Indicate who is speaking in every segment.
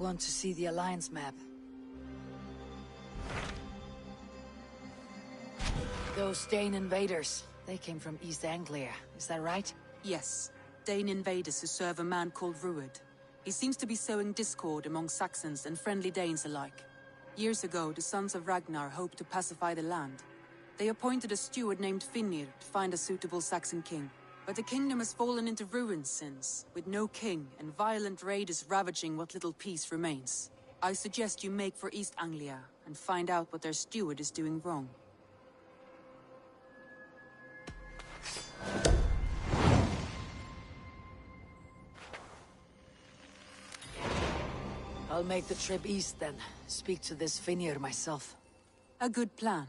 Speaker 1: Want to see the Alliance map? Those Dane invaders, they came from East Anglia, is that right?
Speaker 2: Yes. Dane invaders who serve a man called Ruud. He seems to be sowing discord among Saxons and friendly Danes alike. Years ago, the sons of Ragnar hoped to pacify the land. They appointed a steward named Finnir to find a suitable Saxon king. But the kingdom has fallen into ruins since, with no king and violent raiders ravaging what little peace remains. I suggest you make for East Anglia and find out what their steward is doing wrong.
Speaker 1: I'll make the trip east then. Speak to this Finnir myself.
Speaker 2: A good plan.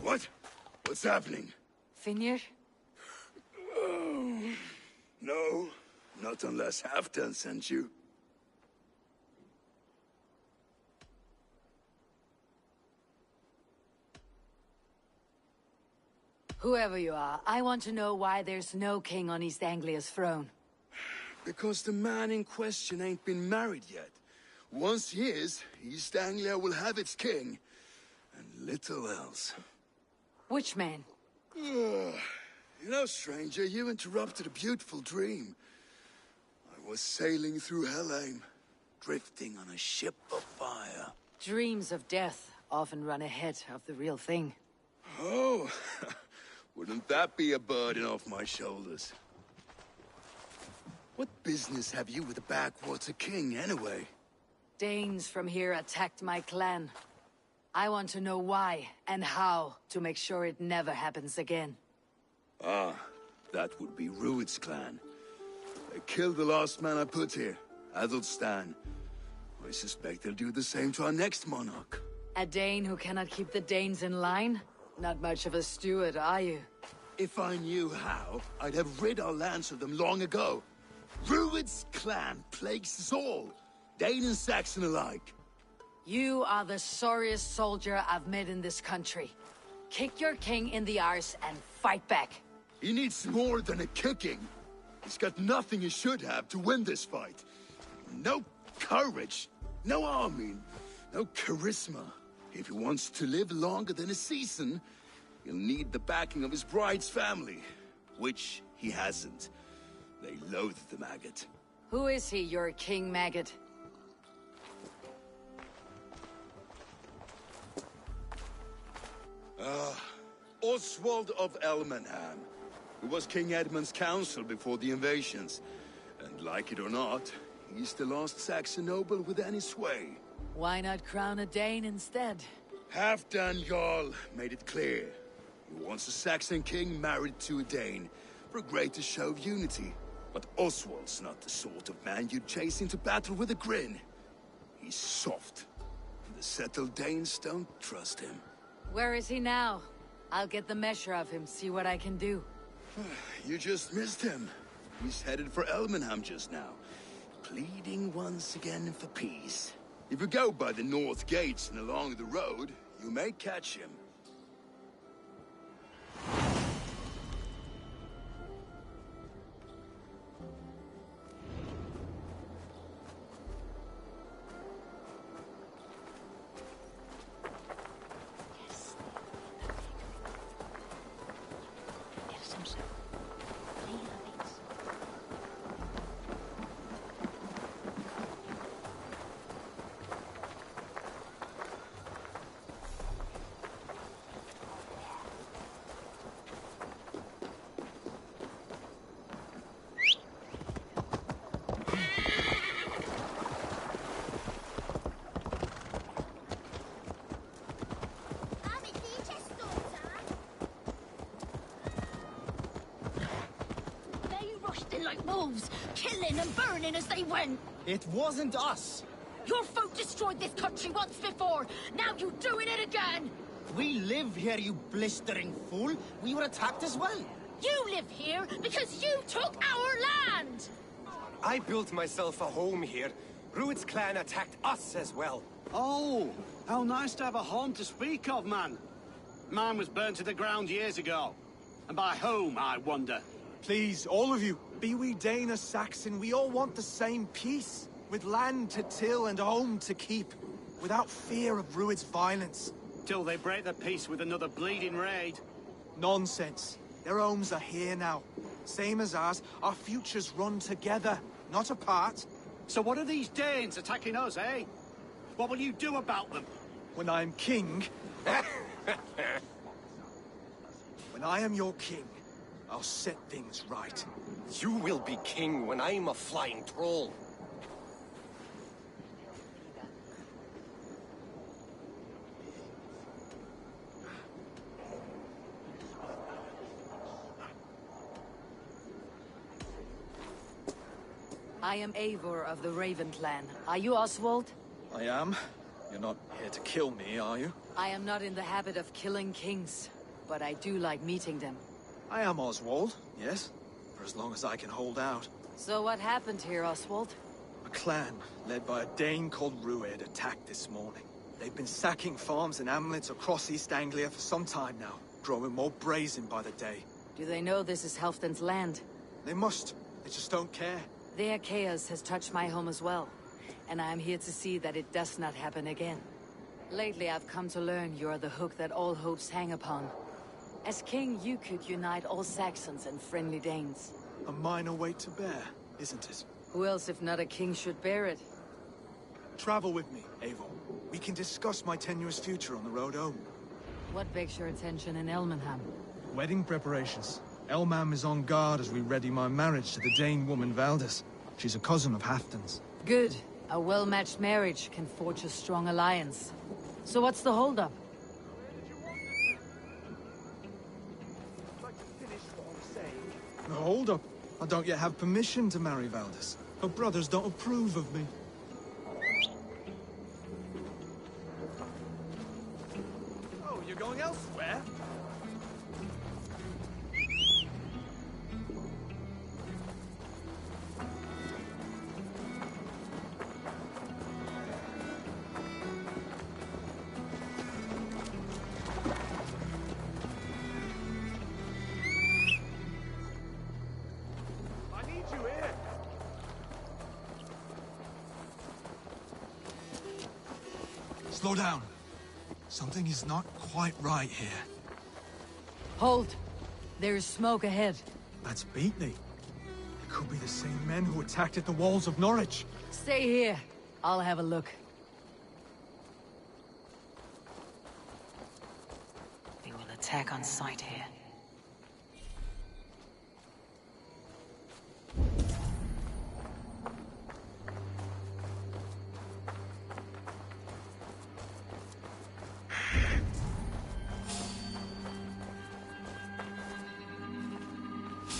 Speaker 3: What? What's happening?
Speaker 1: Finnir?
Speaker 3: Oh, no, not unless Halfdan sent you.
Speaker 1: Whoever you are, I want to know why there's no king on East Anglia's throne.
Speaker 3: Because the man in question ain't been married yet. Once he is, East Anglia will have its king. And little else.
Speaker 1: Which man?
Speaker 3: You know, stranger, you interrupted a beautiful dream. I was sailing through Helheim, drifting on a ship of fire.
Speaker 1: Dreams of death often run ahead of the real thing.
Speaker 3: Oh, wouldn't that be a burden off my shoulders? What business have you with the backwater king, anyway?
Speaker 1: Danes from here attacked my clan. I want to know why and how to make sure it never happens again.
Speaker 3: Ah, that would be Ruud's clan. They killed the last man I put here, Adelstan. I suspect they'll do the same to our next monarch.
Speaker 1: A Dane who cannot keep the Danes in line? Not much of a steward, are you?
Speaker 3: If I knew how, I'd have rid our lands of them long ago. Ruud's clan plagues us all, Dane and Saxon alike.
Speaker 1: You are the sorriest soldier I've met in this country. Kick your king in the arse and fight back.
Speaker 3: He needs more than a kicking. He's got nothing he should have to win this fight. No courage, no army, No charisma. If he wants to live longer than a season, he'll need the backing of his bride's family, which he hasn't. They loathe the maggot.
Speaker 1: Who is he, your king maggot?
Speaker 3: Oswald of Elmenham, who was King Edmund's counsel before the invasions. And like it or not, he's the last Saxon noble with any sway.
Speaker 1: Why not crown a Dane instead?
Speaker 3: Halfdan Jarl made it clear. He wants a Saxon king married to a Dane, for a greater show of unity. But Oswald's not the sort of man you'd chase into battle with a grin. He's soft. And the settled Danes don't trust him.
Speaker 1: Where is he now? I'll get the measure of him, see what I can do.
Speaker 3: You just missed him. He's headed for Elmenham just now, pleading once again for peace. If you go by the north gates and along the road, you may catch him.
Speaker 4: Like wolves, killing and burning as they went.
Speaker 5: It wasn't us.
Speaker 4: Your folk destroyed this country once before. Now you're doing it again.
Speaker 5: We live here, you blistering fool. We were attacked as well.
Speaker 4: You live here because you took our land.
Speaker 6: I built myself a home here. Rued's clan attacked us as well.
Speaker 7: Oh, how nice to have a home to speak of, man. Mine was burnt to the ground years ago. And by whom, I wonder?
Speaker 8: Please, all of you, be we Dane or Saxon, we all want the same peace. With land to till and a home to keep. Without fear of Rued's violence.
Speaker 7: Till they break the peace with another bleeding raid.
Speaker 8: Nonsense. Their homes are here now. Same as ours, our futures run together, not apart.
Speaker 7: So what are these Danes attacking us, eh? What will you do about them?
Speaker 8: When I am king... when I am your king, I'll set things right.
Speaker 6: You will be king when I'm a flying troll.
Speaker 1: I am Eivor of the Raven clan. Are you Oswald?
Speaker 8: I am. You're not here to kill me, are you?
Speaker 1: I am not in the habit of killing kings, but I do like meeting them.
Speaker 8: I am Oswald, yes. For as long as I can hold out.
Speaker 1: So what happened here, Oswald?
Speaker 8: A clan, led by a Dane called Rued, attacked this morning. They've been sacking farms and hamlets across East Anglia for some time now, growing more brazen by the day.
Speaker 1: Do they know this is Halfdan's land?
Speaker 8: They must. They just don't care.
Speaker 1: Their chaos has touched my home as well, and I am here to see that it does not happen again. Lately I've come to learn you are the hook that all hopes hang upon. As king, you could unite all Saxons and friendly Danes.
Speaker 8: A minor weight to bear, isn't it?
Speaker 1: Who else if not a king should bear it?
Speaker 8: Travel with me, Eivor. We can discuss my tenuous future on the road home.
Speaker 1: What begs your attention in Elmenham?
Speaker 8: Wedding preparations. Elmam is on guard as we ready my marriage to the Dane woman Valdis. She's a cousin of Halfdan's.
Speaker 1: Good. A well-matched marriage can forge a strong alliance. So what's the holdup?
Speaker 8: Hold up. I don't yet have permission to marry Valdis. Her brothers don't approve of me. Oh, you're going elsewhere? Slow down. Something is not quite right here.
Speaker 1: Hold! There is smoke ahead.
Speaker 8: That's Beatley. It could be the same men who attacked at the walls of Norwich.
Speaker 1: Stay here. I'll have a look.
Speaker 2: They will attack on sight here.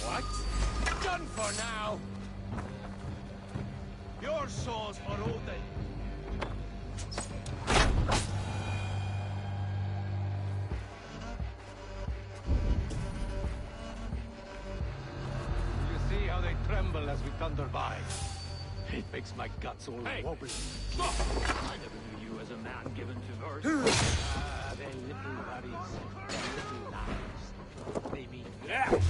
Speaker 9: What? Done for now! Your souls are open. You see how they tremble as we thunder by? It makes my guts all wobbly. Stop! I never knew you as a man given to verse. They're little worries. They're little lives. They mean death.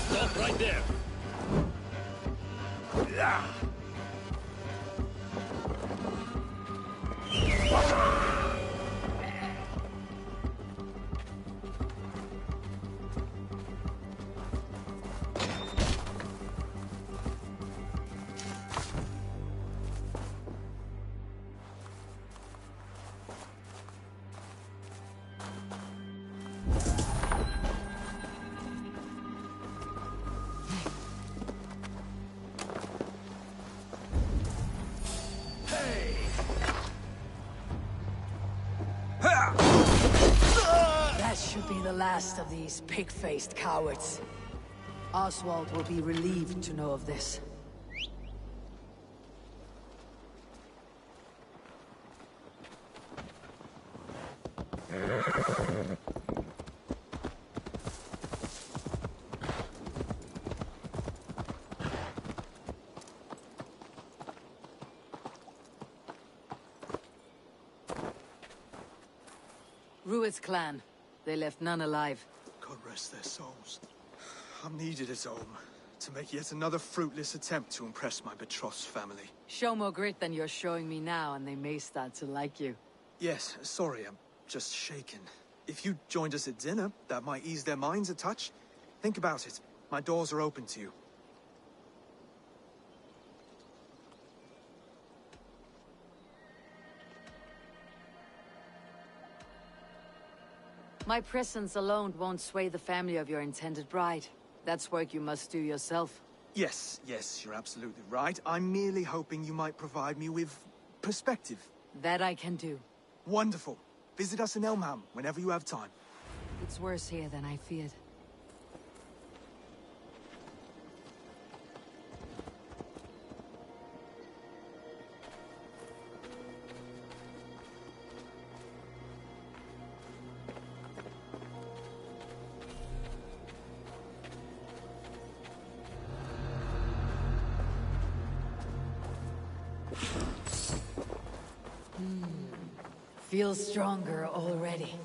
Speaker 9: Stop right there!
Speaker 1: That should be the last of these pig-faced cowards. Oswald will be relieved to know of this. Rued's clan. They left none alive.
Speaker 8: God rest their souls. I'm needed at home to make yet another fruitless attempt to impress my betrothed family.
Speaker 1: Show more grit than you're showing me now, and they may start to like you.
Speaker 8: Yes, sorry, I'm just shaken. If you joined us at dinner, that might ease their minds a touch. Think about it. My doors are open to you.
Speaker 1: My presence alone won't sway the family of your intended bride. That's work you must do yourself.
Speaker 8: Yes, you're absolutely right. I'm merely hoping you might provide me with perspective.
Speaker 1: That I can do.
Speaker 8: Wonderful. Visit us in Elmham whenever you have time.
Speaker 1: It's worse here than I feared. Feel stronger already.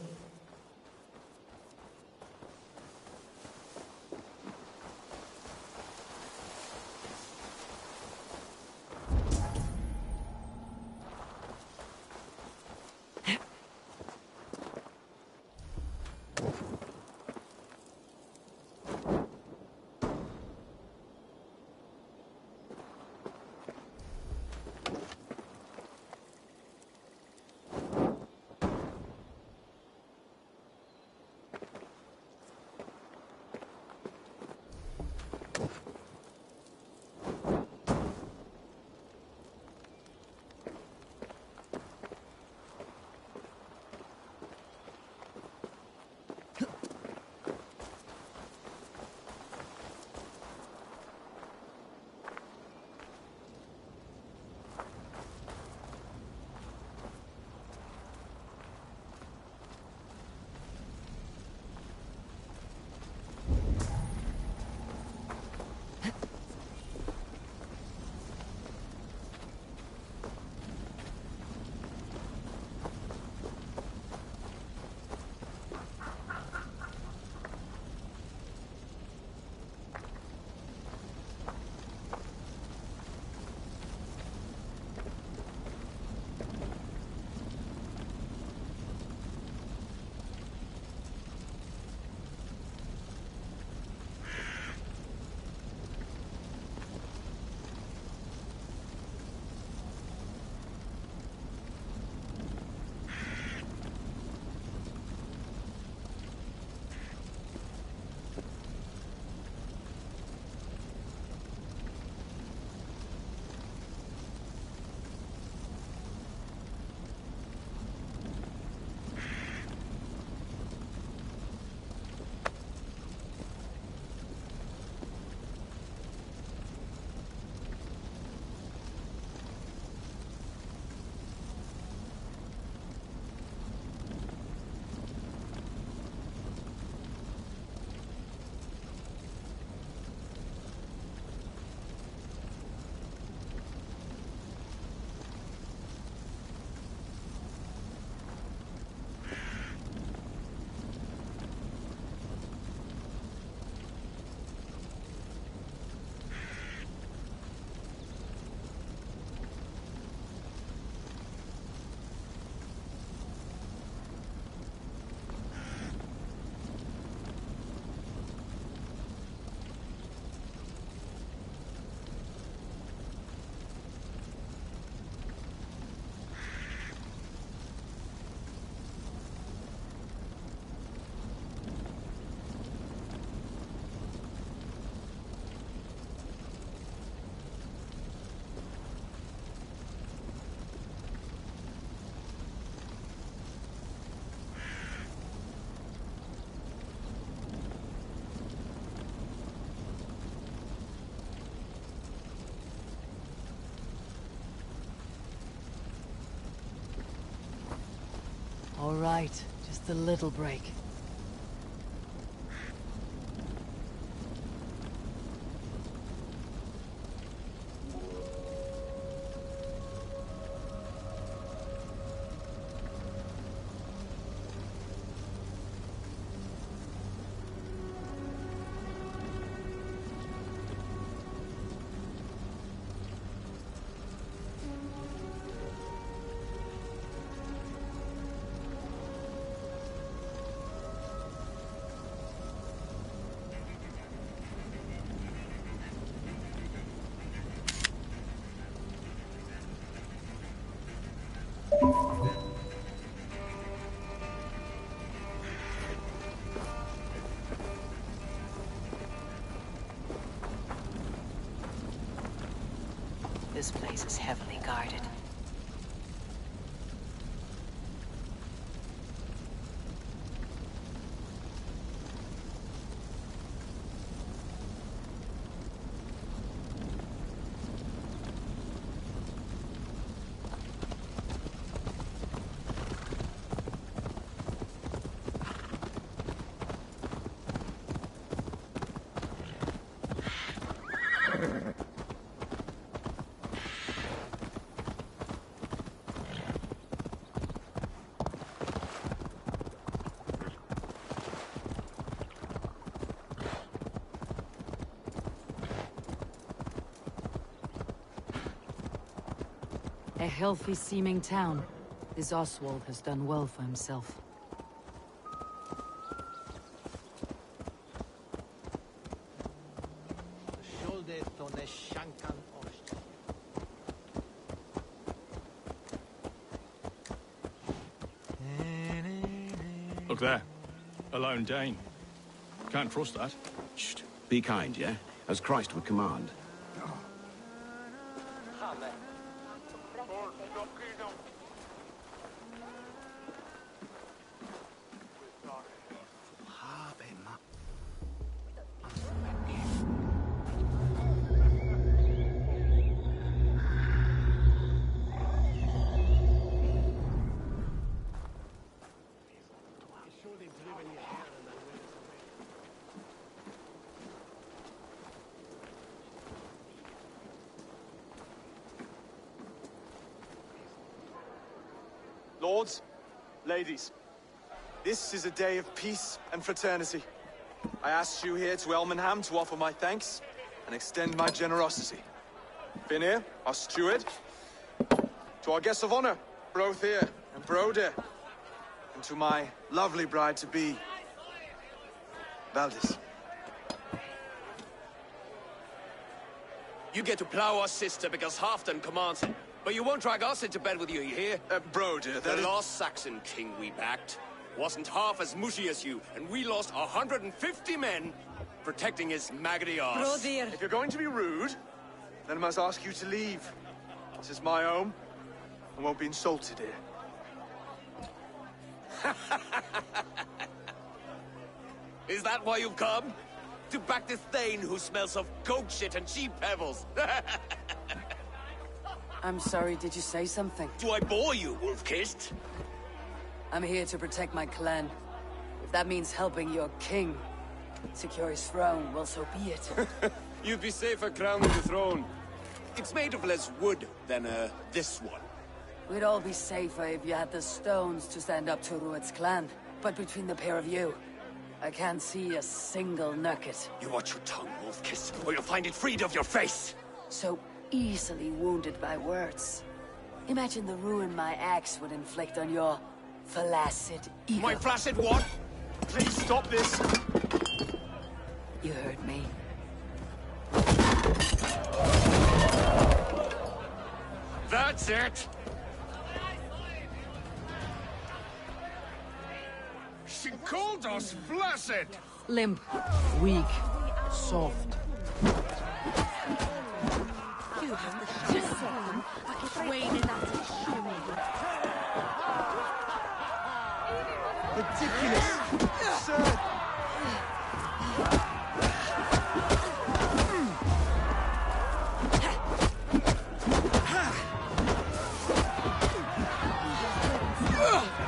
Speaker 1: All right, just a little break.
Speaker 10: This place is heavily guarded.
Speaker 1: A healthy-seeming town. This Oswald has done well for himself.
Speaker 11: Look there. A lone Dane. Can't trust that.
Speaker 12: Shh. Be kind, yeah? As Christ would command.
Speaker 8: Lords, ladies, this is a day of peace and fraternity. I asked you here to Elmenham to offer my thanks and extend my generosity. Finir, our steward, to our guests of honor, Brothir and Broder, and to my lovely bride-to-be, Valdis.
Speaker 6: You get to plow our sister because Halfdan commands it. But you won't drag us into bed with you, you hear?
Speaker 8: Broder,
Speaker 6: the last Saxon king we backed wasn't half as mushy as you, and we lost 150 men protecting his maggoty arse.
Speaker 10: Brodir!
Speaker 8: If you're going to be rude, then I must ask you to leave. This is my home. I won't be insulted here.
Speaker 6: Is that why you've come? To back this Thane who smells of goat shit and sheep pebbles?
Speaker 1: I'm sorry, did you say something?
Speaker 6: Do I bore you, wolf-kissed?
Speaker 1: I'm here to protect my clan. If that means helping your king secure his throne, well, so be it.
Speaker 6: You'd be safer crowning the throne. It's made of less wood than, this one.
Speaker 1: We'd all be safer if you had the stones to stand up to Rued's clan. But between the pair of you, I can't see a single nugget.
Speaker 6: You watch your tongue, wolf-kiss, or you'll find it freed of your face!
Speaker 1: So easily wounded by words. Imagine the ruin my axe would inflict on your flaccid ego.
Speaker 6: My flaccid what?
Speaker 8: Please stop this!
Speaker 1: You heard me.
Speaker 6: That's it!
Speaker 3: She called us flaccid!
Speaker 1: Limp, weak, soft.
Speaker 4: You have the shame. I can wait in that
Speaker 8: Ridiculous! Absurd!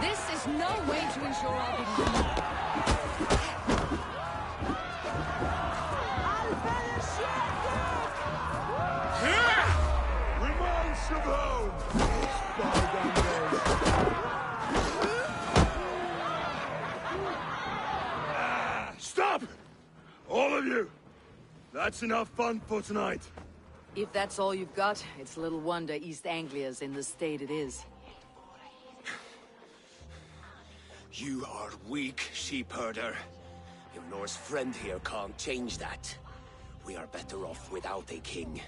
Speaker 4: This is no
Speaker 3: That's enough fun for tonight.
Speaker 1: If that's all you've got, it's little wonder East Anglia's in the state it is.
Speaker 6: You are weak, sheep herder. Your Norse friend here can't change that. We are better off without a king.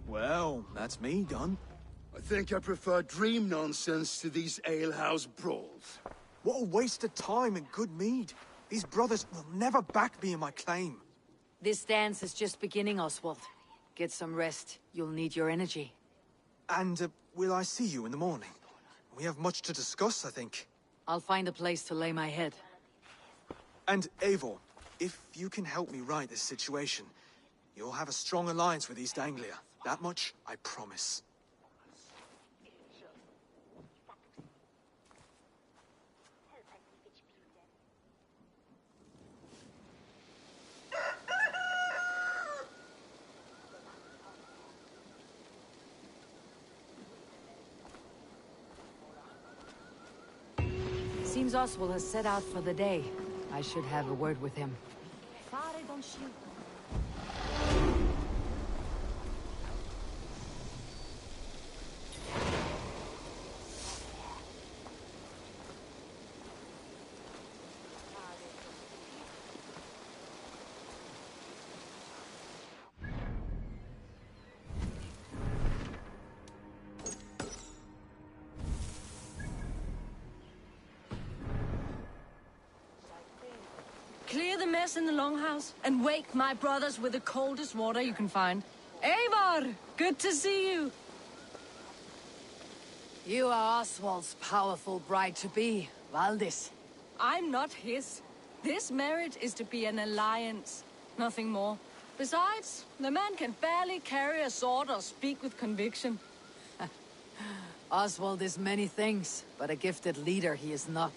Speaker 8: Well, that's me done.
Speaker 3: I think I prefer dream nonsense to these alehouse brawls.
Speaker 8: What a waste of time and good mead. These brothers will never back me in my claim.
Speaker 1: This dance is just beginning, Oswald. Get some rest. You'll need your energy.
Speaker 8: And will I see you in the morning? We have much to discuss, I think.
Speaker 1: I'll find a place to lay my head.
Speaker 8: And Eivor, if you can help me right this situation, you'll have a strong alliance with East Anglia. That much, I promise.
Speaker 1: Seems Oswald has set out for the day. I should have a word with him.
Speaker 4: Clear the mess in the longhouse and wake my brothers with the coldest water you can find. Eivor! Good to see you!
Speaker 1: You are Oswald's powerful bride-to-be, Valdis.
Speaker 4: I'm not his. This marriage is to be an alliance, nothing more. Besides, the man can barely carry a sword or speak with conviction.
Speaker 1: Oswald is many things, but a gifted leader he is not.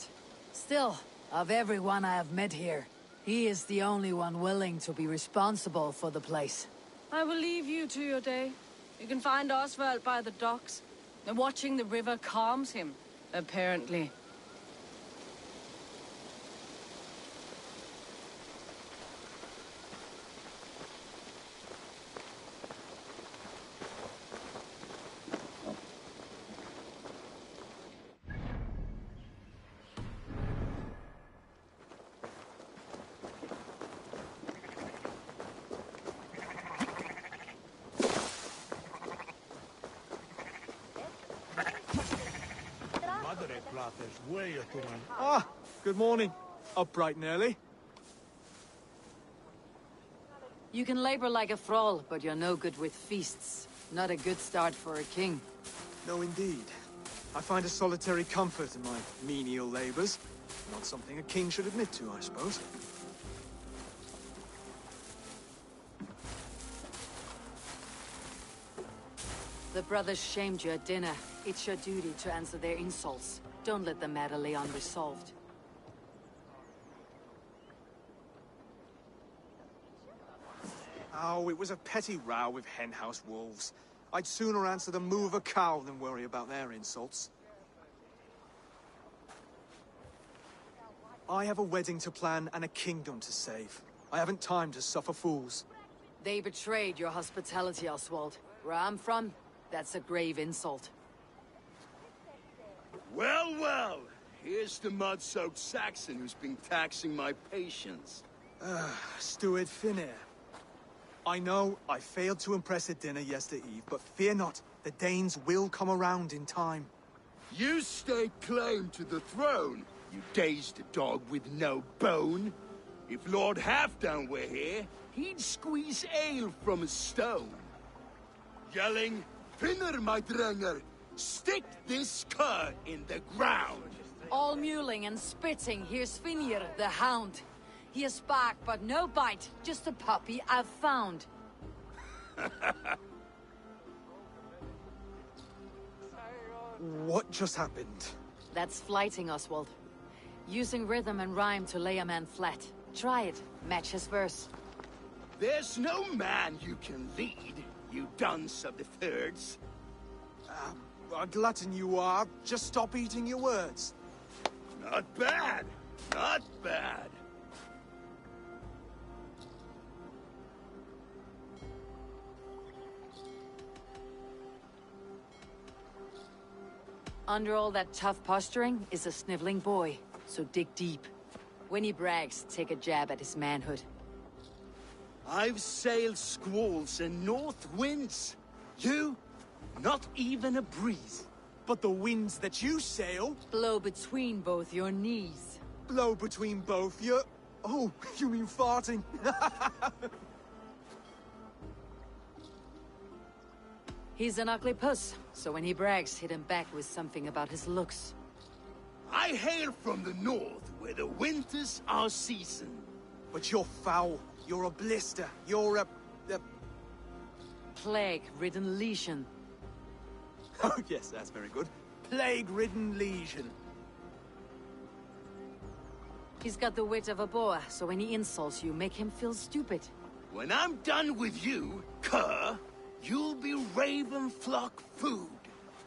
Speaker 1: Still, of everyone I have met here, he is the only one willing to be responsible for the place.
Speaker 4: I will leave you to your day. You can find Oswald by the docks. And watching the river calms him, apparently.
Speaker 8: Ah, good morning. Up bright and early.
Speaker 1: You can labor like a thrall, but you're no good with feasts. Not a good start for a king.
Speaker 8: No, indeed. I find a solitary comfort in my menial labors. Not something a king should admit to, I suppose.
Speaker 1: The brothers shamed you at dinner. It's your duty to answer their insults. Don't let the matter lay unresolved.
Speaker 8: Oh, it was a petty row with henhouse wolves. I'd sooner answer the moo of a cow than worry about their insults. I have a wedding to plan and a kingdom to save. I haven't time to suffer fools.
Speaker 1: They betrayed your hospitality, Oswald. Where I'm from, that's a grave insult.
Speaker 3: Well, well! Here's the mud-soaked Saxon who's been taxing my patience.
Speaker 8: Steward Finir. I know I failed to impress at dinner yesterday eve, but fear not, the Danes will come around in time.
Speaker 3: You stake claim to the throne, you dazed dog with no bone. If Lord Halfdan were here, he'd squeeze ale from a stone. Yelling, Finner, my drenger! Stick this cur in the ground!
Speaker 1: All mewling and spitting, here's Finir, the hound. He has bark, but no bite, just a puppy I've found.
Speaker 8: What just happened?
Speaker 1: That's flighting, Oswald. Using rhythm and rhyme to lay a man flat. Try it, match his verse.
Speaker 3: There's no man you can lead, you dunce of the thirds.
Speaker 8: A glutton you are. Just stop eating your words.
Speaker 3: Not bad. Not bad.
Speaker 1: Under all that tough posturing is a sniveling boy, so dig deep. When he brags, take a jab at his manhood.
Speaker 7: I've sailed squalls and north winds. You? Not even a breeze.
Speaker 8: But the winds that you sail...
Speaker 1: Blow between both your knees.
Speaker 8: Blow between both your... Oh, you mean farting?
Speaker 1: He's an ugly puss, so when he brags, hit him back with something about his looks.
Speaker 3: I hail from the north, where the winters are season.
Speaker 8: But you're foul. You're a blister. You're a...
Speaker 1: Plague-ridden legion.
Speaker 8: Oh, yes, that's very good. Plague-ridden legion.
Speaker 1: He's got the wit of a boa, so when he insults you, make him feel stupid.
Speaker 3: When I'm done with you, cur, you'll be raven flock food.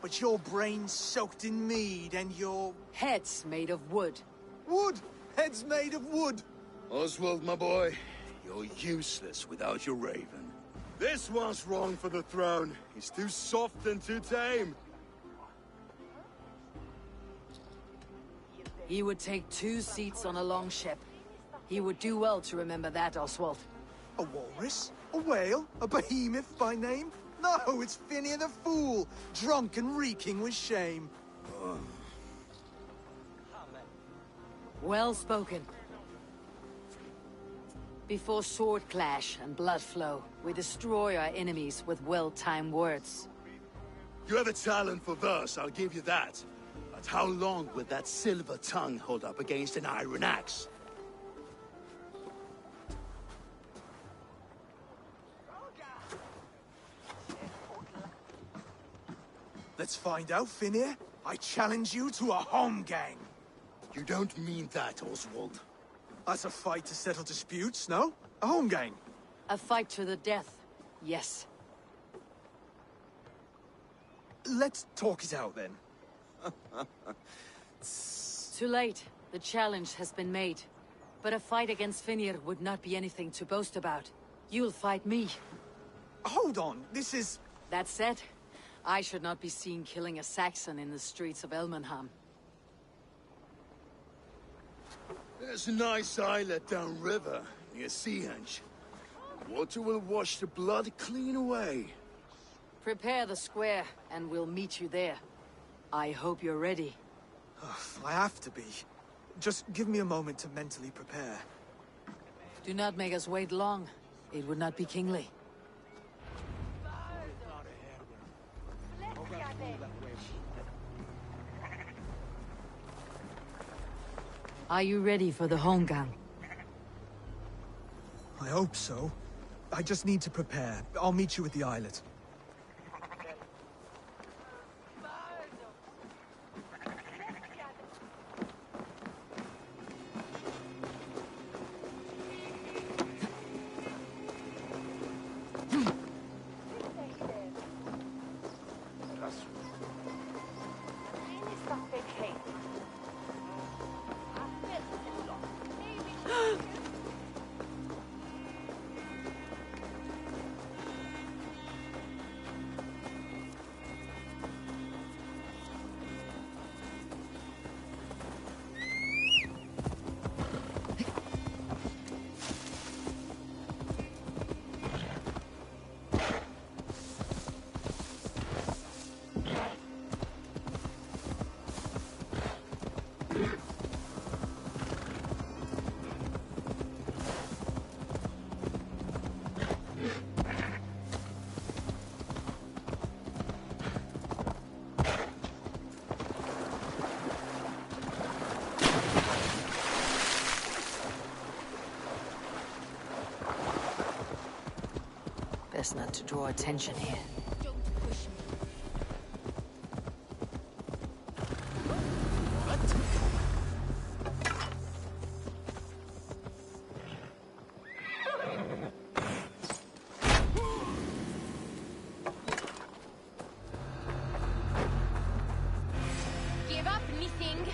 Speaker 8: But your brain's soaked in mead, and your...
Speaker 1: Head's made of wood.
Speaker 8: Wood! Head's made of wood!
Speaker 3: Oswald, my boy, you're useless without your raven. This one's wrong for the throne. He's too soft and too tame.
Speaker 1: He would take 2 seats on a longship. He would do well to remember that, Oswald.
Speaker 8: A walrus? A whale? A behemoth by name? No, it's Finnear the Fool, drunk and reeking with shame.
Speaker 1: Well spoken. Before sword clash and blood flow, we destroy our enemies with well-timed words.
Speaker 3: You have a talent for verse, I'll give you that. But how long will that silver tongue hold up against an iron axe?
Speaker 8: Let's find out, Finnear. I challenge you to a home gang.
Speaker 3: You don't mean that, Oswald.
Speaker 8: That's a fight to settle disputes, no? A home gang.
Speaker 1: A fight to the death, yes.
Speaker 8: Let's talk it out, then.
Speaker 1: Too late. The challenge has been made. But a fight against Finnear would not be anything to boast about. You'll fight me.
Speaker 8: Hold on, this is...
Speaker 1: That said, I should not be seen killing a Saxon in the streets of Elmenham.
Speaker 3: There's a nice islet downriver, near Seahenge. Water will wash the blood clean away.
Speaker 1: Prepare the square, and we'll meet you there. I hope you're ready.
Speaker 8: I have to be. Just give me a moment to mentally prepare.
Speaker 1: Do not make us wait long. It would not be kingly. Are you ready for the homegang?
Speaker 8: I hope so. I just need to prepare. I'll meet you at the islet.
Speaker 1: Best not to draw attention here.
Speaker 13: Give up, anything.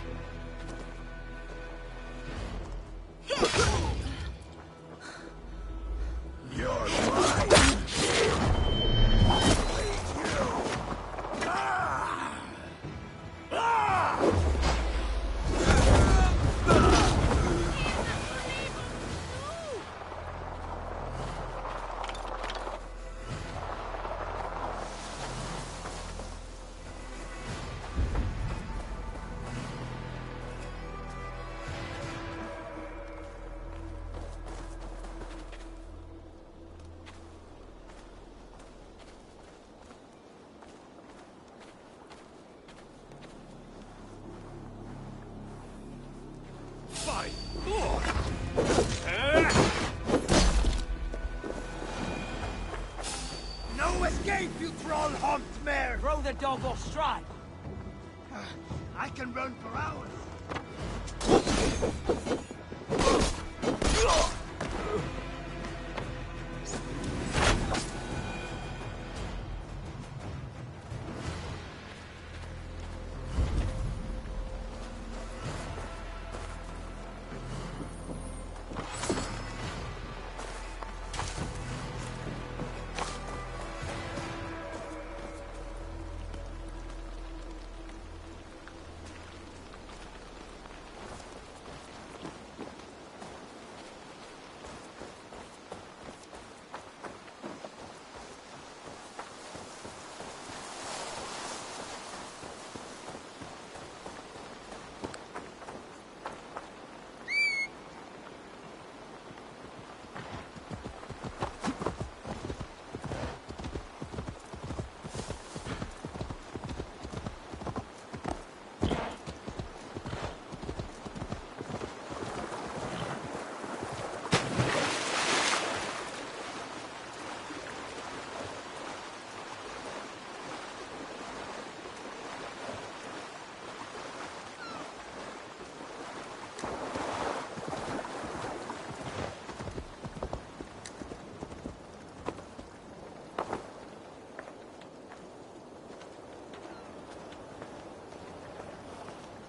Speaker 3: You're mine.
Speaker 5: No escape, you troll-humped mare!
Speaker 9: Throw the dog off stride.
Speaker 5: I can run for hours.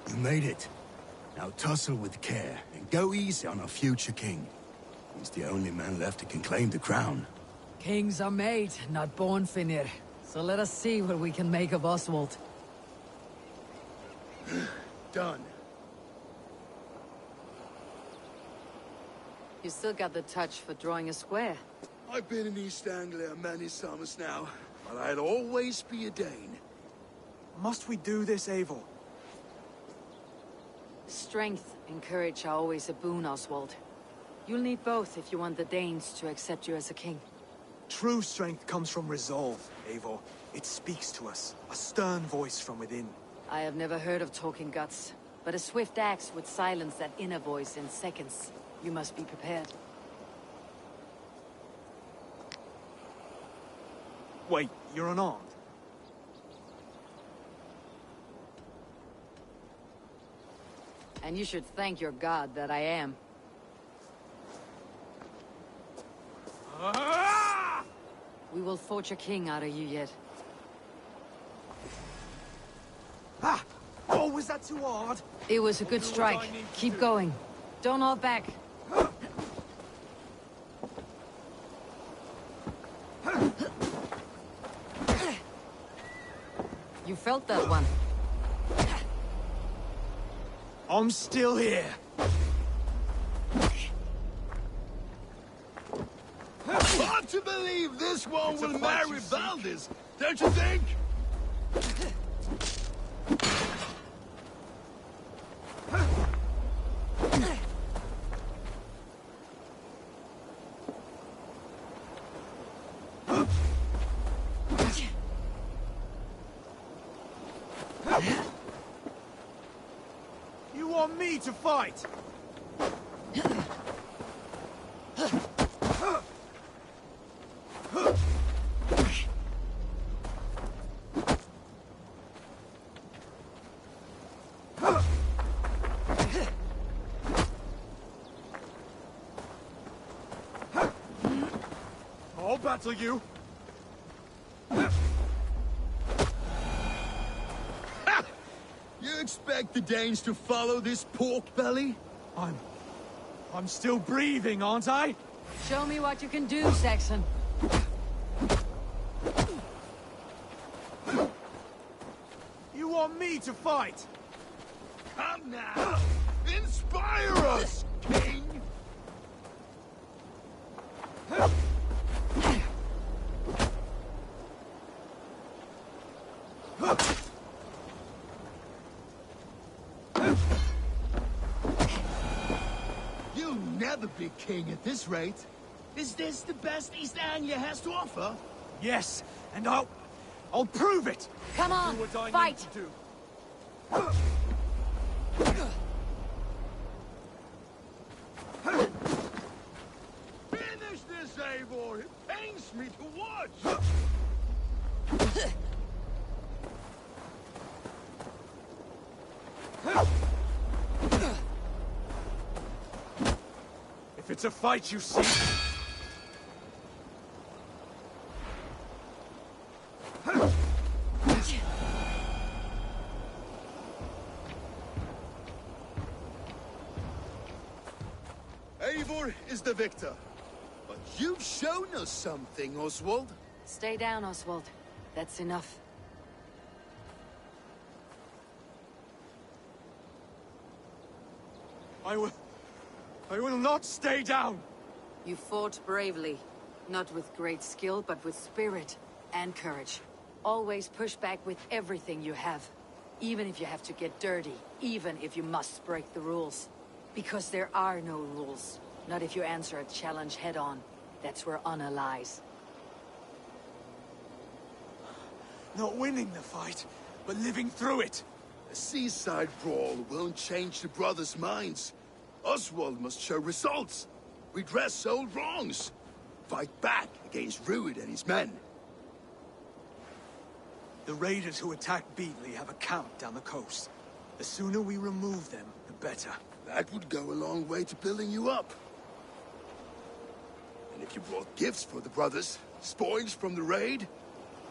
Speaker 3: You made it. Now tussle with care, and go easy on our future king. He's the only man left that can claim the crown.
Speaker 1: Kings are made, not born, Finir. So let us see what we can make of Oswald.
Speaker 3: Done.
Speaker 1: You still got the touch for drawing a square.
Speaker 3: I've been in East Anglia many summers now, but I'll always be a Dane.
Speaker 8: Must we do this, Eivor?
Speaker 1: Strength and courage are always a boon, Oswald. You'll need both if you want the Danes to accept you as a king.
Speaker 8: True strength comes from resolve, Eivor. It speaks to us, a stern voice from within.
Speaker 1: I have never heard of talking guts, but a swift axe would silence that inner voice in seconds. You must be prepared.
Speaker 8: Wait, you're unarmed?
Speaker 1: And you should thank your god that I am. We will forge a king out of you yet.
Speaker 8: Ah! Oh, was that too hard?
Speaker 1: It was a good strike. Keep going. Don't hold back. You felt that one.
Speaker 8: I'm still here.
Speaker 3: Hard to believe this one will marry Valdis, don't you think?
Speaker 8: You want me to fight? I'll battle you.
Speaker 3: You expect the Danes to follow this pork belly?
Speaker 8: I'm still breathing, aren't I?
Speaker 1: Show me what you can do, Saxon.
Speaker 8: You want me to fight?
Speaker 3: Come now! Inspire us, King! You'll never be king at this rate. Is this the best East Anglia has to offer?
Speaker 8: Yes, and I'll prove it!
Speaker 1: Come on,
Speaker 8: do what I
Speaker 1: fight!
Speaker 8: need to do.
Speaker 3: Finish this, Eivor! It pains me to watch!
Speaker 8: It's a fight, you see.
Speaker 3: Eivor is the victor. But you've shown us something, Oswald.
Speaker 1: Stay down, Oswald. That's enough.
Speaker 8: I will not stay down!
Speaker 1: You fought bravely. Not with great skill, but with spirit and courage. Always push back with everything you have. Even if you have to get dirty. Even if you must break the rules. Because there are no rules. Not if you answer a challenge head-on. That's where honor lies.
Speaker 8: Not winning the fight, but living through it.
Speaker 3: A seaside brawl won't change the brothers' minds. Oswald must show results. Redress old wrongs. Fight back against Rued and his men.
Speaker 8: The raiders who attacked Beatley have a camp down the coast. The sooner we remove them, the better.
Speaker 3: That would go a long way to building you up. And if you brought gifts for the brothers, spoils from the raid,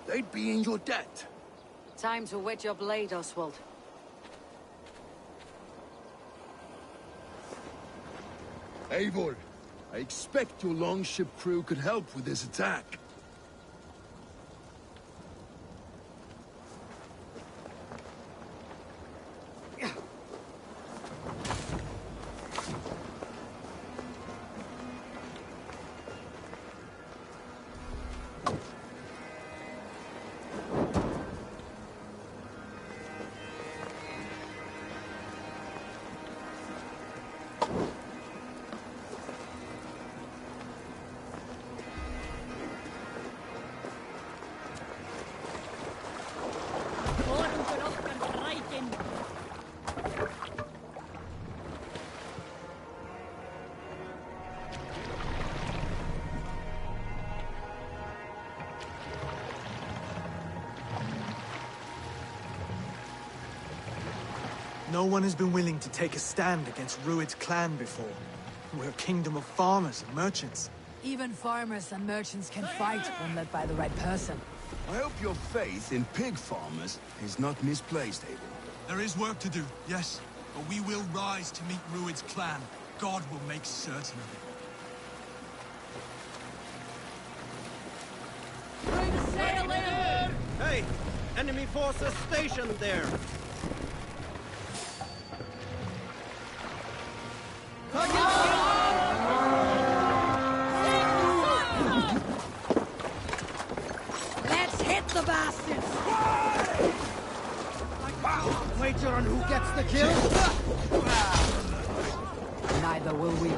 Speaker 3: they'd be in your debt.
Speaker 1: Time to wet your blade, Oswald.
Speaker 3: Eivor, I expect your longship crew could help with this attack.
Speaker 8: No one has been willing to take a stand against Rued's clan before. We're a kingdom of farmers and merchants.
Speaker 1: Even farmers and merchants can fight when led by the right person.
Speaker 3: I hope your faith in pig farmers is not misplaced, Eivor.
Speaker 14: There is work to do, yes. But we will rise to meet Rued's clan. God will make certain of it.
Speaker 5: Bring sail in! Hey! Enemy forces stationed there!
Speaker 1: Let's hit the bastards!
Speaker 5: Wager on who gets the kill?
Speaker 1: Neither will we.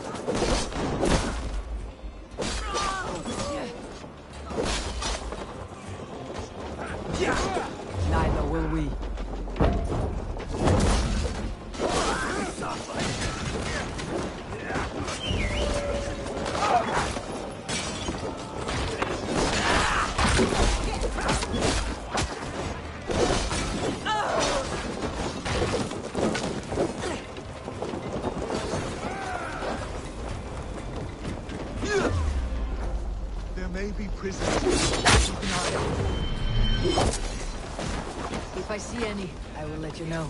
Speaker 1: Neither will we.
Speaker 8: There may be prisoners.
Speaker 1: If I see any, I will let you know.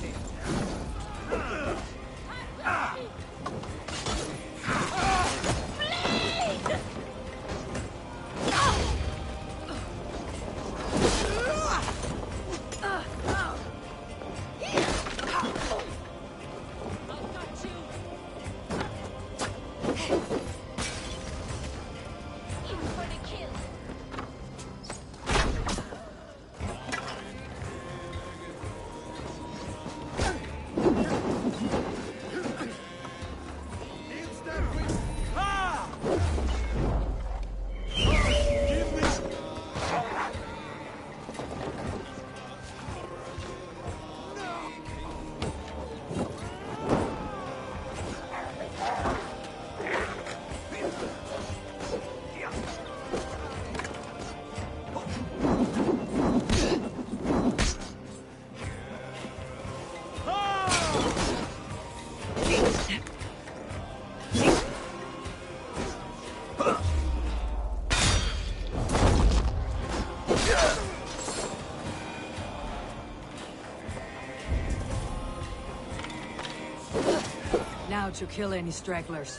Speaker 1: how to kill any stragglers.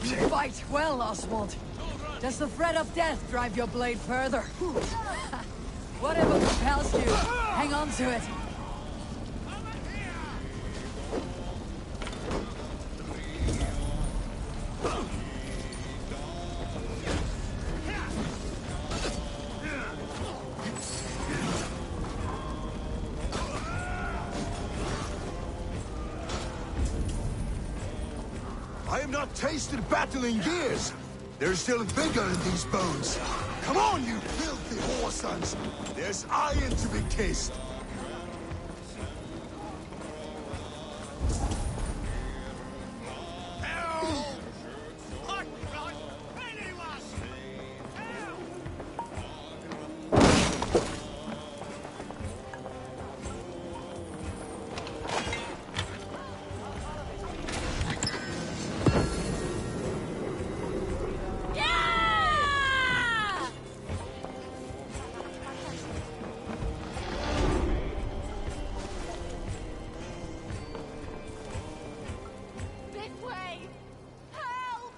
Speaker 1: You fight well, Oswald. Does the threat of death drive your blade further? Whatever compels you, hang on to it.
Speaker 3: I have not tasted battle in years. There's still vigor in these bones. Come on, you filthy whoresons! There's iron to be kissed!
Speaker 13: This way! Help!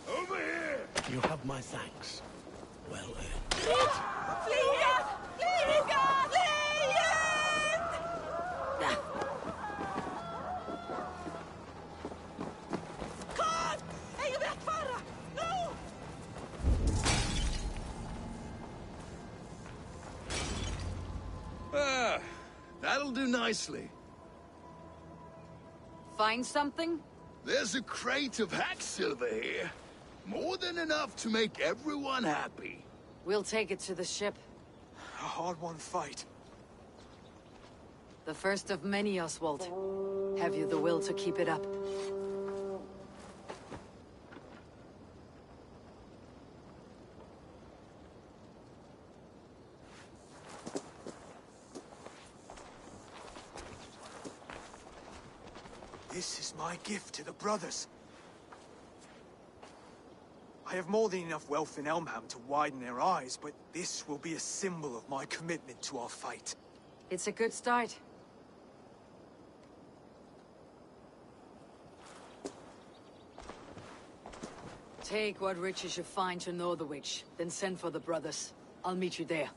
Speaker 3: Over here!
Speaker 15: You have my thanks. Well earned.
Speaker 13: Fleet! Fleet! Fleet! Kod! Är jag vet fara! No!
Speaker 3: Ah, that'll do nicely.
Speaker 1: Find something?
Speaker 3: There's a crate of hack silver here. More than enough to make everyone happy.
Speaker 1: We'll take it to the ship.
Speaker 8: A hard-won fight.
Speaker 1: The first of many, Oswald. Have you the will to keep it up?
Speaker 8: This is my gift to the brothers. I have more than enough wealth in Elmham to widen their eyes, but this will be a symbol of my commitment to our fight.
Speaker 1: It's a good start. Take what riches you find to Northwich, then send for the brothers. I'll meet you there.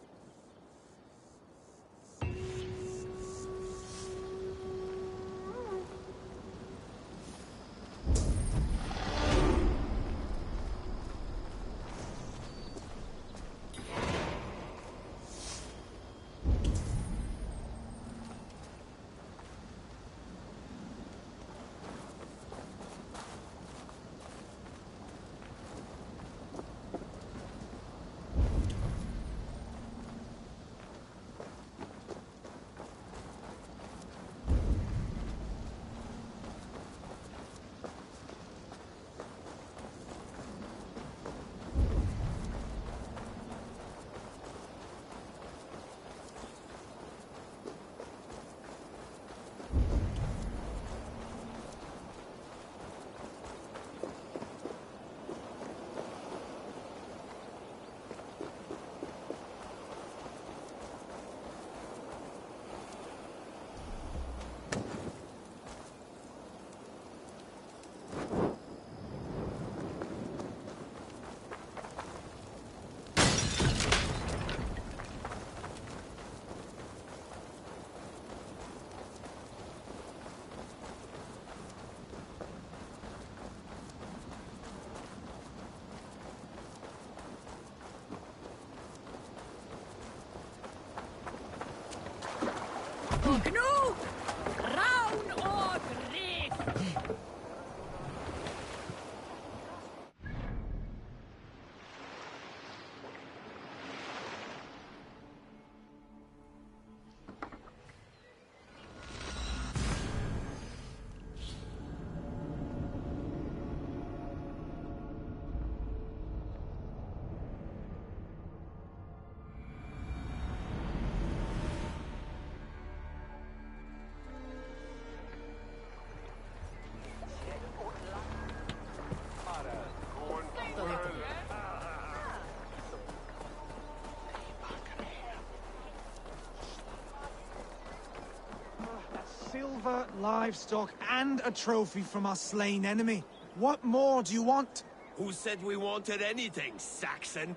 Speaker 16: Silver, livestock, and a trophy from our slain enemy. What more do you want?
Speaker 15: Who said we wanted anything, Saxon?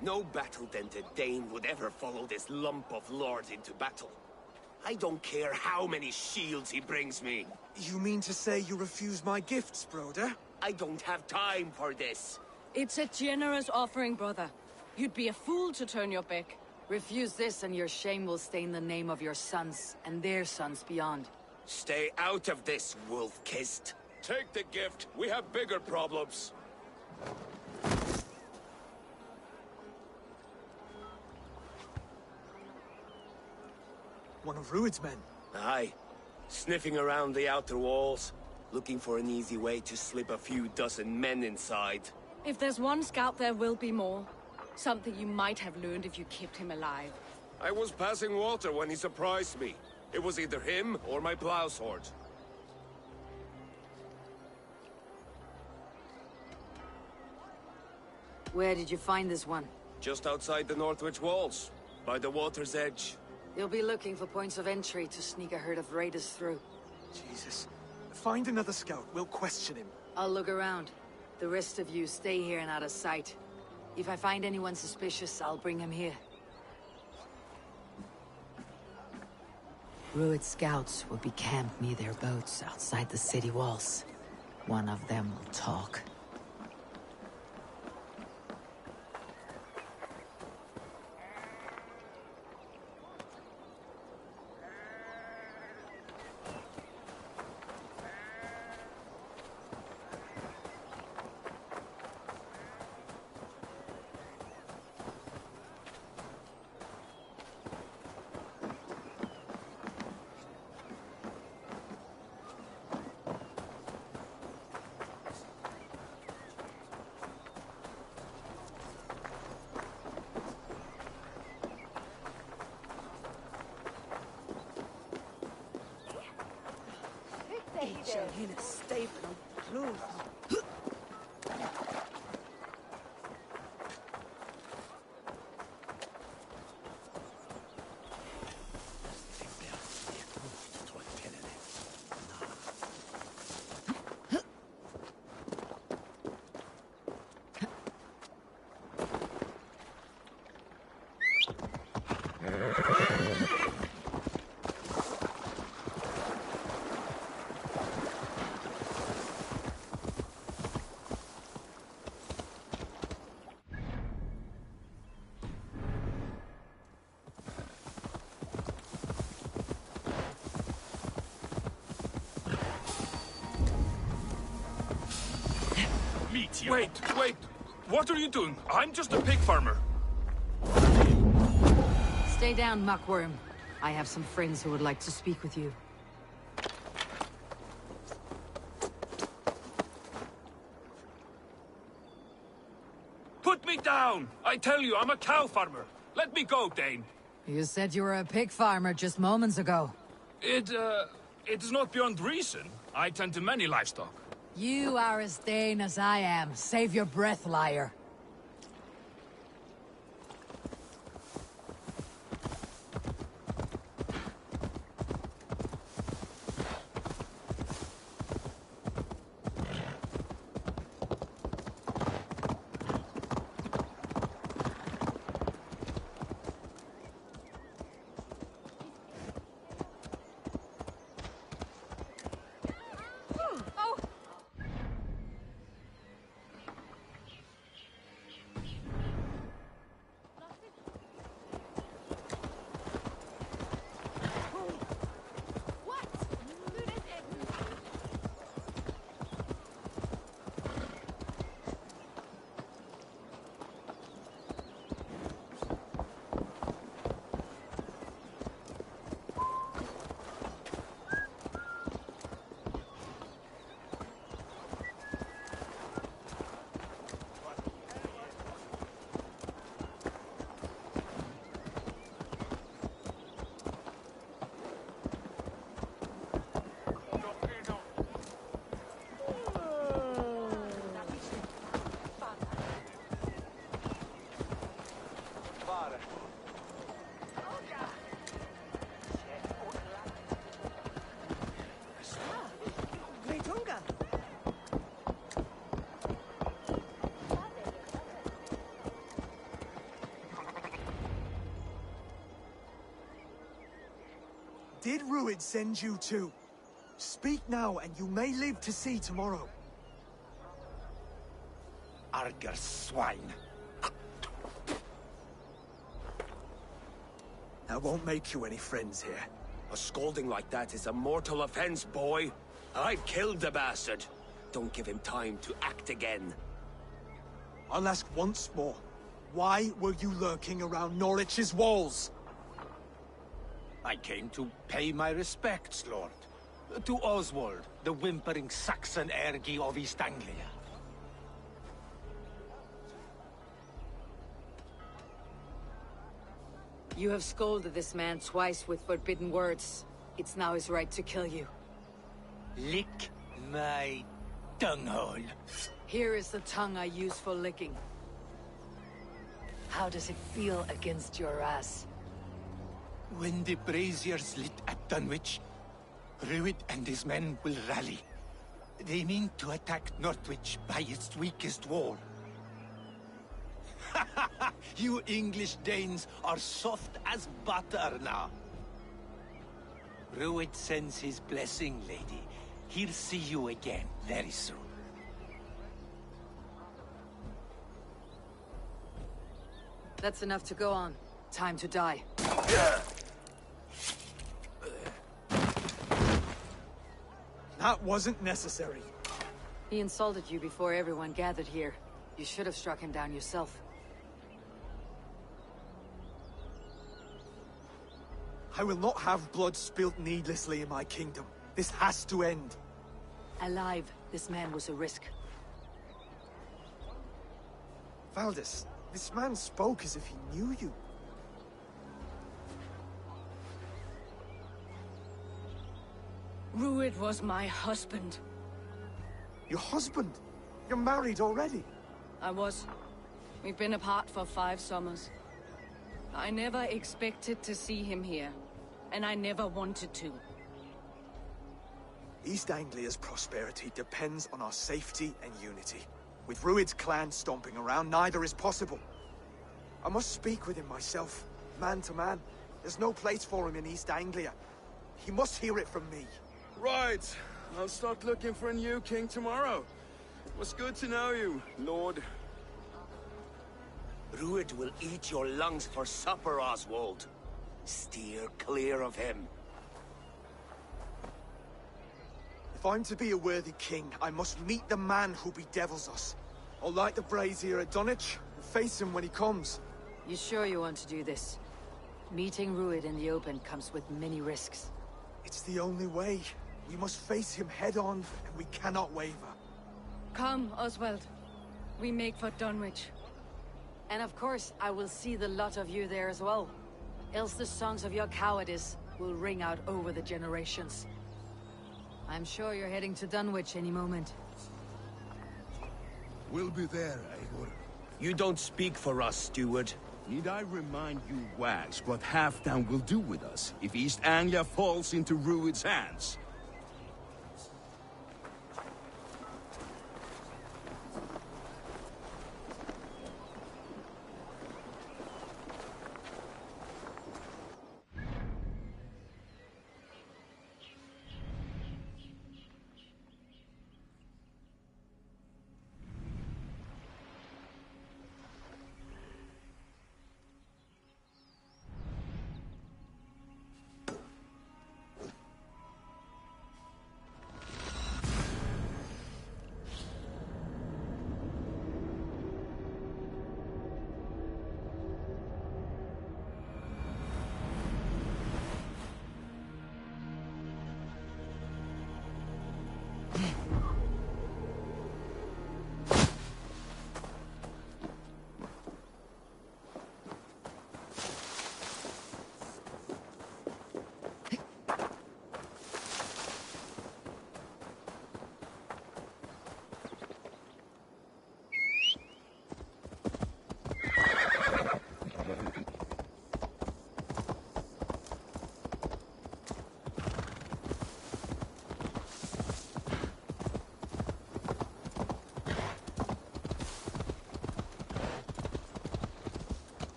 Speaker 15: No battle-dented Dane would ever follow this lump of lord into battle. I don't care how many shields he brings me.
Speaker 16: You mean to say you refuse my gifts, brother?
Speaker 15: I don't have time for this.
Speaker 4: It's a generous offering, brother. You'd be a fool to turn your back.
Speaker 1: Refuse this and your shame will stain the name of your sons and their sons beyond.
Speaker 15: Stay out of this, wolf-kissed.
Speaker 6: Take the gift. We have bigger problems.
Speaker 16: One of Rued's men.
Speaker 15: Aye. Sniffing around the outer walls, looking for an easy way to slip a few dozen men inside.
Speaker 4: If there's one scout, there will be more. Something you might have learned if you kept him alive.
Speaker 6: I was passing water when he surprised me. It was either him or my plow sword.
Speaker 1: Where did you find this one?
Speaker 6: Just outside the Northwich walls, by the water's edge.
Speaker 1: You'll be looking for points of entry to sneak a herd of raiders through.
Speaker 16: Jesus. Find another scout. We'll question him.
Speaker 1: I'll look around. The rest of you stay here and out of sight. If I find anyone suspicious, I'll bring him here. Rued scouts will be camped near their boats outside the city walls. One of them will talk.
Speaker 11: Wait, wait! What are you doing? I'm just a pig farmer.
Speaker 1: Stay down, muckworm. I have some friends who would like to speak with you.
Speaker 11: Put me down! I tell you, I'm a cow farmer. Let me go, Dane.
Speaker 1: You said you were a pig farmer just moments ago.
Speaker 11: It is not beyond reason. I tend to many livestock.
Speaker 1: You are as Dane as I am. Save your breath, liar.
Speaker 16: did Rued send you to? Speak now, and you may live to see tomorrow.
Speaker 9: Arger swine.
Speaker 16: I won't make you any friends here.
Speaker 15: A scolding like that is a mortal offense, boy. I've killed the bastard. Don't give him time to act again.
Speaker 16: I'll ask once more. Why were you lurking around Norwich's walls?
Speaker 9: I came to pay my respects, Lord. To Oswald, the whimpering Saxon ergi of East Anglia.
Speaker 1: You have scolded this man twice with forbidden words. It's now his right to kill you.
Speaker 9: Lick my dunghole.
Speaker 1: Here is the tongue I use for licking. How does it feel against your ass?
Speaker 9: When the braziers lit at Dunwich, Rued and his men will rally. They mean to attack Northwich by its weakest wall. You English Danes are soft as butter now. Rued sends his blessing, lady. He'll see you again very soon.
Speaker 1: That's enough to go on. Time to die.
Speaker 16: That wasn't necessary.
Speaker 1: He insulted you before everyone gathered here. You should have struck him down yourself.
Speaker 16: I will not have blood spilt needlessly in my kingdom. This has to end.
Speaker 1: Alive, this man was a risk.
Speaker 16: Valdis, this man spoke as if he knew you.
Speaker 4: Rued was my husband.
Speaker 16: Your husband? You're married already?
Speaker 4: I was. We've been apart for 5 summers. I never expected to see him here, and I never wanted to.
Speaker 16: East Anglia's prosperity depends on our safety and unity. With Rued's clan stomping around, neither is possible. I must speak with him myself, man to man. There's no place for him in East Anglia. He must hear it from me.
Speaker 3: Right. I'll start looking for a new king tomorrow. It was good to know you, Lord.
Speaker 15: Rued will eat your lungs for supper, Oswald. Steer clear of him.
Speaker 16: If I'm to be a worthy king, I must meet the man who bedevils us. I'll light the brazier at Dunwich and face him when he comes.
Speaker 1: You sure you want to do this? Meeting Rued in the open comes with many risks.
Speaker 16: It's the only way. We must face him head-on, and we cannot waver.
Speaker 4: Come, Oswald. We make for Dunwich.
Speaker 1: And of course, I will see the lot of you there as well. Else the songs of your cowardice will ring out over the generations. I'm sure you're heading to Dunwich any moment.
Speaker 3: We'll be there, Eivor.
Speaker 15: You don't speak for us, steward.
Speaker 3: Need I remind you wags what Halfdan will do with us if East Anglia falls into Rued's hands?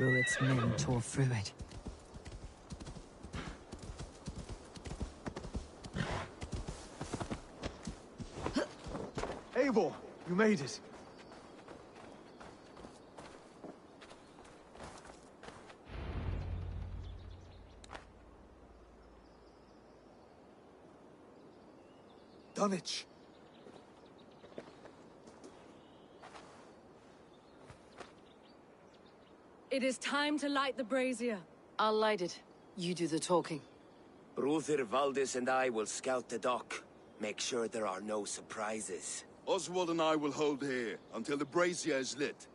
Speaker 1: Rued's men tore through it.
Speaker 16: Eivor, you made it. Dunwich.
Speaker 4: It is time to light the brazier.
Speaker 1: I'll light it. You do the talking.
Speaker 15: Brother Valdis and I will scout the dock. Make sure there are no surprises.
Speaker 3: Oswald and I will hold here until the brazier is lit.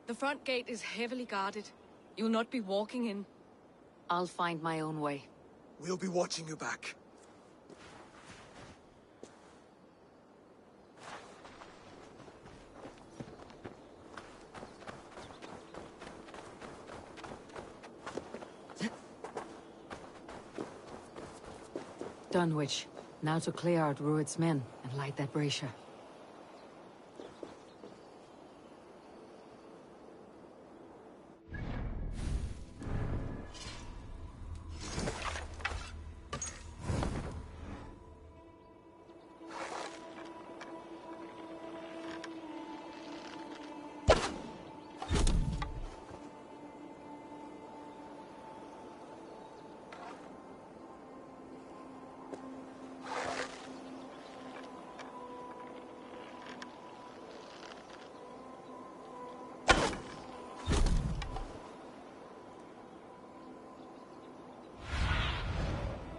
Speaker 4: The front gate is heavily guarded. You'll not be walking in.
Speaker 1: I'll find my own way.
Speaker 16: We'll be watching you back.
Speaker 1: Dunwich. Now to clear out Rued's men and light that brazier.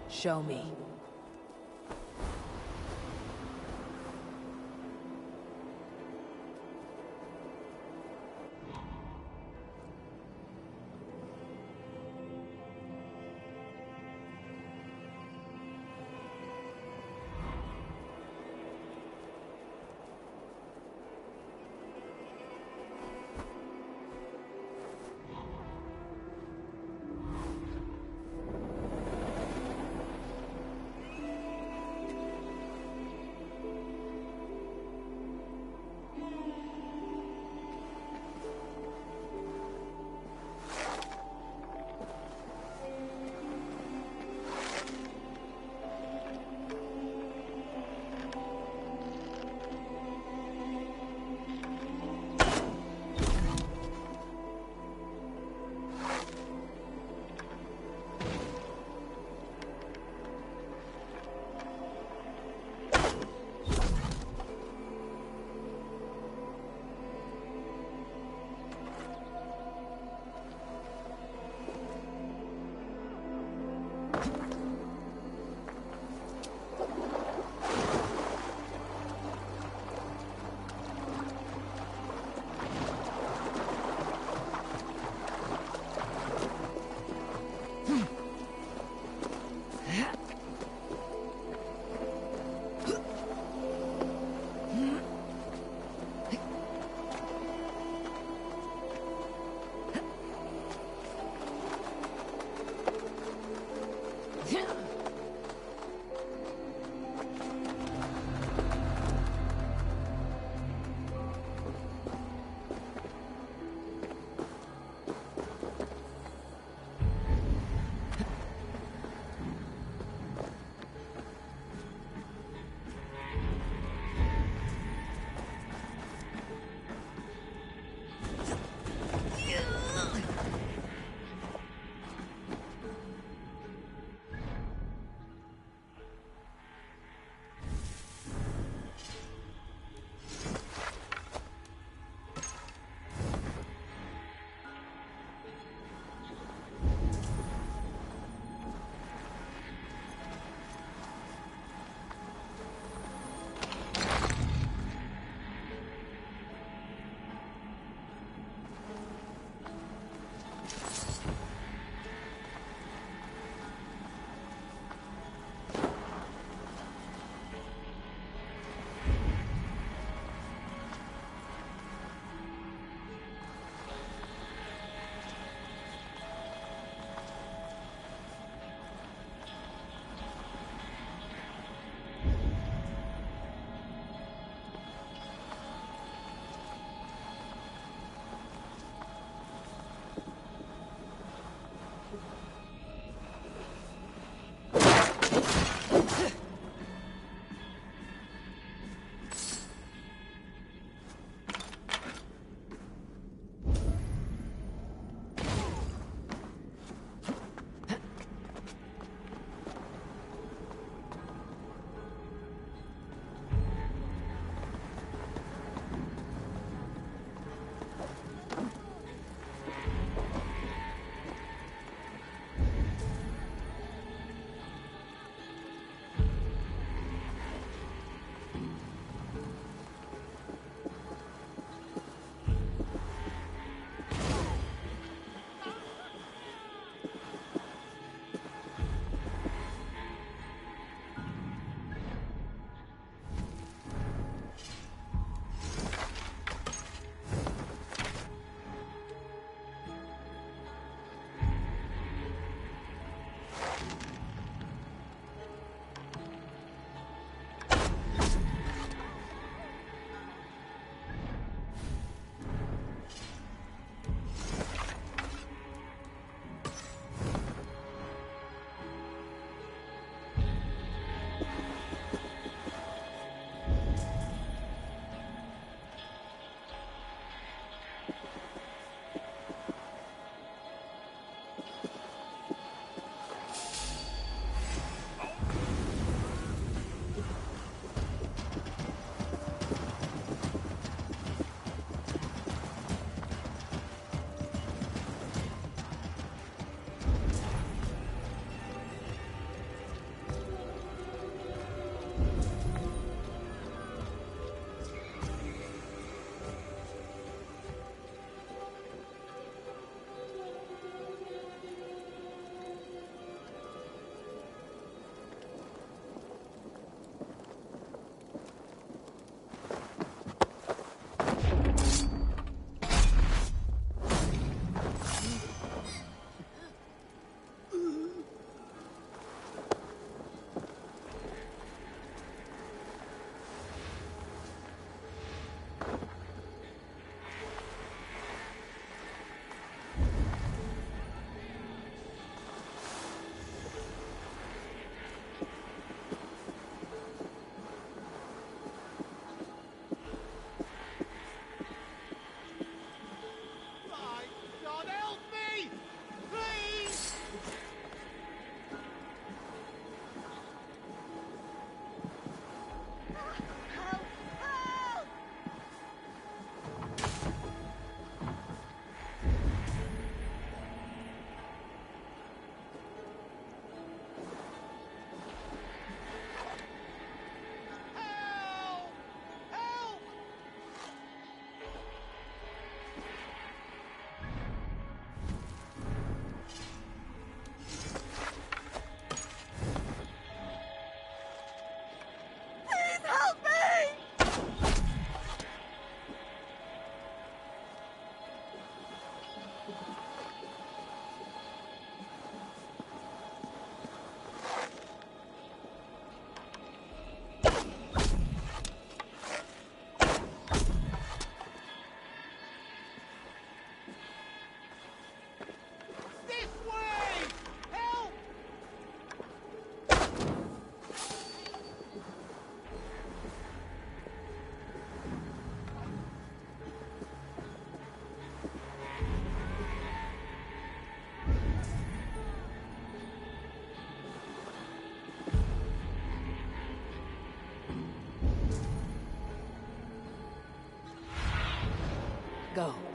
Speaker 10: Show me.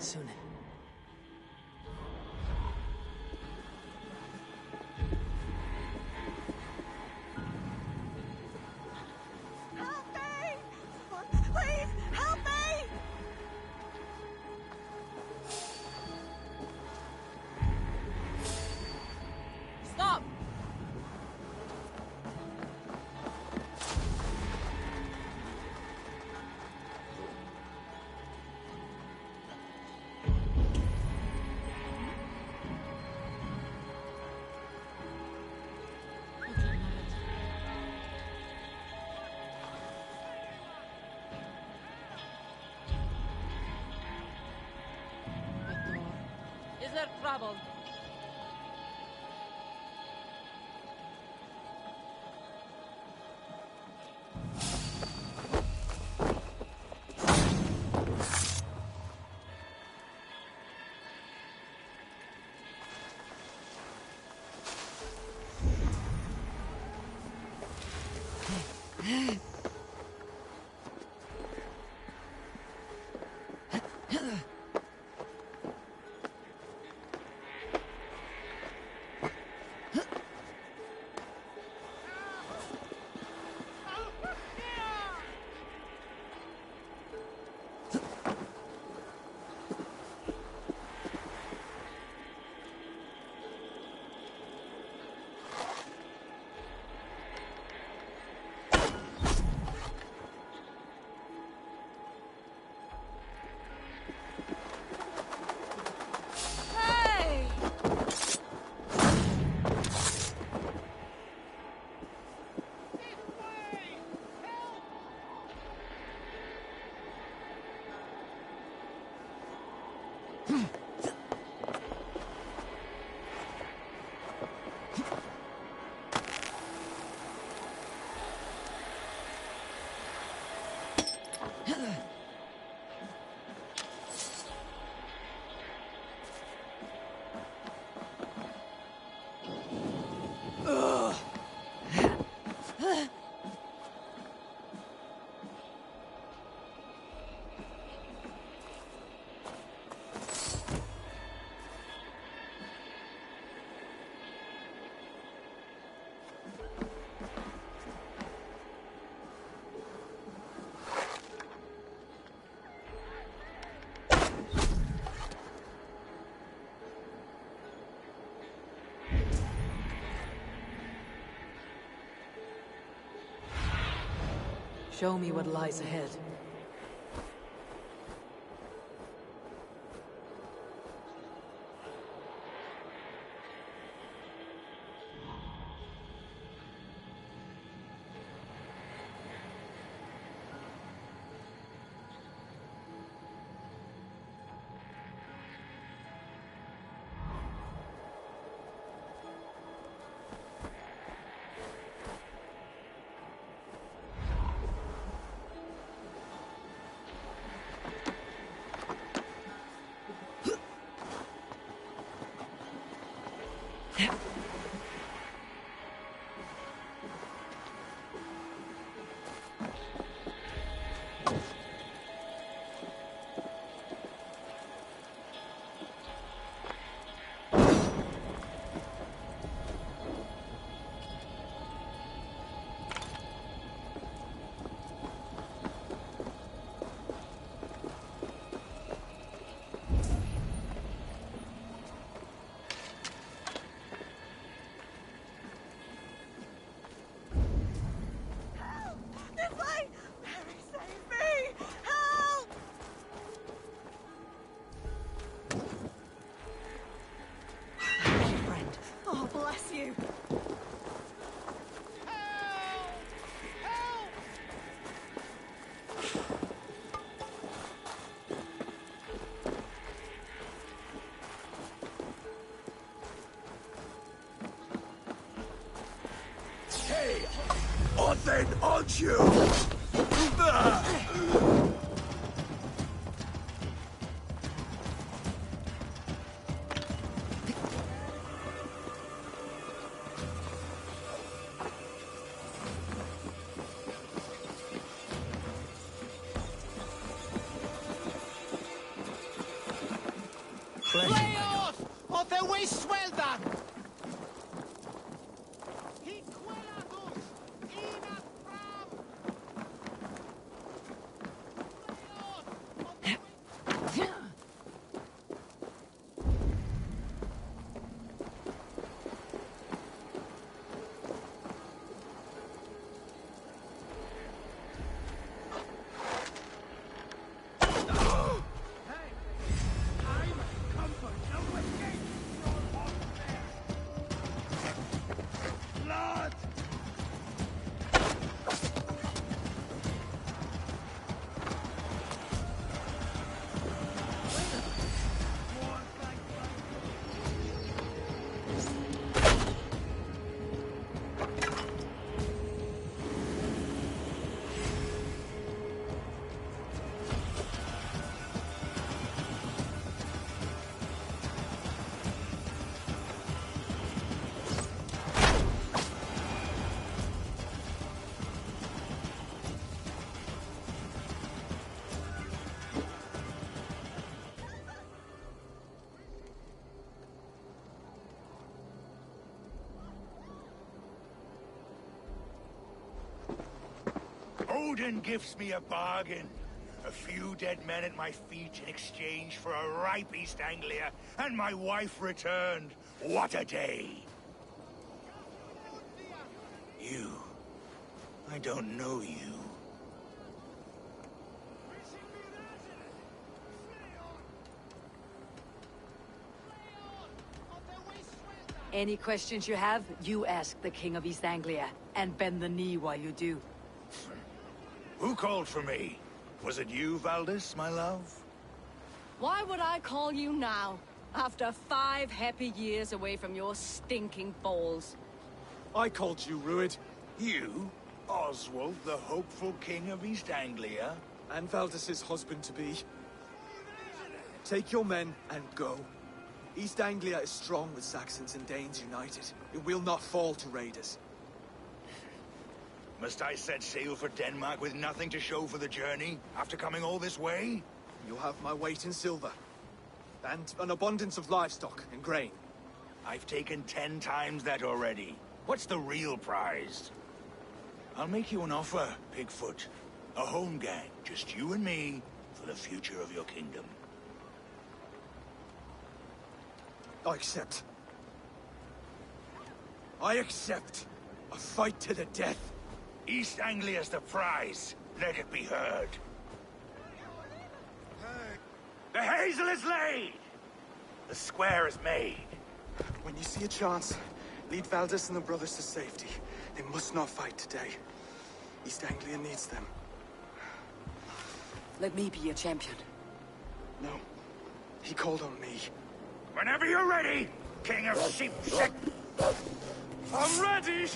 Speaker 10: soon.
Speaker 13: Help me! Someone, please, help me!
Speaker 4: Stop! Is there trouble? Hey!
Speaker 10: Show me what lies ahead.
Speaker 13: This way! Mary, save me! Help!
Speaker 10: Friend.
Speaker 13: Oh, bless you!
Speaker 3: Hey! Othen, aren't you?
Speaker 17: Odin gives me a bargain. A few dead men at my feet in exchange for a ripe East Anglia, and my wife returned. What a day! You. I don't know you.
Speaker 1: Any questions you have, you ask the King of East Anglia, and bend the knee while you do.
Speaker 17: Who called for me? Was it you, Valdis, my love?
Speaker 4: Why would I call you now, after 5 happy years away from your stinking balls?
Speaker 8: I called you, Rued.
Speaker 17: You? Oswald, the hopeful King of East Anglia?
Speaker 8: And Valdis's husband-to-be. Take your men and go. East Anglia is strong with Saxons and Danes united. It will not fall to raiders.
Speaker 17: Must I set sail for Denmark with nothing to show for the journey, after coming all this way?
Speaker 8: You'll have my weight in silver. And an abundance of livestock and grain.
Speaker 17: I've taken 10 times that already. What's the real prize? I'll make you an offer, Pigfoot. A home gang, just you and me, for the future of your kingdom.
Speaker 8: I accept. I accept. A fight to the death.
Speaker 17: East Anglia's the prize. Let it be heard. The hazel is laid! The square is made.
Speaker 16: When you see a chance, lead Valdis and the brothers to safety. They must not fight today. East Anglia needs them.
Speaker 1: Let me be your champion.
Speaker 16: No. He called on me.
Speaker 17: Whenever you're ready, King of Sheep Sick.
Speaker 16: I'm ready!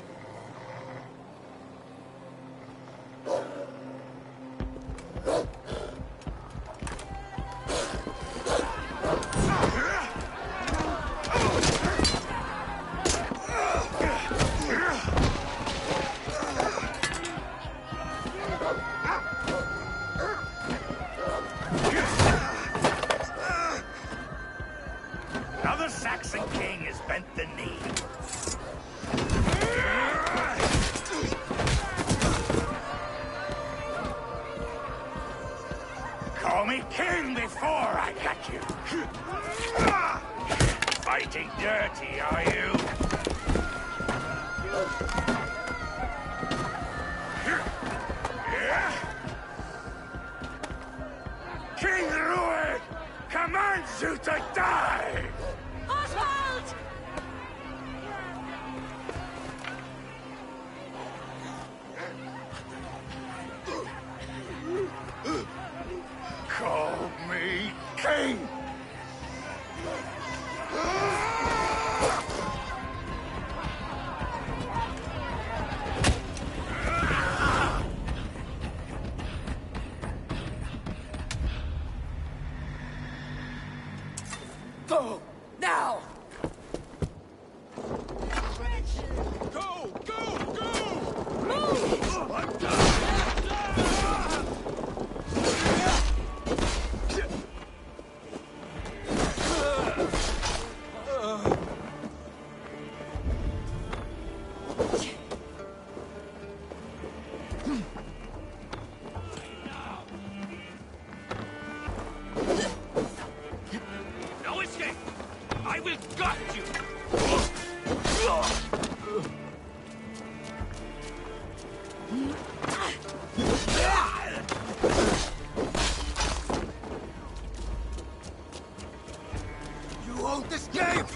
Speaker 17: Now the Saxon king has bent the knee. Call me king before I got you. Fighting dirty, are you? King Rued commands you to die!
Speaker 4: Oswald!
Speaker 17: Call me king!
Speaker 1: Go! Now!
Speaker 14: Go! Go! Go!
Speaker 15: No escape! I will gut you!
Speaker 17: You won't escape!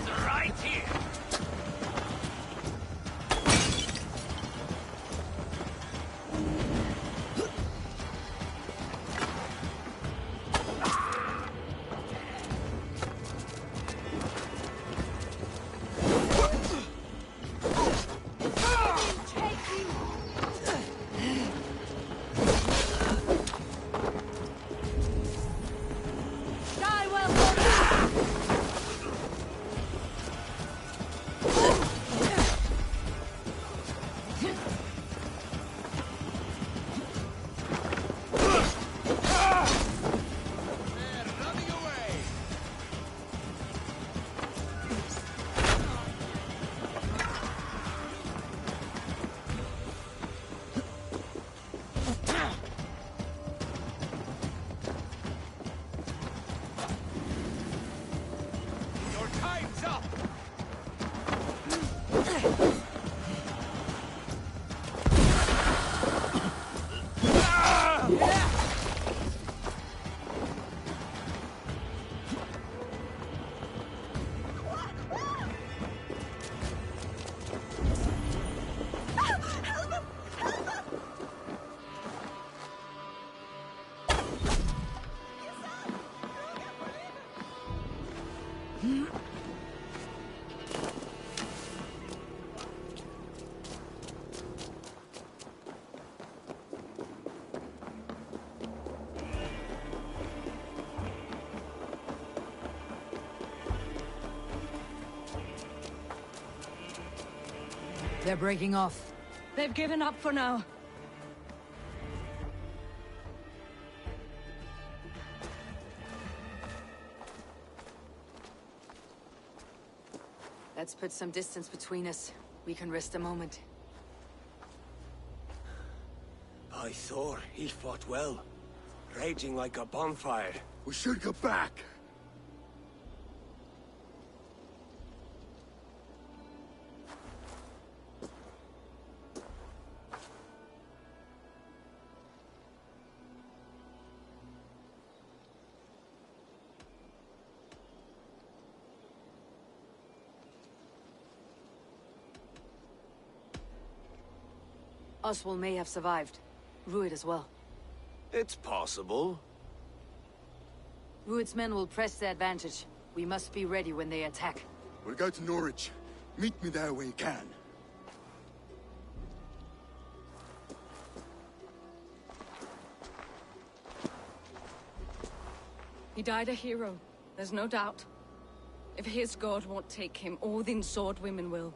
Speaker 15: right here.
Speaker 1: They're breaking off.
Speaker 4: They've given up for now.
Speaker 1: Let's put some distance between us. We can rest a moment.
Speaker 15: By Thor, he fought well. Raging like a bonfire.
Speaker 3: We should go back.
Speaker 1: Oswald may have survived. Rued as well.
Speaker 15: It's possible.
Speaker 1: Rued's men will press the advantage. We must be ready when they attack.
Speaker 3: We'll go to Norwich. Meet me there when you can.
Speaker 4: He died a hero, there's no doubt. If his god won't take him, Odin's sword women will.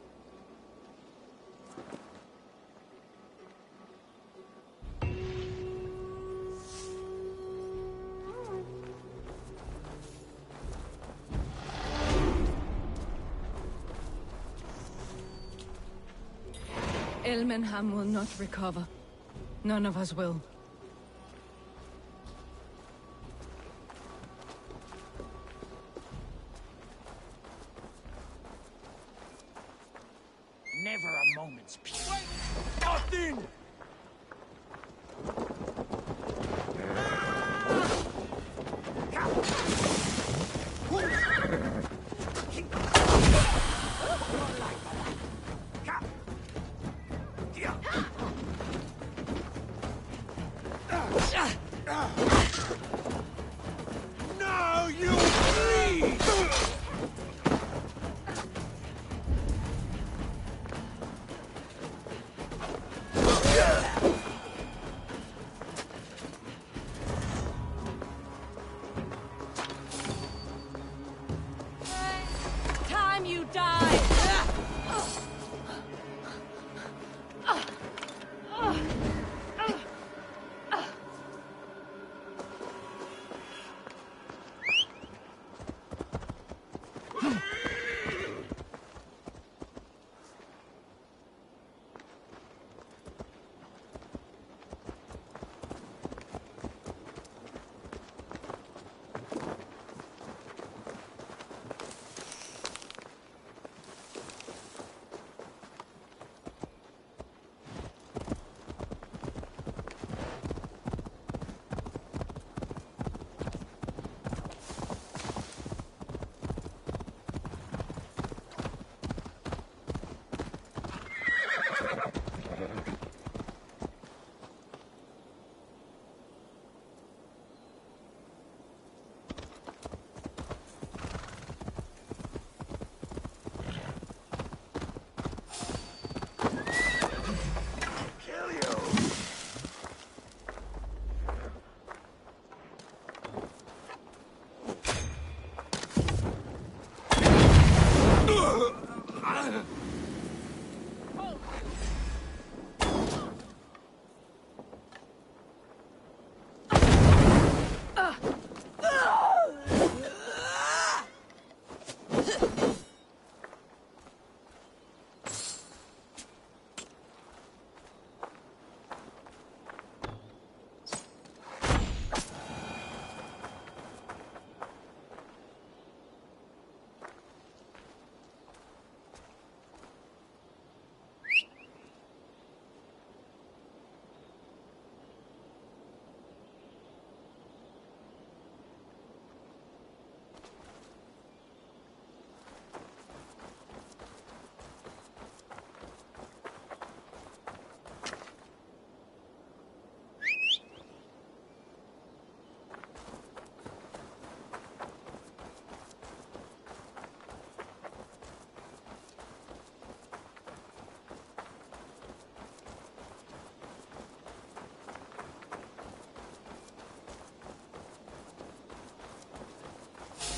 Speaker 4: Elmenham will not recover. None of us will.
Speaker 17: Never a moment's peace. Wait! Nothing!
Speaker 15: Now you bleed!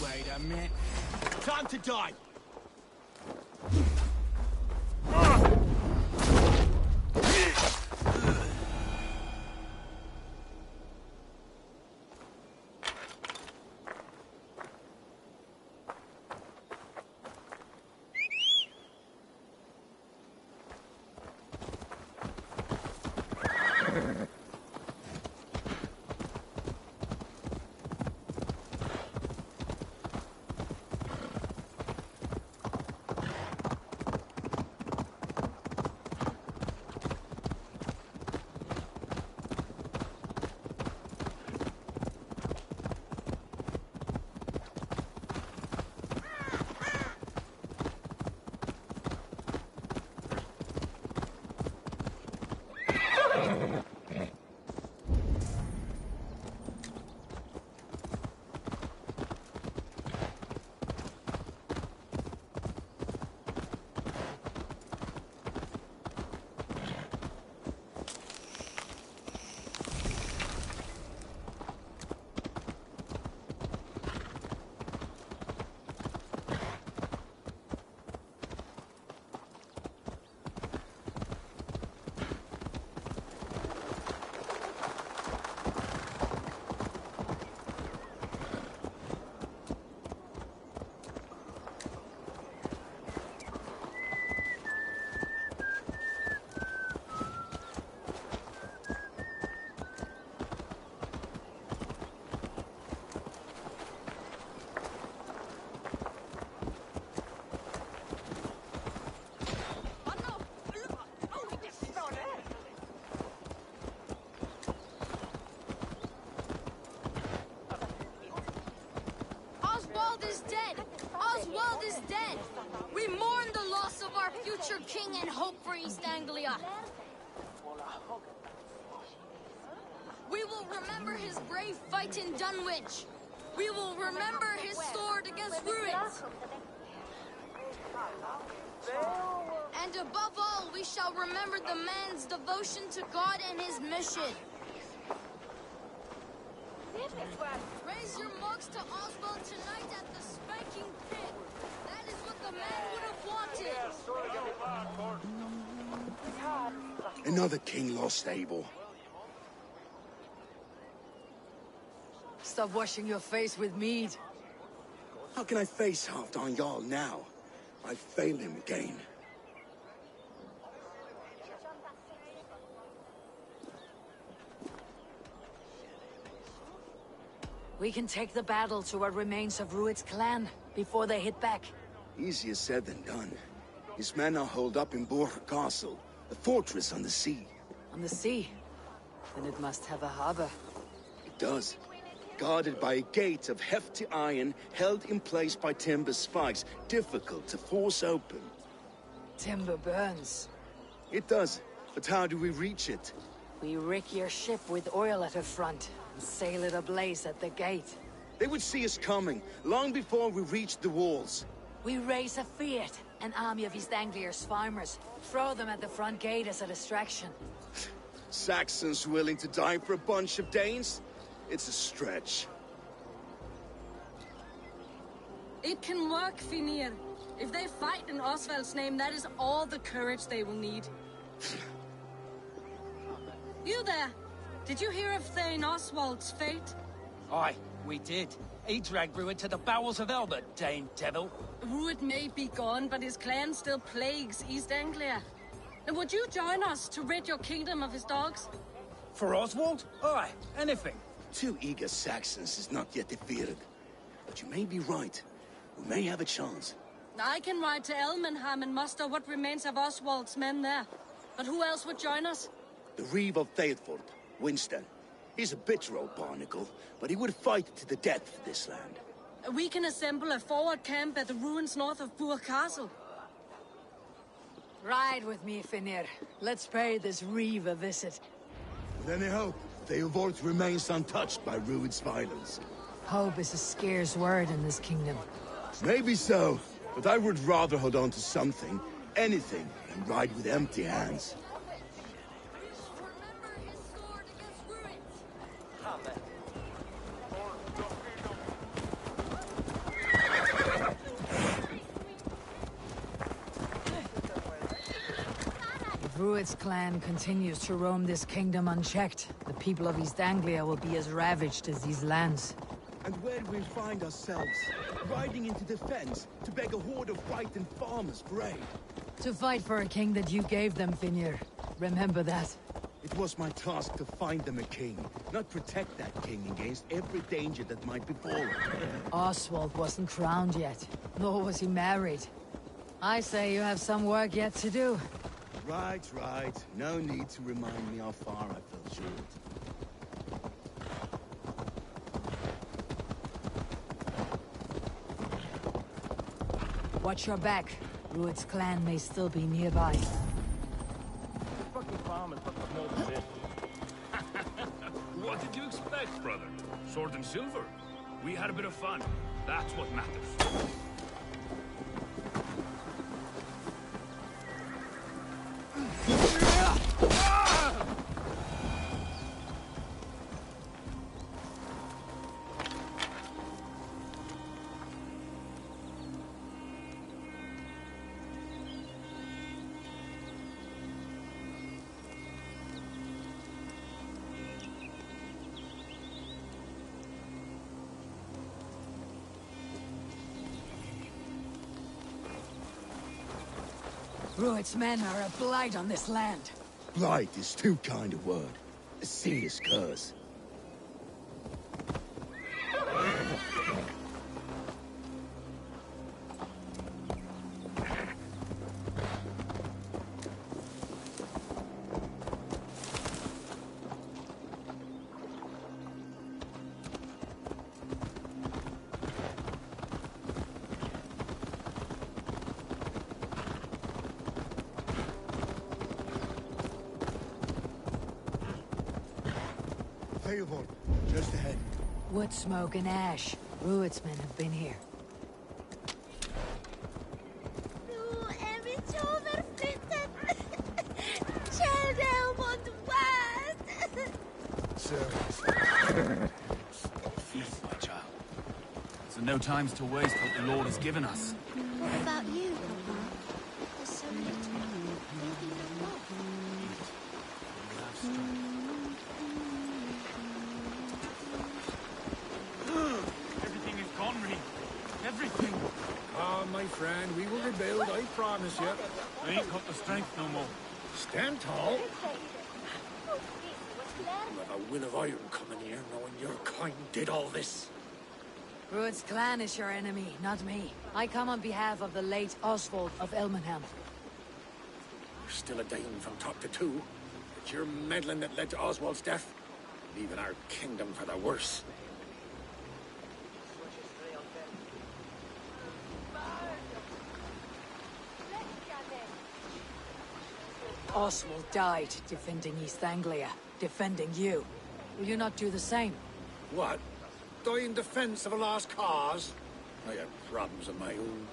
Speaker 17: Wait a minute. Time to die!
Speaker 18: Oswald is dead! Oswald is dead! We mourn the loss of our future king and hope for East Anglia. We will remember his brave fight in Dunwich. We will remember his sword against Ruins. And above all, we shall remember the man's devotion to God and his mission. Raise your mugs to Oswald tonight at the spanking pit. That is what the man would have wanted.
Speaker 3: Another king lost, Abel.
Speaker 1: Stop washing your face with mead.
Speaker 3: How can I face Halfdan Jarl now? I failed him again.
Speaker 1: We can take the battle to what remains of Rued's clan before they hit back.
Speaker 3: Easier said than done. His men are holed up in Borg Castle, a fortress on the sea.
Speaker 1: On the sea? Then it must have a harbor.
Speaker 3: It does. Guarded by a gate of hefty iron, held in place by timber spikes, difficult to force open.
Speaker 1: Timber burns.
Speaker 3: It does, but how do we reach it?
Speaker 1: We rig your ship with oil at her front, and sail it ablaze at the gate.
Speaker 3: They would see us coming, long before we reached the walls.
Speaker 1: We raise a Fiat, an army of East Anglia's farmers. Throw them at the front gate as a distraction.
Speaker 3: Saxons willing to die for a bunch of Danes? It's a stretch.
Speaker 4: It can work, Finir. If they fight in Oswald's name, that is all the courage they will need. You there! Did you hear of Thane Oswald's fate?
Speaker 19: Aye, we did. He dragged Rued to the bowels of Elbert, Dane Devil.
Speaker 4: Rued may be gone, but his clan still plagues East Anglia. Would you join us to rid your kingdom of his dogs?
Speaker 19: For Oswald? Aye, anything.
Speaker 3: 2 eager Saxons is not yet defeated. But you may be right. We may have a chance.
Speaker 4: I can ride to Elmenham and muster what remains of Oswald's men there. But who else would join us?
Speaker 3: The Reeve of Thetford, Winston. He's a bitter old barnacle, but he would fight to the death for this land.
Speaker 4: We can assemble a forward camp at the ruins north of Bur Castle.
Speaker 1: Ride with me, Finir. Let's pay this Reeve a visit.
Speaker 3: With any hope, Theodort remains untouched by Rued's violence.
Speaker 1: Hope is a scarce word in this kingdom.
Speaker 3: Maybe so, but I would rather hold on to something, anything, than ride with empty hands.
Speaker 1: If Rued's clan continues to roam this kingdom unchecked, the people of East Anglia will be as ravaged as these lands.
Speaker 3: And where do we find ourselves? Riding into defense to beg a horde of frightened farmers for aid.
Speaker 1: To fight for a king that you gave them, Finir. Remember that.
Speaker 3: It was my task to find them a king, not protect that king against every danger that might befall him.
Speaker 1: Oswald wasn't crowned yet, nor was he married. I say you have some work yet to do.
Speaker 3: Right, right. No need to remind me how far I fell short.
Speaker 1: Watch your back. Rued's clan may still be nearby.
Speaker 11: Fucking farmers put the milk in. What did you expect, brother? Sword and silver. We had a bit of fun. That's what matters.
Speaker 1: Rued's men are a blight on this land.
Speaker 3: Blight is too kind a word. A serious curse. Theodort, just ahead.
Speaker 1: Wood smoke and ash. Rued's men have been here.
Speaker 20: Peace, my child. So no time's to waste what the Lord has given us.
Speaker 18: What about you, Papa? There's so little. Maybe no more.
Speaker 20: Everything is gone, Reeve. Everything.
Speaker 17: Ah, my friend, we will rebuild, I promise you.
Speaker 20: I ain't got the strength no more.
Speaker 17: Stand tall. You have a will of iron coming here, knowing your kind did all this.
Speaker 1: Rued's clan is your enemy, not me. I come on behalf of the late Oswald of Elmenham.
Speaker 17: You're still a Dane from top to two. It's your meddling that led to Oswald's death, leaving our kingdom for the worse.
Speaker 1: Oswald died defending East Anglia, defending you. Will you not do the same?
Speaker 17: What? Die in defense of a lost cause? I have problems of my own.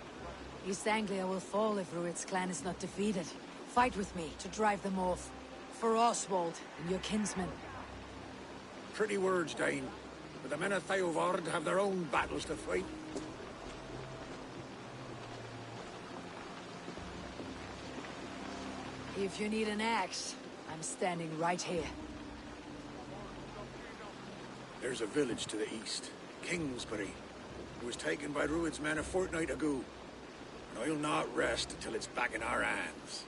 Speaker 1: East Anglia will fall if Rued's clan is not defeated. Fight with me to drive them off. For Oswald and your kinsmen.
Speaker 17: Pretty words, Dane. But the men of Theodord have their own battles to fight.
Speaker 1: If you need an axe, I'm standing right here.
Speaker 17: There's a village to the east, Kingsbury. It was taken by Rued's men a fortnight ago. And I'll not rest until it's back in our hands.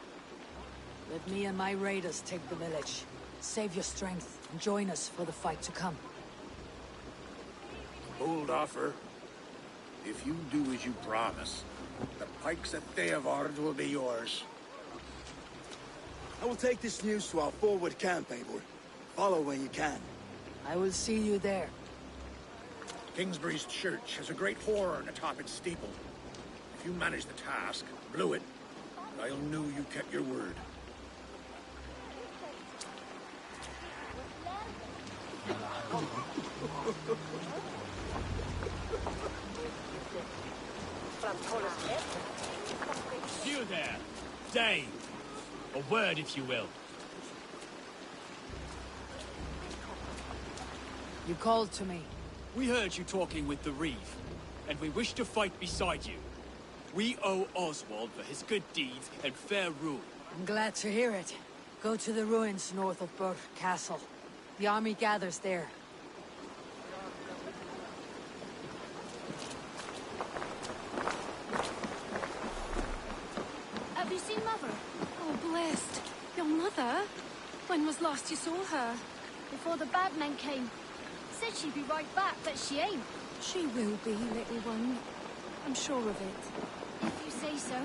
Speaker 1: Let me and my raiders take the village. Save your strength and join us for the fight to come.
Speaker 17: Bold offer. If you do as you promise, the pikes at Theavard will be yours.
Speaker 3: I will take this news to our forward camp, Eivor. Follow when you can.
Speaker 1: I will see you there.
Speaker 17: Kingsbury's church has a great horn atop its steeple. If you manage the task, blew it, I'll know you kept your word.
Speaker 21: You there, Dane. A word, if you will.
Speaker 1: You called to me.
Speaker 21: We heard you talking with the Reeve, and we wish to fight beside you. We owe Oswald for his good deeds and fair rule.
Speaker 1: I'm glad to hear it. Go to the ruins north of Burke Castle. The army gathers there.
Speaker 18: Have you seen Mother?
Speaker 22: Oh, blessed. Your mother? When was last you saw her?
Speaker 18: Before the bad men came. Said she'd be right back, but she ain't.
Speaker 22: She will be, little one. I'm sure of it.
Speaker 18: If you say so.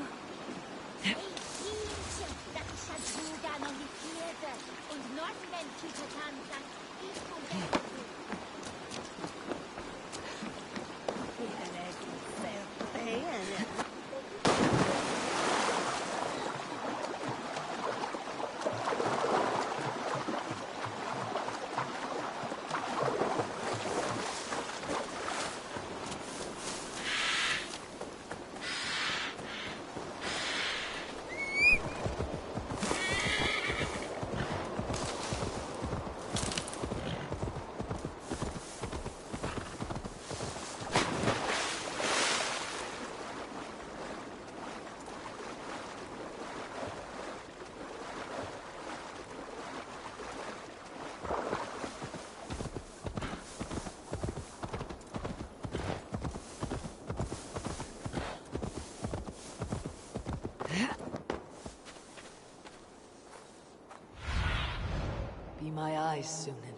Speaker 1: Be my eyes, Sunan.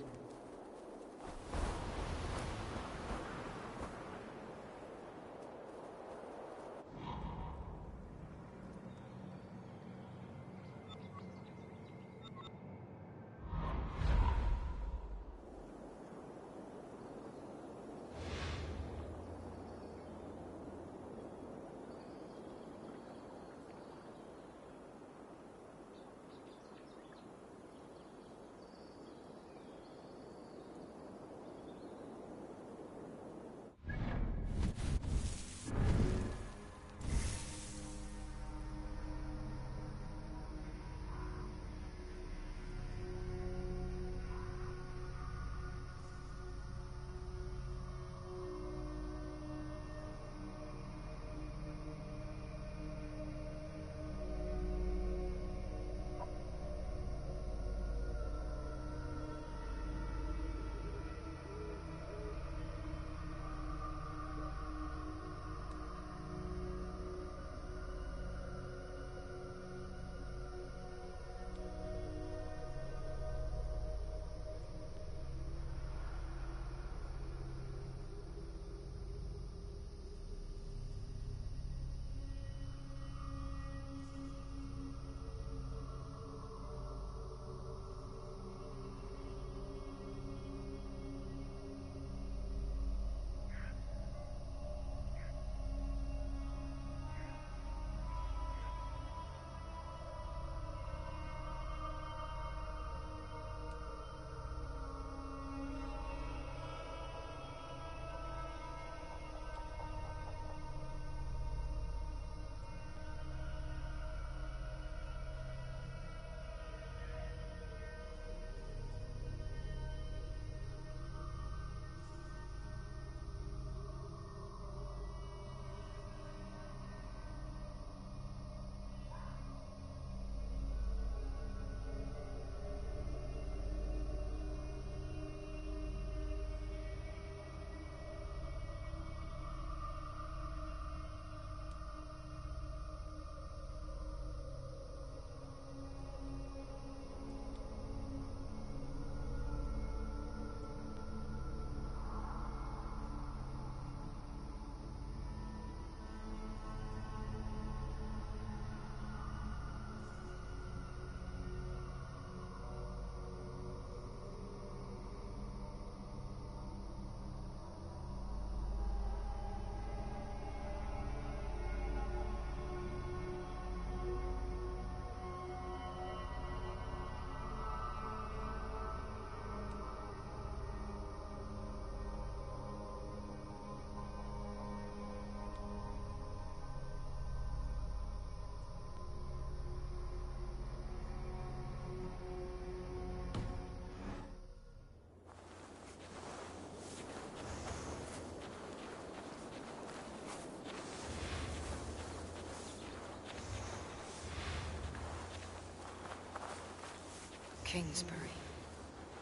Speaker 1: Kingsbury,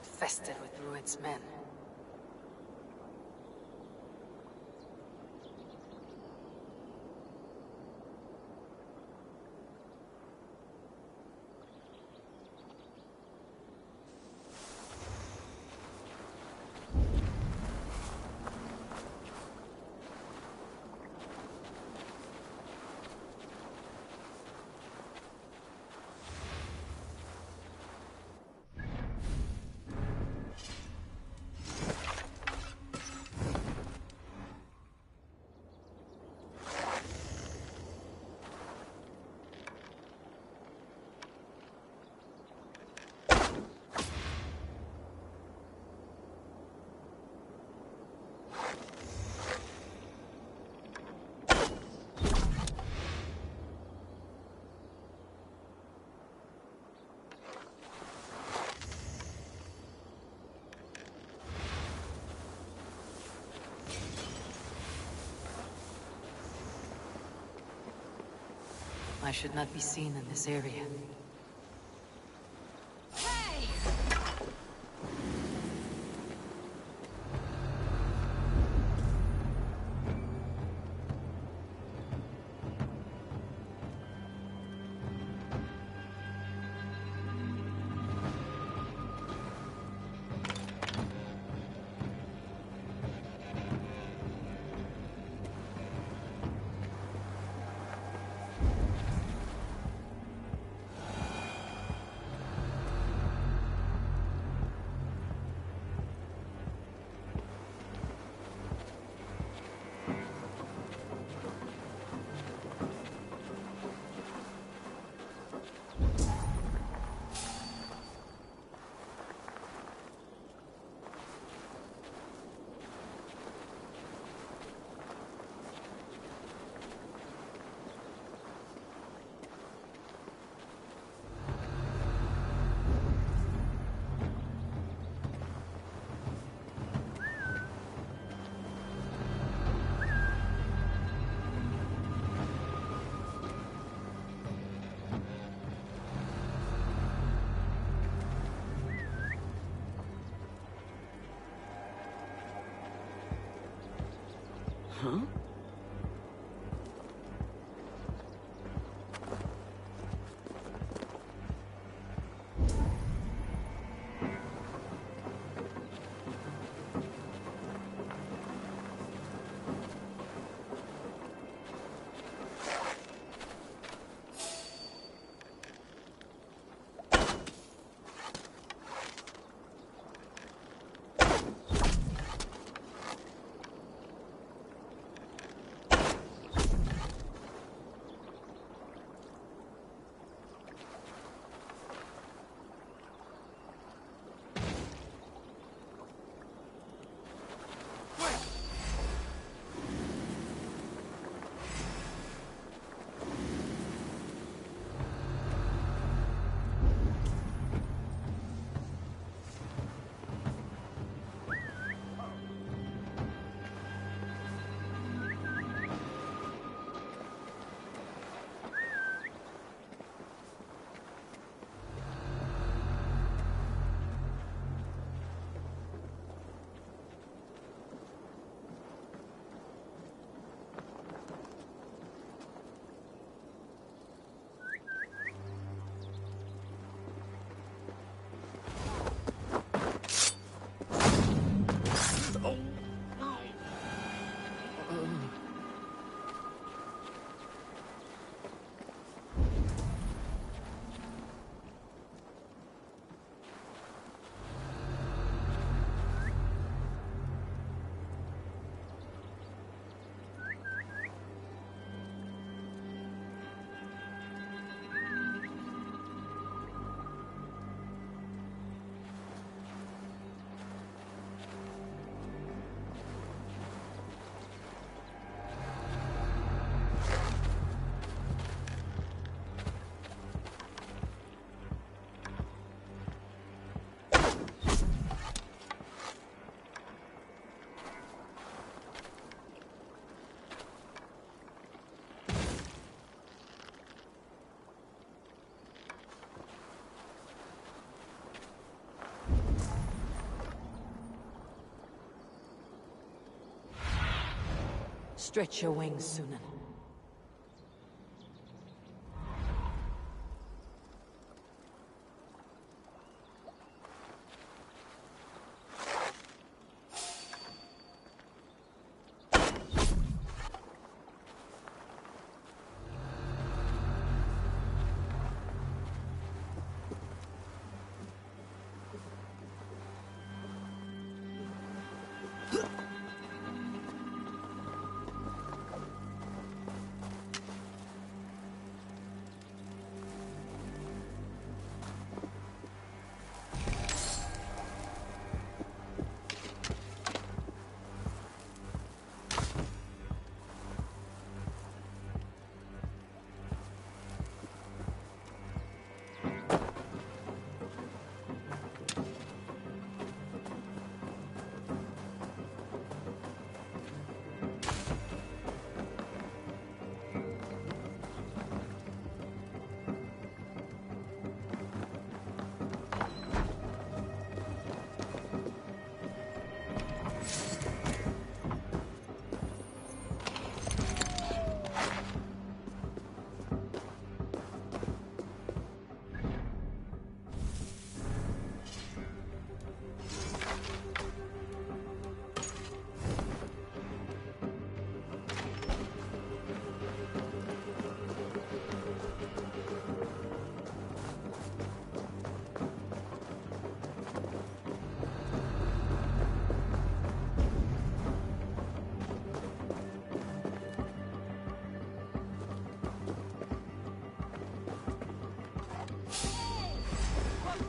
Speaker 1: infested with Rued's men. I should not be seen in this area. Huh?
Speaker 10: Stretch your wings, Sunan.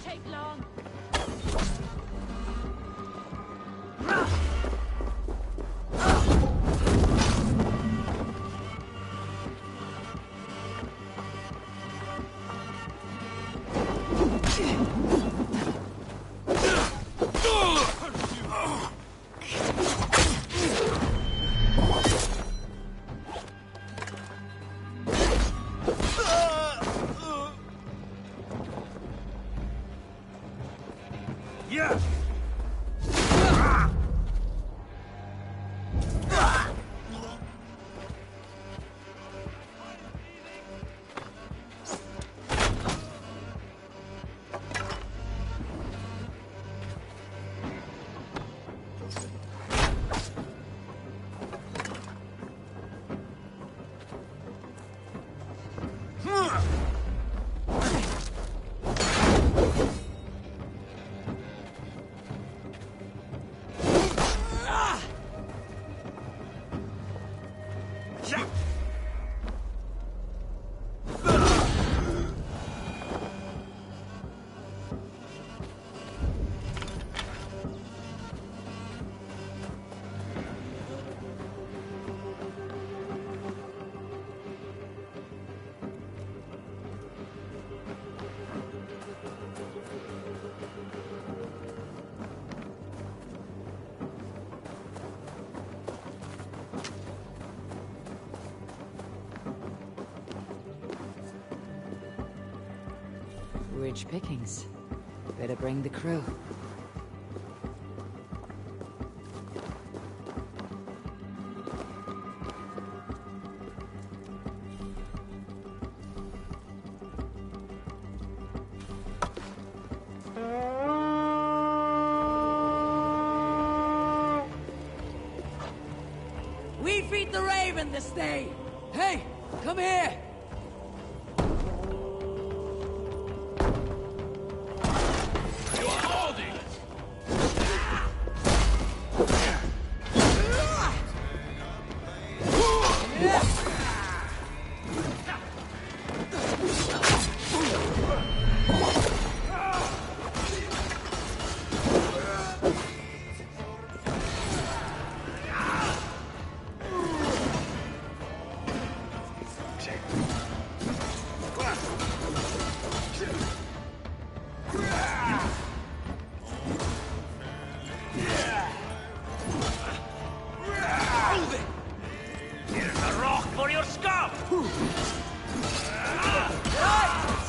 Speaker 4: Take long.
Speaker 17: Yeah!
Speaker 1: Rich pickings. Better bring the crew.
Speaker 10: We feed the raven this day. Hey, come here.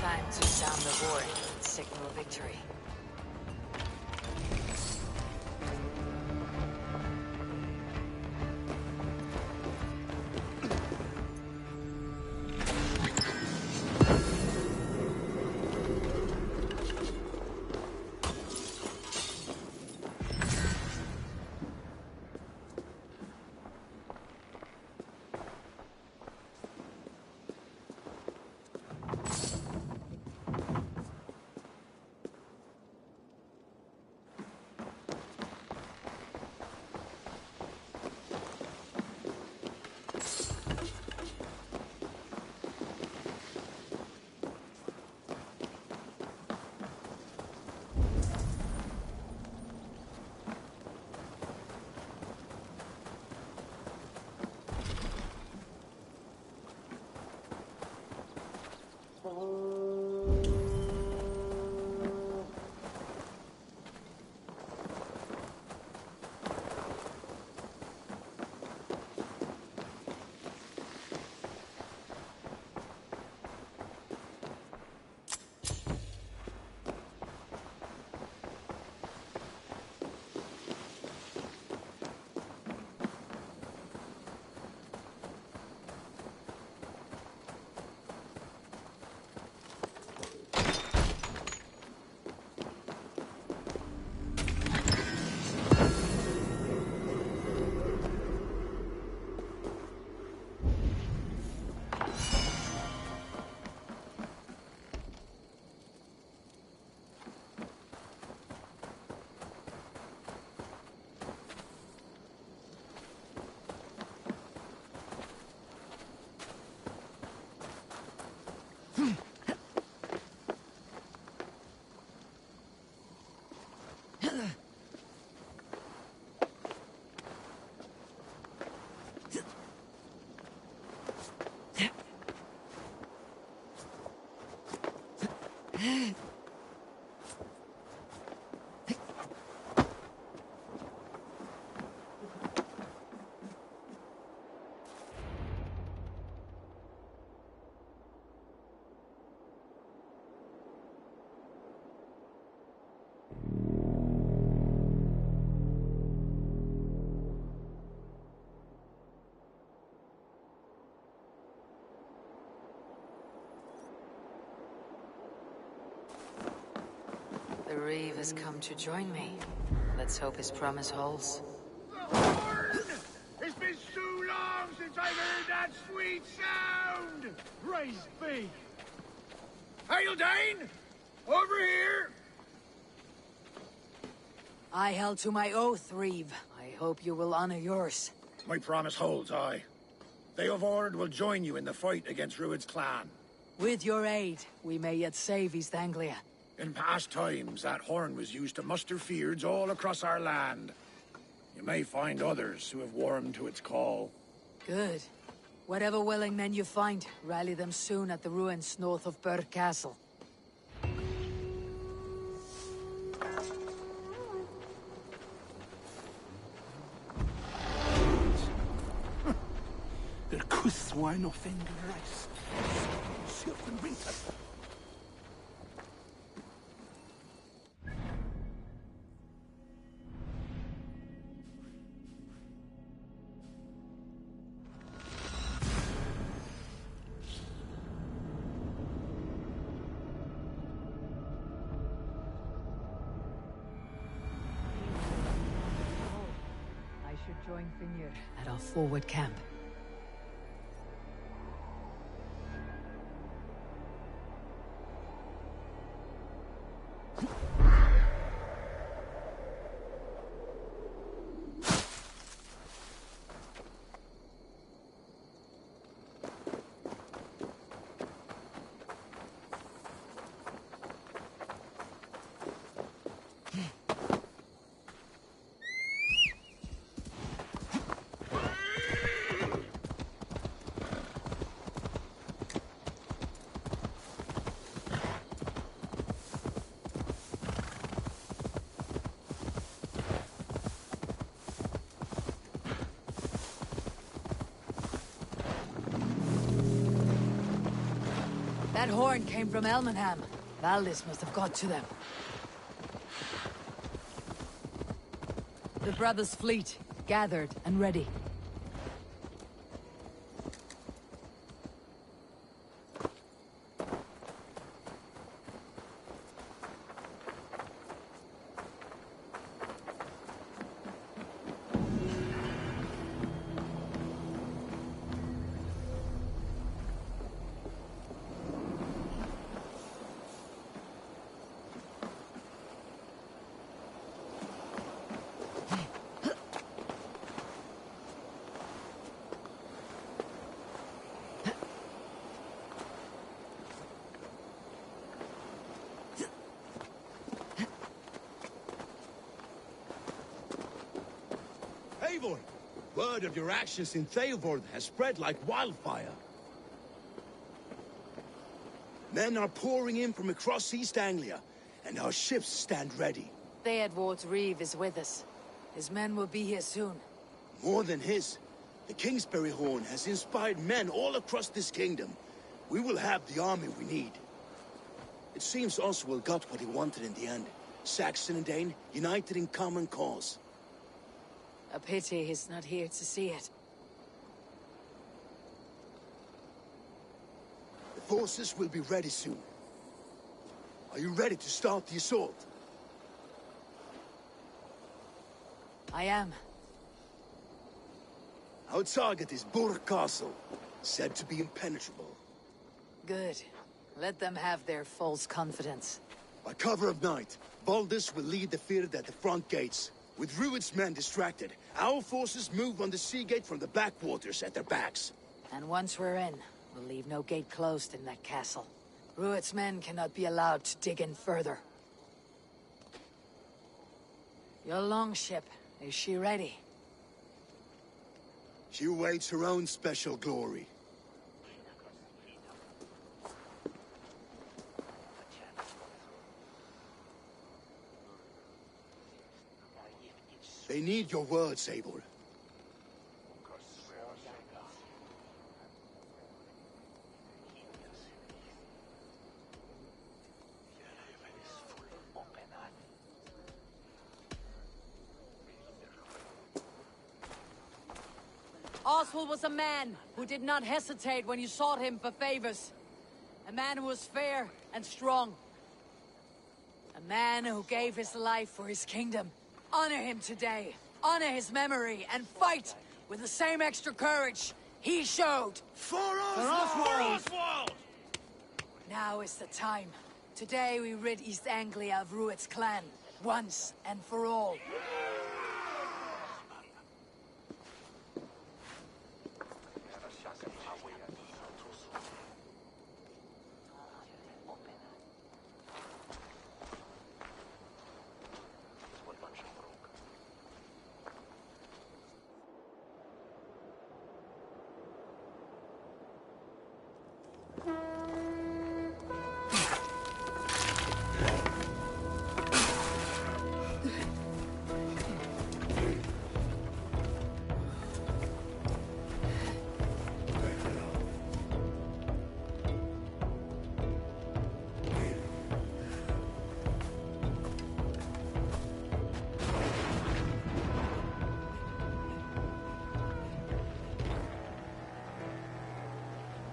Speaker 1: Time to sound the warning and signal victory. Reeve has come to join me. Let's hope his promise holds.
Speaker 17: It's been so long since I've heard that sweet sound!
Speaker 9: Praise be!
Speaker 17: Hail, Dane! Over here!
Speaker 1: I held to my oath, Reeve. I hope you will honor yours.
Speaker 17: My promise holds, aye. Theodord will join you in the fight against Rued's clan.
Speaker 1: With your aid, we may yet save East Anglia.
Speaker 17: In past times, that horn was used to muster fyrds all across our land. You may find others who have warmed to its call.
Speaker 1: Good. Whatever willing men you find, rally them soon at the ruins north of Burg Castle.
Speaker 17: Der Kuss war noch fingers. Syrten Winter.
Speaker 1: I should join Finir at our forward camp. That horn came from Elmenham. Valdis must have got to them. The brothers' fleet, gathered and ready.
Speaker 3: Eivor! Word of your actions in Theodord has spread like wildfire. Men are pouring in from across East Anglia, and our ships stand ready.
Speaker 1: Theodward's Reeve is with us. His men will be here soon.
Speaker 3: More than his. The Kingsbury Horn has inspired men all across this kingdom. We will have the army we need. It seems Oswald got what he wanted in the end. Saxon and Dane united in common cause.
Speaker 1: A pity he's not here to see it.
Speaker 3: The forces will be ready soon. Are you ready to start the assault?
Speaker 1: I am.
Speaker 3: Our target is Burg Castle, said to be impenetrable.
Speaker 1: Good. Let them have their false confidence.
Speaker 3: By cover of night, Valdis will lead the Fyrd at the front gates. With Rued's men distracted, our forces move on the sea gate from the backwaters at their backs.
Speaker 1: And once we're in, we'll leave no gate closed in that castle. Rued's men cannot be allowed to dig in further. Your longship, is she ready?
Speaker 3: She awaits her own special glory. They need your words, Eivor.
Speaker 1: Oswald was a man who did not hesitate when you sought him for favors. A man who was fair and strong. A man who gave his life for his kingdom. Honor him today. Honor his memory and fight with the same extra courage he showed.
Speaker 3: For Oswald!
Speaker 1: Now is the time. Today we rid East Anglia of Rued's clan, once and for all.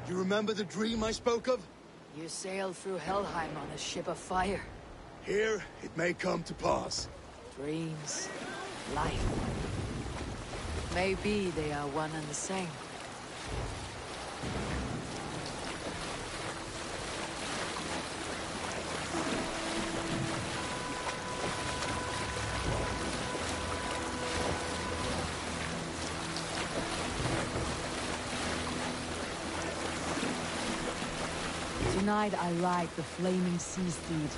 Speaker 3: You remember the dream I spoke of?
Speaker 1: You sailed through Helheim on a ship of fire.
Speaker 3: Here, it may come to pass.
Speaker 1: Dreams, life. Maybe they are one and the same. Tonight I ride the flaming sea steed,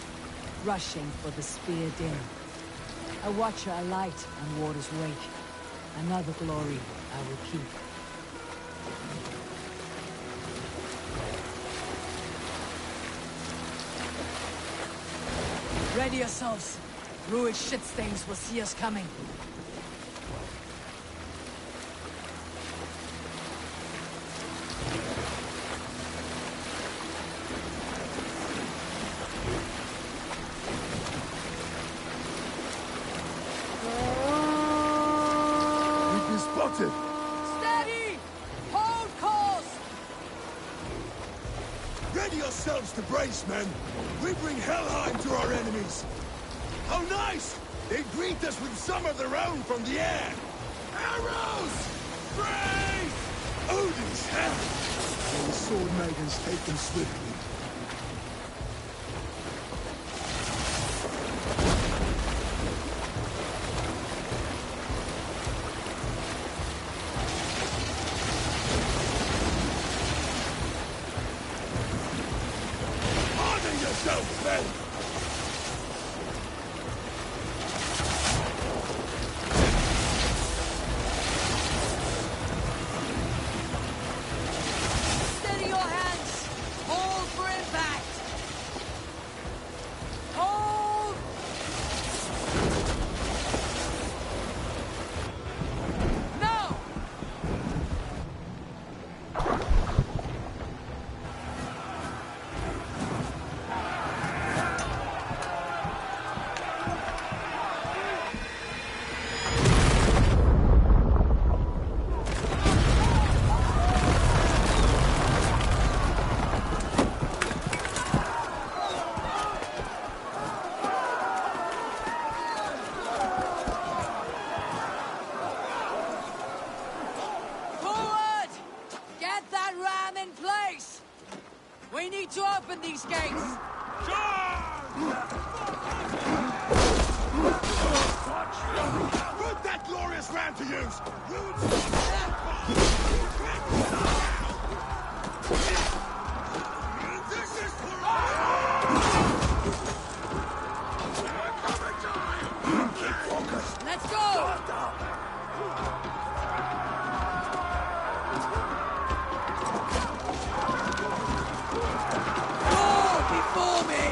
Speaker 1: rushing for the spear din. A watcher alight on water's wake. Another glory I will keep. Ready yourselves. Rued shitstains will see us coming.
Speaker 18: Steady! Hold course!
Speaker 3: Ready yourselves to brace, men! We bring Helheim to our enemies! How nice! They greet us with some of their own from the air! Arrows! Brace! Odin's hell! The sword maidens take them swiftly.
Speaker 1: Steady your hands! Hold for impact! Hold! No! Forward! Get that ram in place! We need to open these gates!
Speaker 3: Put that glorious ram to use! This is for keep focused!
Speaker 1: Let's go! Before me!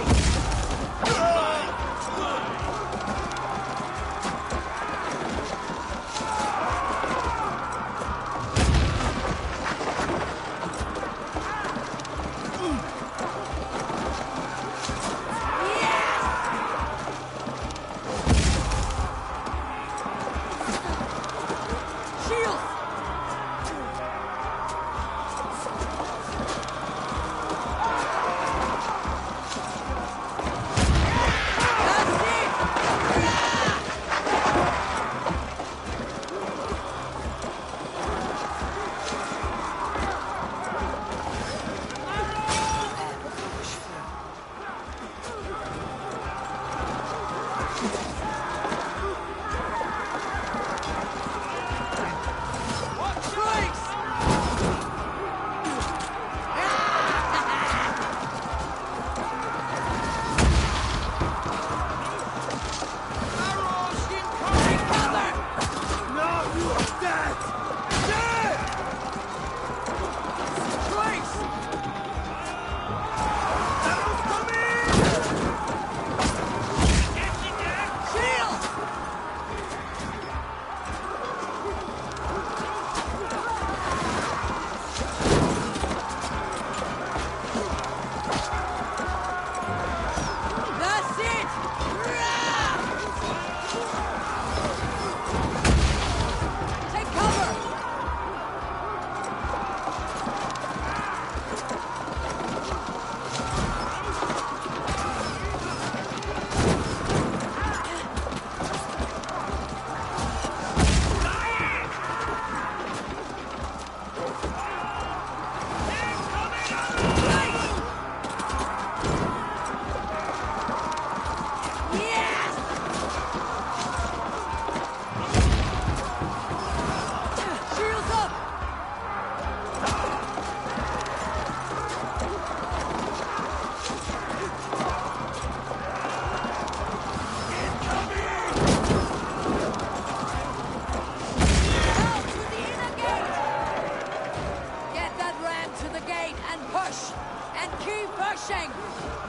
Speaker 10: push! And keep pushing!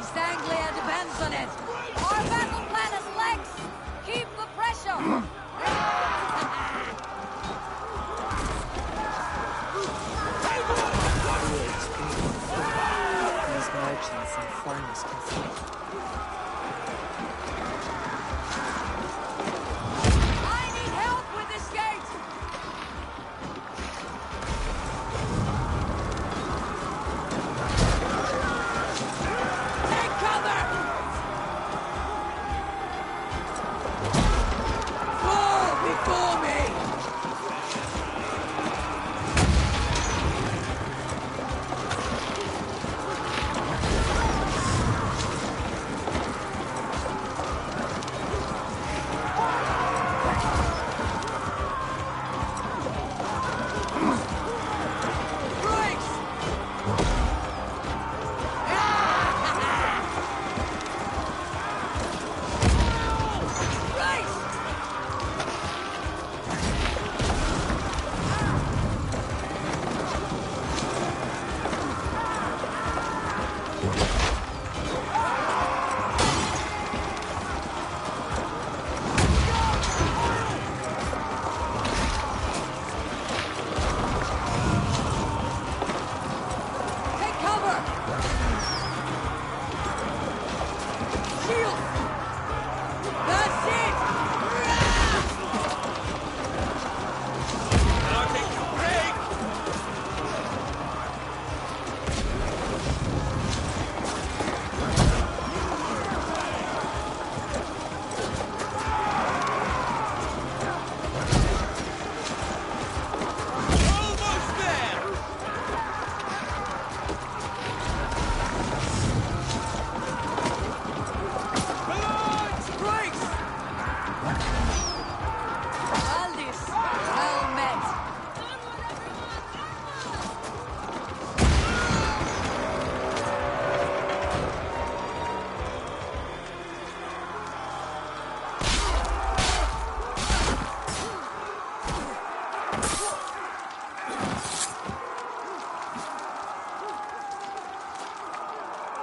Speaker 10: East Anglia depends on it! Our battle plan is legs! Keep the pressure!
Speaker 1: These merchants and foreigners can fight.
Speaker 10: I need help with this gate! Take cover! Fall before me!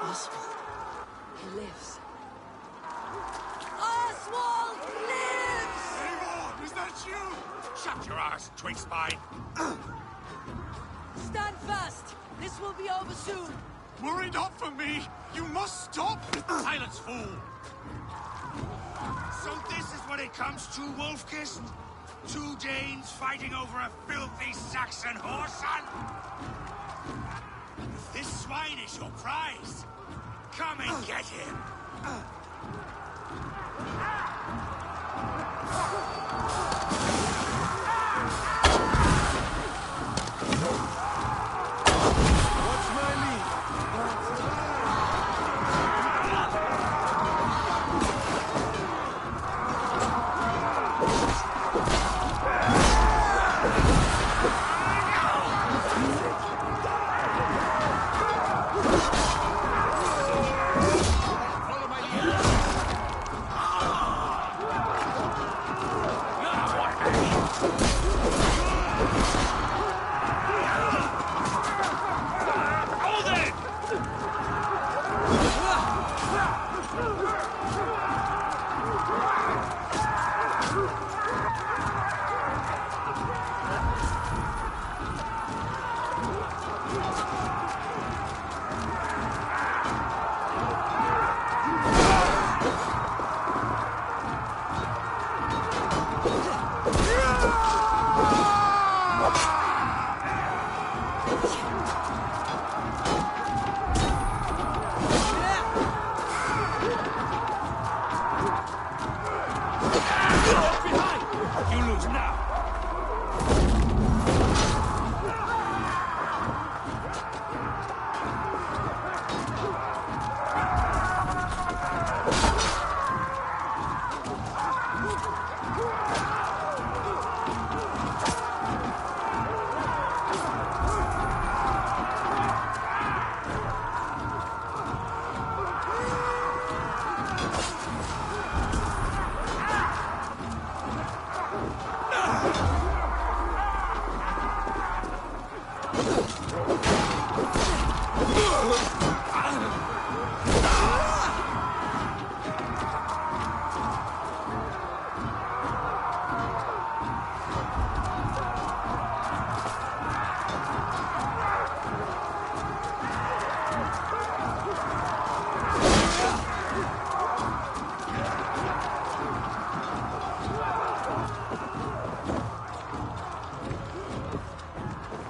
Speaker 1: Oswald. He lives.
Speaker 10: Oswald lives!
Speaker 17: Eivor, is that you? Shut your ass, twig spine.
Speaker 10: Stand fast! This will be over soon!
Speaker 17: Worry not for me. You must stop. Silence, fool. So this is what it comes to, Wolfkist? 2 Danes fighting over a filthy Saxon whoreson? This swine is your prize. Come and get him.
Speaker 5: What's my lead?
Speaker 17: Follow my lead.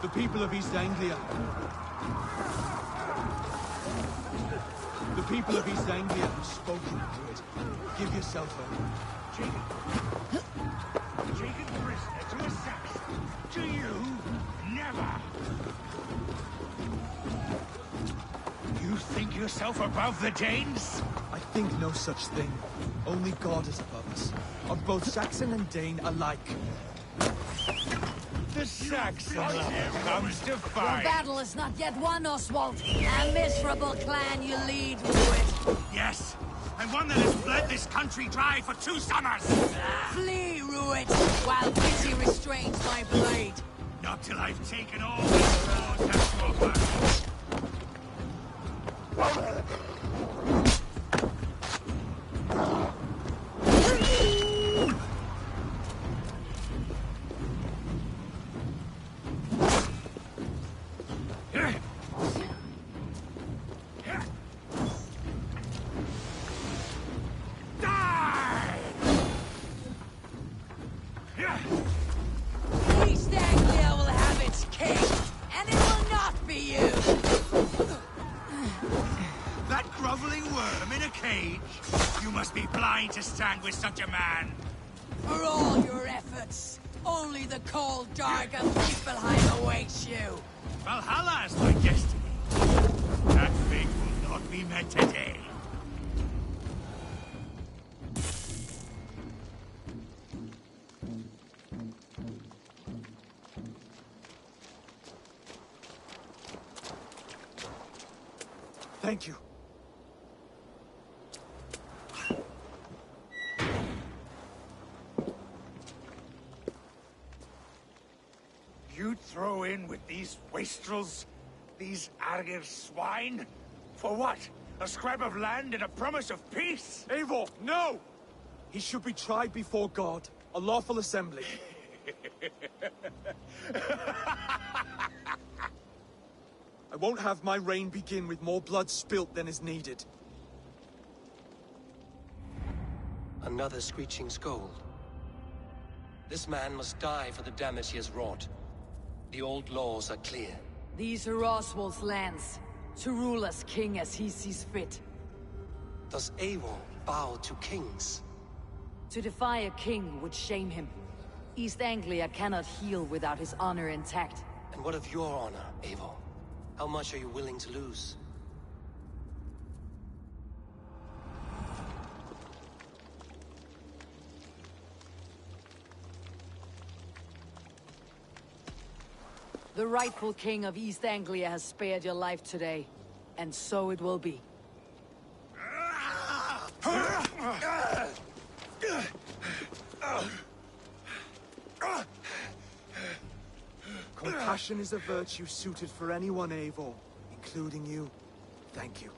Speaker 14: The people of East Anglia. The people of East Anglia have spoken to it. Give yourself over.
Speaker 17: Taken prisoner to a Saxon. To you, never. You think yourself above the Danes?
Speaker 16: I think no such thing. Only God is above us. Of both Saxon and Dane alike.
Speaker 17: The Saxon lover comes to
Speaker 10: Your
Speaker 17: fight.
Speaker 10: battle is not yet won, Oswald. A miserable clan you lead, Rued.
Speaker 17: Yes, and one that has bled this country dry for 2 summers.
Speaker 10: Flee, Rued, while pity restrains my blade.
Speaker 17: Not till I've taken all the sword has to offer.
Speaker 10: East Anglia will have its king, and it will not be you.
Speaker 17: That groveling worm in a cage? You must be blind to stand with such a man.
Speaker 10: For all your efforts, only the cold, dark of Niflheim awaits you.
Speaker 17: Valhalla is my destiny. That fate will not be met today.
Speaker 16: Thank you.
Speaker 17: You'd throw in with these wastrels? These Argir swine? For what? A scrap of land and a promise of peace?
Speaker 16: Eivor, no! He should be tried before God, a lawful assembly. I won't have my reign begin with more blood spilt than is needed.
Speaker 15: Another screeching scold. This man must die for the damage he has wrought. The old laws are clear.
Speaker 1: These are Oswald's lands, to rule as king as he sees fit.
Speaker 15: Does Eivor bow to kings?
Speaker 1: To defy a king would shame him. East Anglia cannot heal without his honor intact.
Speaker 15: And what of your honor, Eivor? How much are you willing to lose?
Speaker 1: The rightful king of East Anglia has spared your life today, and so it will be.
Speaker 16: Compassion is a virtue suited for anyone, Eivor, including you. Thank you.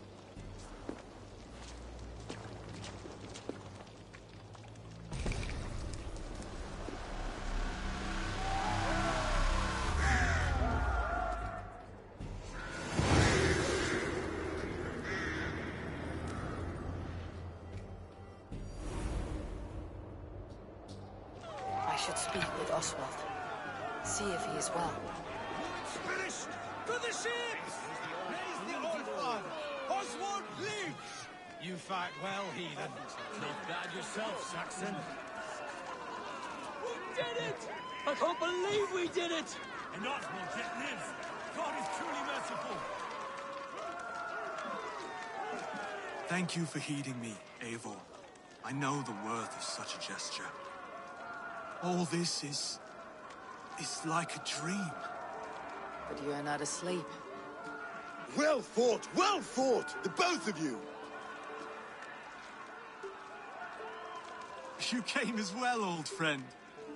Speaker 1: I should speak with Oswald. See if he is well.
Speaker 17: Finished! To the ships! Raise the old father! Oswald lives!
Speaker 9: You fight well, heathen. Not bad yourself, Saxon.
Speaker 21: We did it! I can't believe we did it!
Speaker 9: And Oswald yet lives. God is truly merciful.
Speaker 14: Thank you for heeding me, Eivor. I know the worth of such a gesture. All this is like a dream.
Speaker 1: But you are not asleep.
Speaker 3: Well fought, the both of you!
Speaker 14: You came as well, old friend.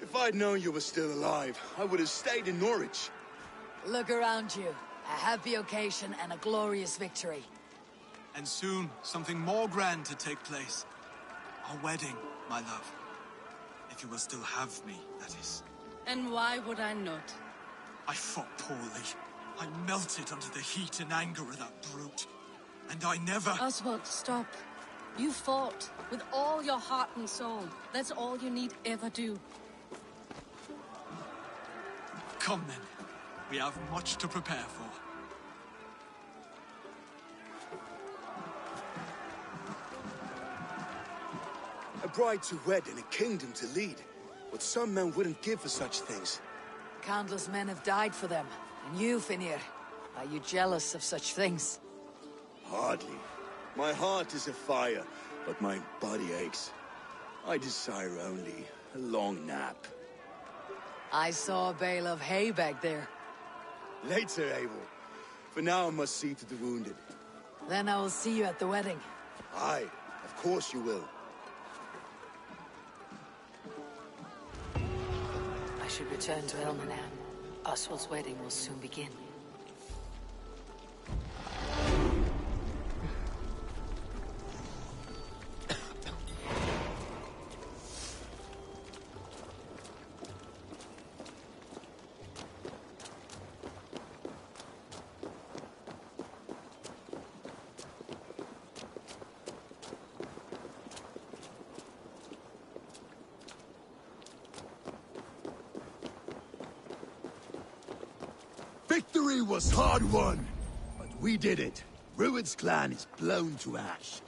Speaker 3: If I'd known you were still alive, I would have stayed in Norwich.
Speaker 1: Look around you, A happy occasion and a glorious victory.
Speaker 14: And soon, something more grand to take place. Our wedding, my love. If you will still have me, that is.
Speaker 4: And why would I not?
Speaker 14: I fought poorly. I melted under the heat and anger of that brute. And I never...
Speaker 4: Oswald, stop. You fought with all your heart and soul. That's all you need ever do.
Speaker 14: Come then. We have much to prepare for.
Speaker 3: A bride to wed and a kingdom to lead. What some men wouldn't give for such things.
Speaker 1: Countless men have died for them. And you, Finir, are you jealous of such things?
Speaker 3: Hardly. My heart is afire, but my body aches. I desire only a long nap.
Speaker 1: I saw a bale of hay back there.
Speaker 3: Later, Abel. For now, I must see to the wounded.
Speaker 1: Then I will see you at the wedding.
Speaker 3: Aye, of course you will.
Speaker 1: I should return to Elmenham. Oswald's wedding will soon begin.
Speaker 3: Victory was hard won, but we did it. Rued's clan is blown to ash.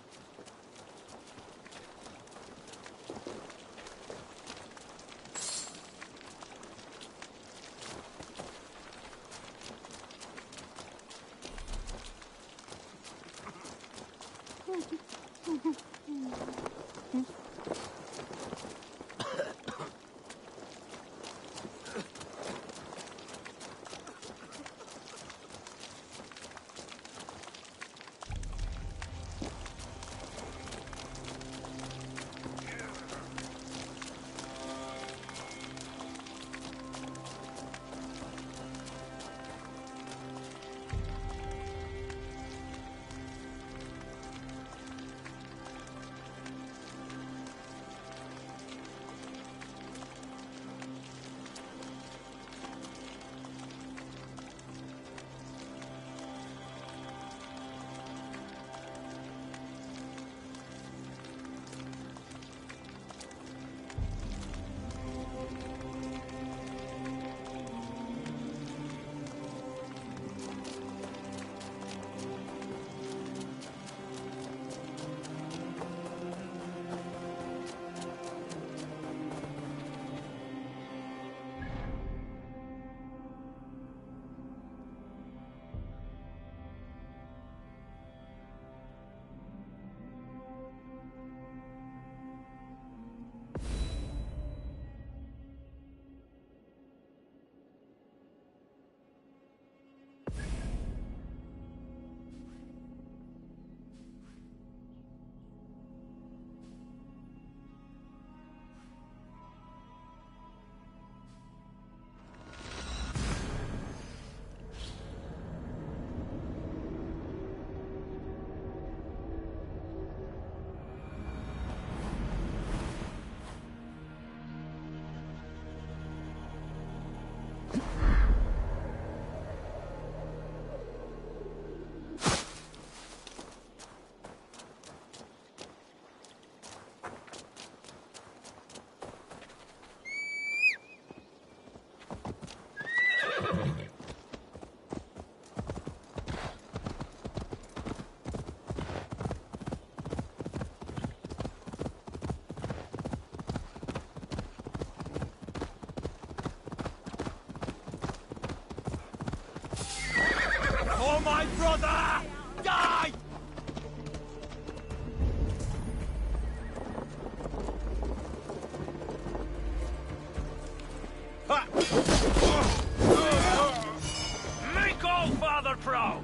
Speaker 9: My brother! Die! Make all father proud!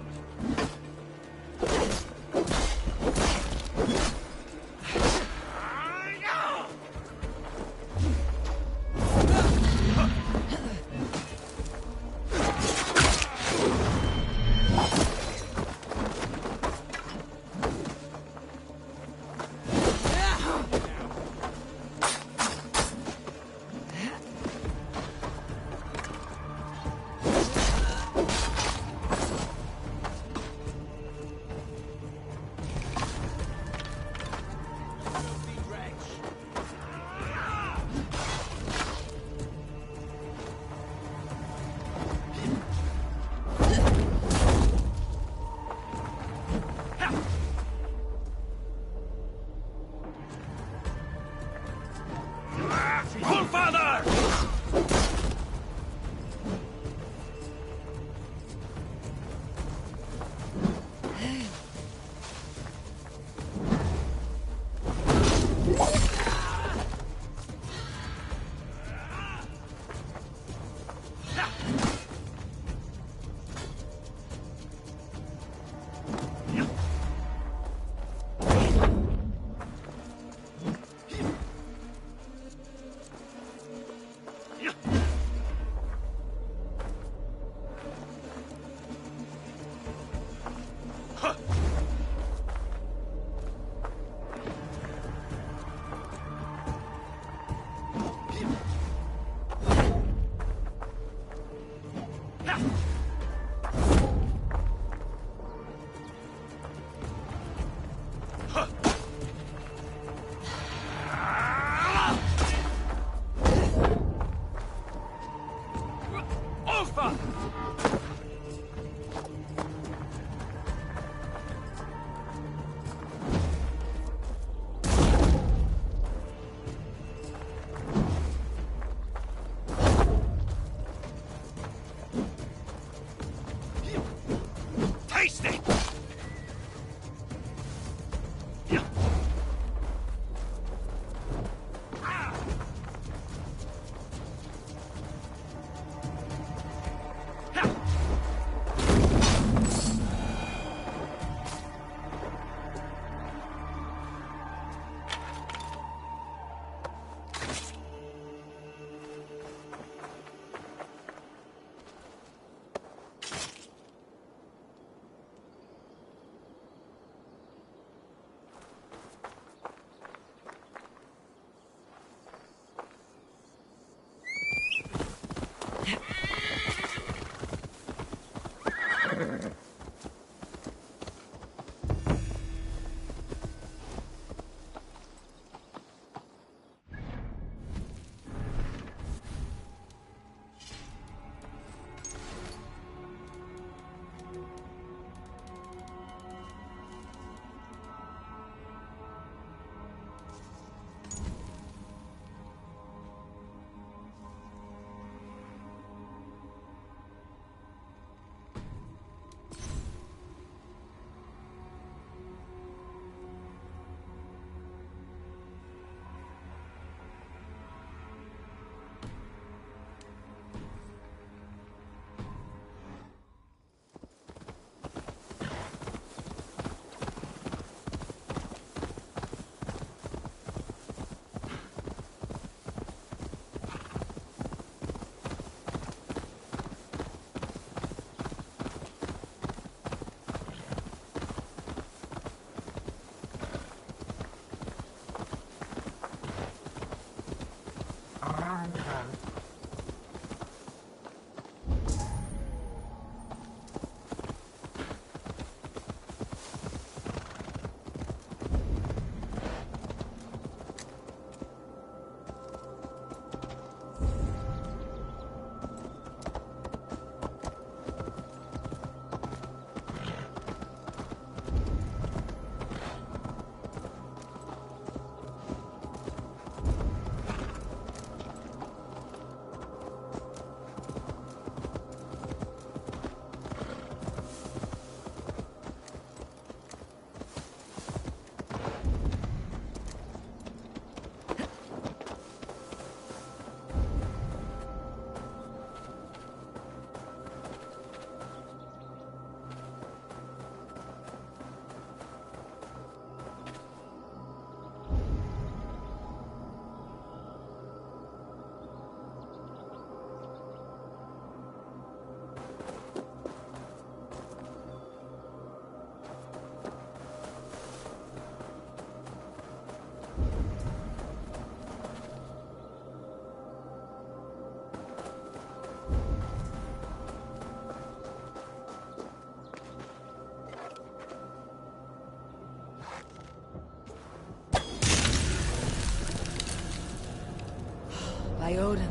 Speaker 1: By Odin,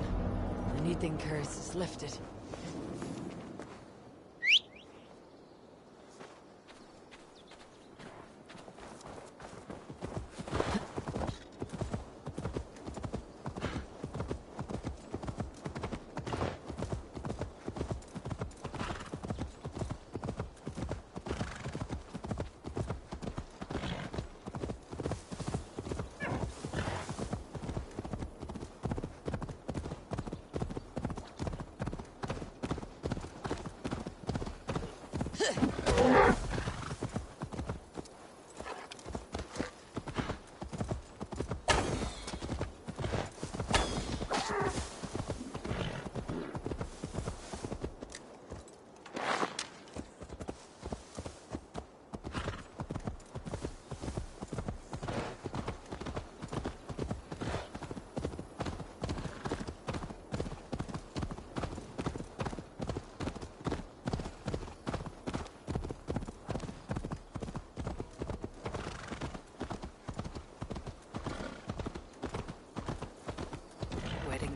Speaker 1: the knitting curse is lifted.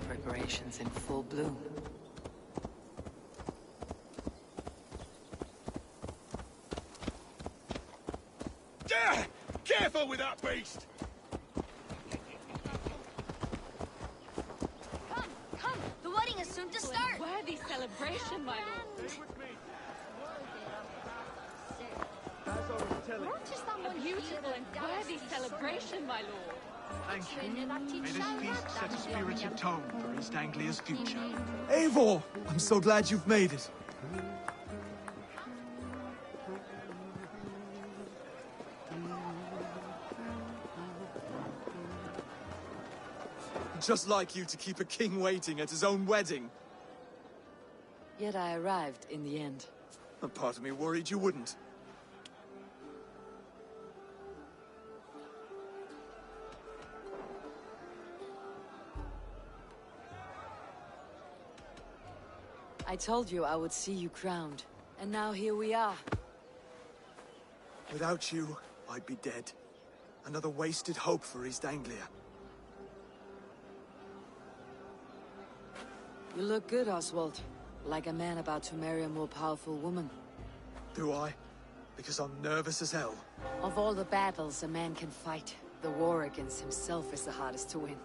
Speaker 1: Preparations in full bloom.
Speaker 3: Careful with that beast!
Speaker 18: Come! The wedding is soon to start!
Speaker 22: Worthy celebration, my lord.
Speaker 13: Not just that one
Speaker 22: Beautiful and worthy celebration, my lord.
Speaker 14: Thank you. May this feast set a spirited tone for East Anglia's future.
Speaker 16: Eivor! I'm so glad you've made it. Just like you to keep a king waiting at his own wedding.
Speaker 1: Yet I arrived in the end.
Speaker 16: A part of me worried you wouldn't.
Speaker 1: I told you I would see you crowned, and now here we are.
Speaker 16: Without you, I'd be dead. Another wasted hope for East Anglia.
Speaker 1: You look good, Oswald. Like a man about to marry a more powerful woman.
Speaker 16: Do I? Because I'm nervous as hell.
Speaker 1: Of all the battles a man can fight, the war against himself is the hardest to win.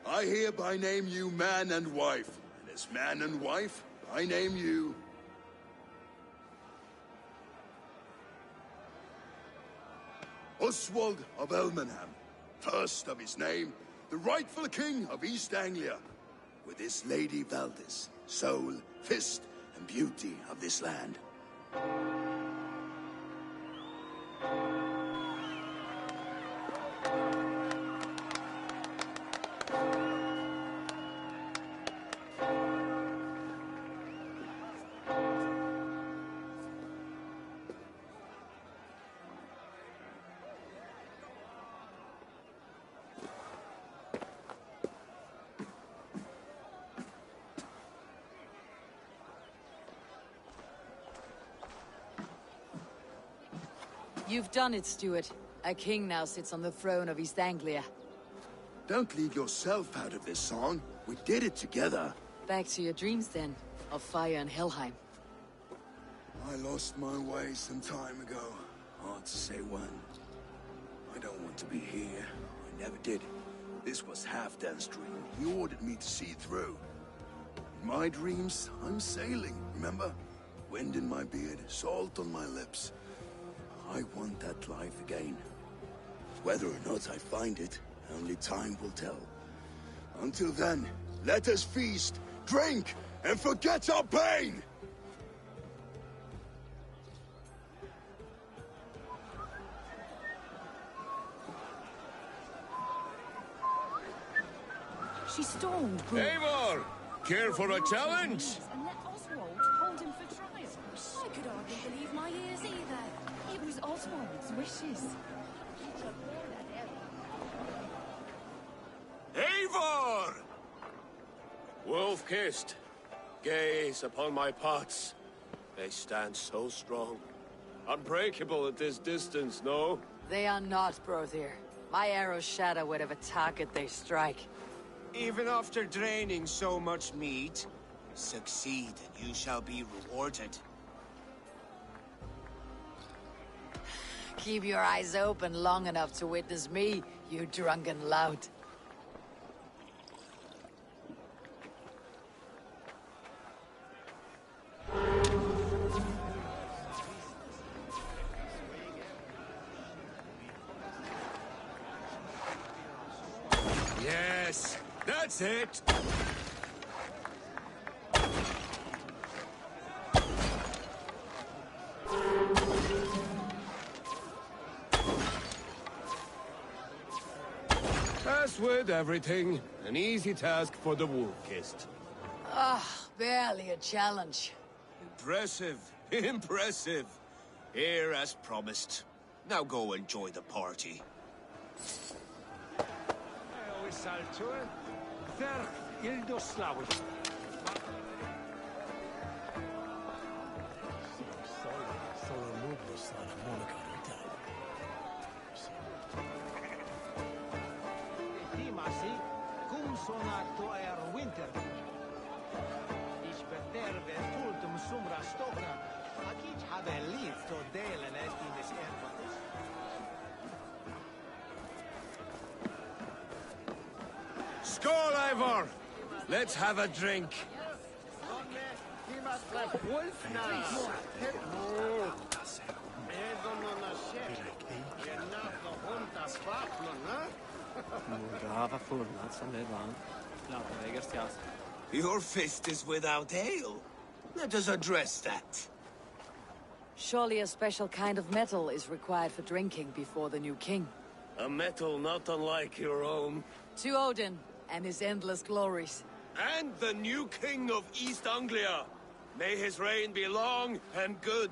Speaker 3: I hereby name you man and wife, and as man and wife, I name you... Oswald of Elmenham, first of his name, the rightful king of East Anglia, with this Lady Valdis, soul, fist, and beauty of this land.
Speaker 1: You've done it, Stuart. A king now sits on the throne of East Anglia.
Speaker 3: Don't leave yourself out of this, son. We did it together.
Speaker 1: Back to your dreams, then, of fire and Helheim.
Speaker 3: I lost my way some time ago. Hard to say when. I don't want to be here. I never did. This was Halfdan's dream. He ordered me to see through. In my dreams, I'm sailing, remember? Wind in my beard, salt on my lips. I want that life again. Whether or not I find it, only time will tell. Until then, let us feast, drink, and forget our pain!
Speaker 4: She stormed.
Speaker 6: Eivor! Care for a challenge?
Speaker 4: And let Oswald hold him for trial. I could hardly believe my ears either. It was Oswald's wishes.
Speaker 6: Eivor! Wolf-kissed, gaze upon my pots. They stand so strong. Unbreakable at this distance, no?
Speaker 1: They are not, Brother. My arrows shatter whatever target they strike.
Speaker 2: Even after draining so much meat, succeed and you shall be rewarded.
Speaker 1: Keep your eyes open long enough to witness me, you drunken lout.
Speaker 6: Yes, that's it! As with everything, an easy task for the wolf-kissed.
Speaker 1: Ah, barely a challenge.
Speaker 2: Impressive, impressive. Here as promised. Now go enjoy the party.
Speaker 6: Skål, Eivor! Let's have a drink.
Speaker 2: Your fist is without ale. Let us address that.
Speaker 1: Surely a special kind of metal is required for drinking before the new king.
Speaker 6: A metal not unlike your own.
Speaker 1: To Odin and his endless glories.
Speaker 6: And the new king of East Anglia. May his reign be long and good.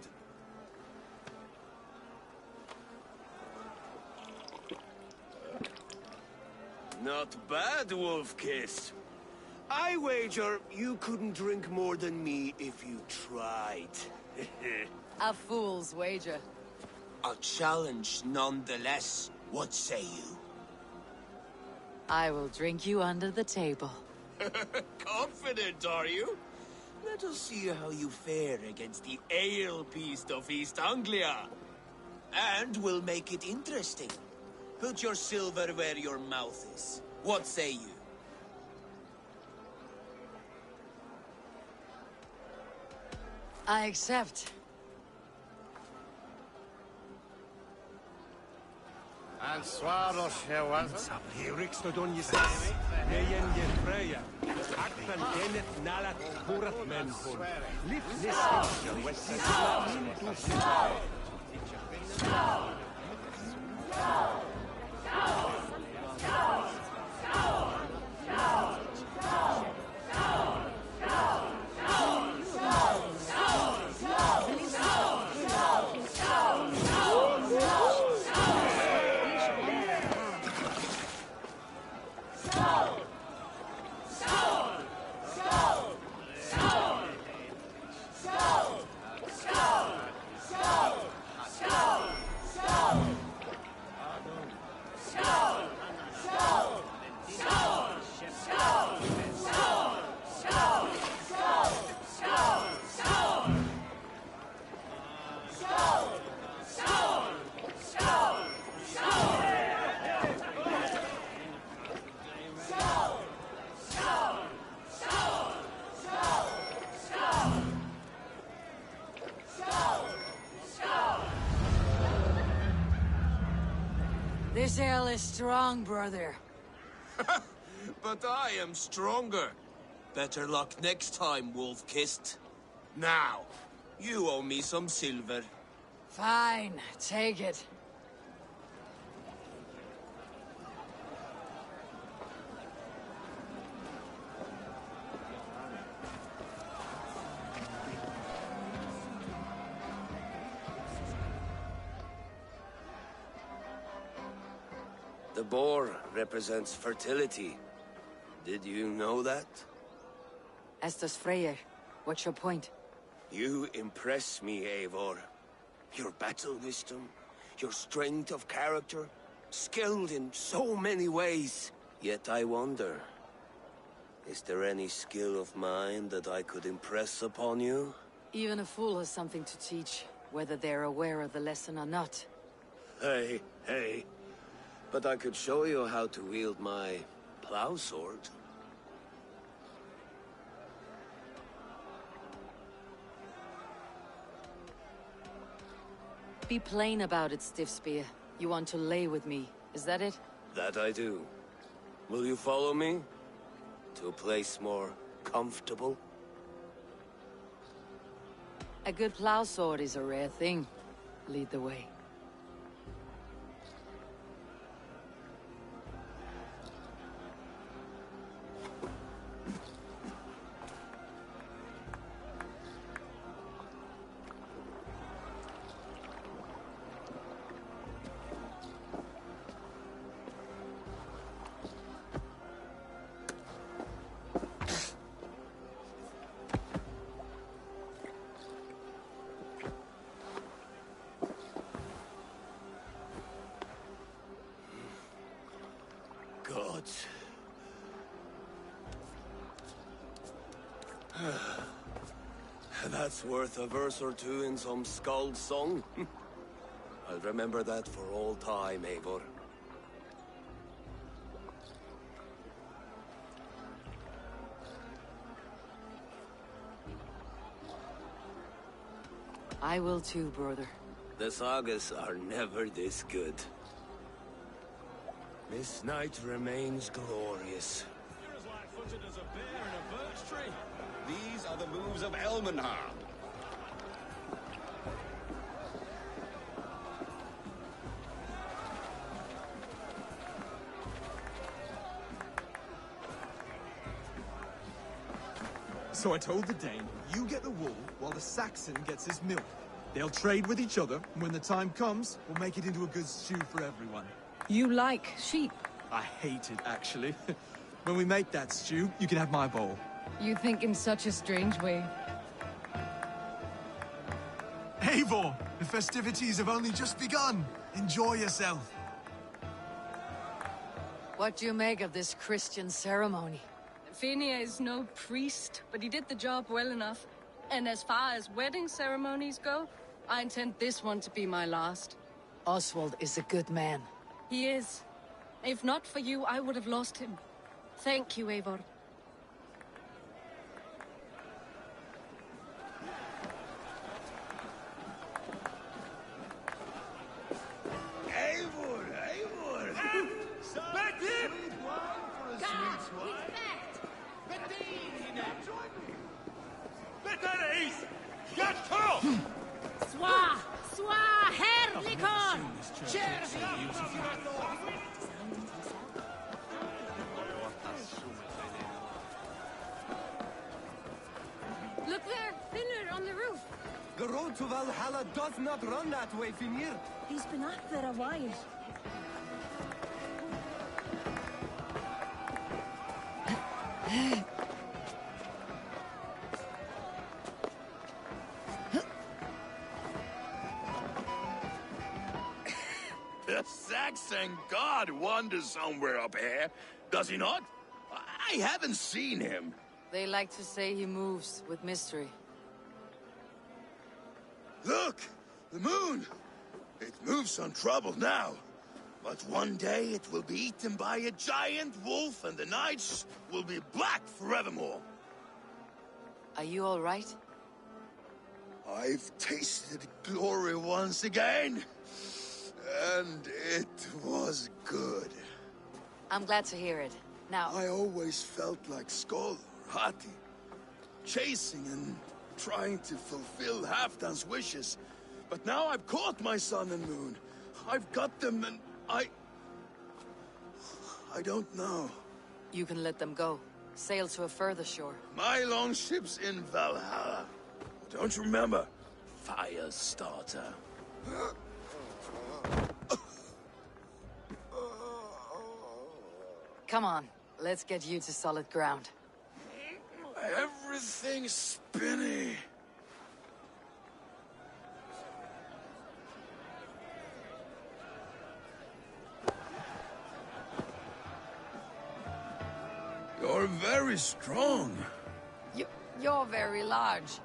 Speaker 6: Not bad, Wolf-kissed. I wager you couldn't drink more than me if you tried.
Speaker 1: A fool's wager.
Speaker 2: A challenge nonetheless. What say you?
Speaker 1: I will drink you under the table.
Speaker 2: Confident, are you? Let us see how you fare against the ale beast of East Anglia. And we'll make it interesting. Put your silver where your mouth is. What say you?
Speaker 1: I accept.
Speaker 7: And Swaros here was
Speaker 5: He rikstodon jesas, nejen je freja. Akvan denet nalat kurat menbon. Lift this picture, westis lamin
Speaker 10: This ale is strong, brother.
Speaker 2: But I am stronger. Better luck next time, Wolf-Kissed. Now, you owe me some silver.
Speaker 10: Fine, take it.
Speaker 6: The boar represents fertility. Did you know that?
Speaker 1: As does Freyr. What's your point?
Speaker 6: You impress me, Eivor. Your battle wisdom, your strength of character, skilled in so many ways. Yet I wonder, is there any skill of mine that I could impress upon you?
Speaker 1: Even a fool has something to teach, whether they're aware of the lesson or not.
Speaker 6: Hey. But I could show you how to wield my plow sword.
Speaker 1: Be plain about it, Stiff Spear. You want to lay with me, is that it?
Speaker 6: That I do. Will you follow me? To a place more comfortable?
Speaker 1: A good plow sword is a rare thing. Lead the way.
Speaker 6: Gods. That's worth a verse or two in some skald's song. I'll remember that for all time, Eivor.
Speaker 1: I will too, brother.
Speaker 6: The sagas are never this good. This night remains glorious.
Speaker 5: You're as light-footed as a bear in a birch tree. These are the moves of Elmenhard.
Speaker 16: So I told the Dane, you get the wool while the Saxon gets his milk. They'll trade with each other, and when the time comes, we'll make it into a good stew for everyone.
Speaker 4: You like sheep?
Speaker 16: I hate it, actually. When we make that stew, you can have my bowl.
Speaker 4: You think in such a strange way.
Speaker 14: Eivor, the festivities have only just begun. Enjoy yourself.
Speaker 1: What do you make of this Christian ceremony?
Speaker 4: Fenrir is no priest, but he did the job well enough. And as far as wedding ceremonies go, I intend this one to be my last.
Speaker 1: Oswald is a good man.
Speaker 4: He is. If not for you, I would have lost him. Thank you, Eivor.
Speaker 17: Eivor! Back him! Better east! Get through!
Speaker 10: Swa, herrlikon!
Speaker 22: Look there, Finner on the roof.
Speaker 19: The road to Valhalla does not run that way, Finir.
Speaker 22: He's been up there a while.
Speaker 3: The Saxon god wanders somewhere up here, does he not? I haven't seen him.
Speaker 1: They like to say he moves with mystery.
Speaker 3: Look! The moon! It moves on trouble now. But one day it will be eaten by a giant wolf and the nights will be black forevermore.
Speaker 1: Are you all right?
Speaker 3: I've tasted glory once again. And it was good.
Speaker 1: I'm glad to hear it. Now...
Speaker 3: I always felt like Skoll or Hati, chasing and trying to fulfill Halfdan's wishes. But now I've caught my sun and moon. I've got them and I don't know.
Speaker 1: You can let them go. Sail to a further shore.
Speaker 3: My longship's in Valhalla. Don't you remember? Firestarter.
Speaker 1: Come on, let's get you to solid ground.
Speaker 3: Everything's spinny. You're very strong.
Speaker 1: You're very large.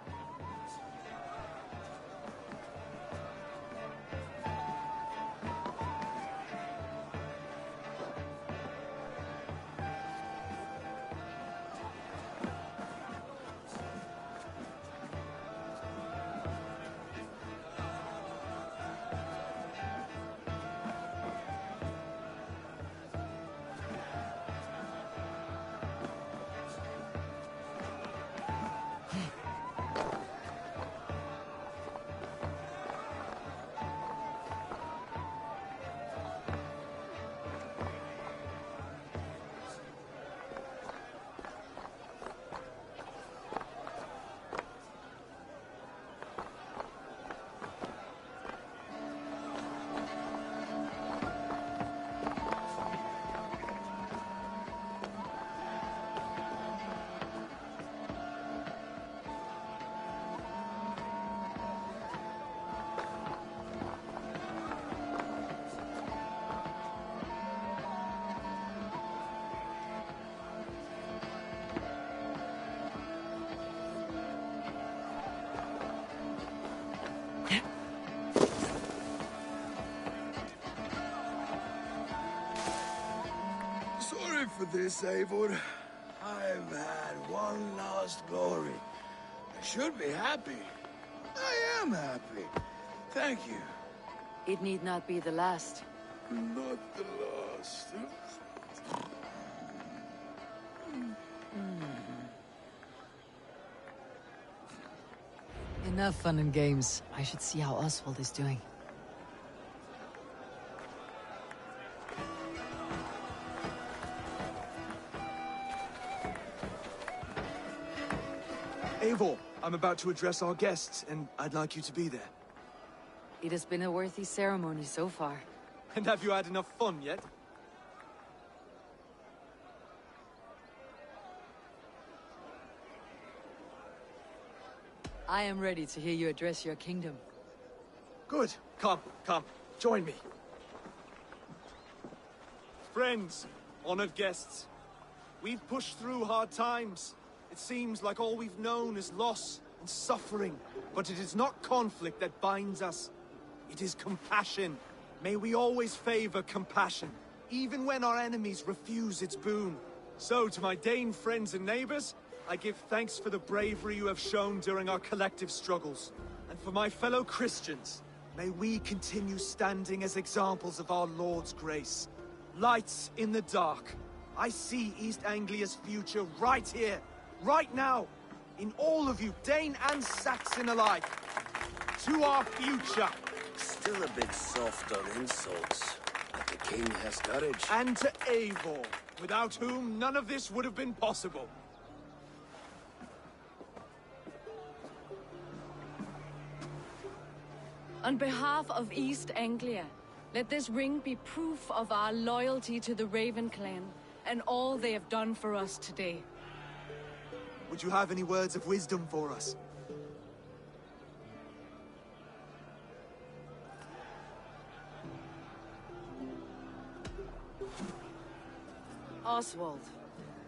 Speaker 3: Sorry for this, Eivor. I've had one last glory. I should be happy. I am happy. Thank you.
Speaker 1: It need not be the last.
Speaker 3: Not the last.
Speaker 1: Enough fun and games. I should see how Oswald is doing.
Speaker 16: Eivor, I'm about to address our guests, and I'd like you to be there.
Speaker 1: It has been a worthy ceremony so far.
Speaker 16: And have you had enough fun yet?
Speaker 1: I am ready to hear you address your kingdom.
Speaker 16: Good. Come, join me. Friends, honored guests, we've pushed through hard times. It seems like all we've known is loss and suffering, but it is not conflict that binds us. It is compassion. May we always favor compassion, even when our enemies refuse its boon. So, to my Dane friends and neighbors, I give thanks for the bravery you have shown during our collective struggles. And for my fellow Christians, may we continue standing as examples of our Lord's grace. Lights in the dark. I see East Anglia's future right here, right now, in all of you, Dane and Saxon alike. To our future.
Speaker 6: Still a bit soft on insults, but the king has courage.
Speaker 16: And to Eivor, without whom none of this would have been possible.
Speaker 4: On behalf of East Anglia, let this ring be proof of our loyalty to the Raven clan and all they have done for us today.
Speaker 16: Would you have any words of wisdom for us?
Speaker 1: Oswald,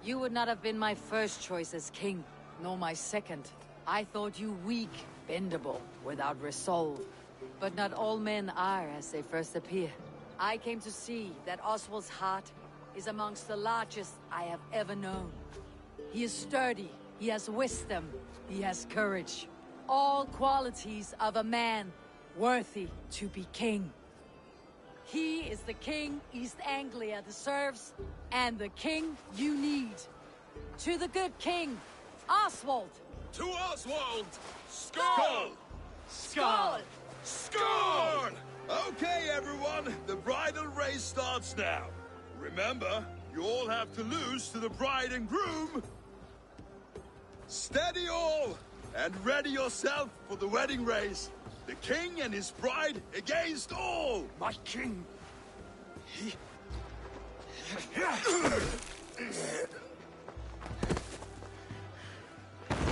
Speaker 1: you would not have been my first choice as king, nor my second. I thought you weak, bendable, without resolve. But not all men are as they first appear. I came to see that Oswald's heart is amongst the largest I have ever known. He is sturdy, he has wisdom, he has courage. All qualities of a man worthy to be king.
Speaker 10: He is the king East Anglia deserves, and the king you need. To the good king, Oswald!
Speaker 3: To Oswald! Skull!
Speaker 10: Skull!
Speaker 3: Skull! Okay, everyone, the bridal race starts now. Remember, you all have to lose to the bride and groom. Steady all, and ready yourself for the wedding race. The king and his bride against all!
Speaker 17: My king!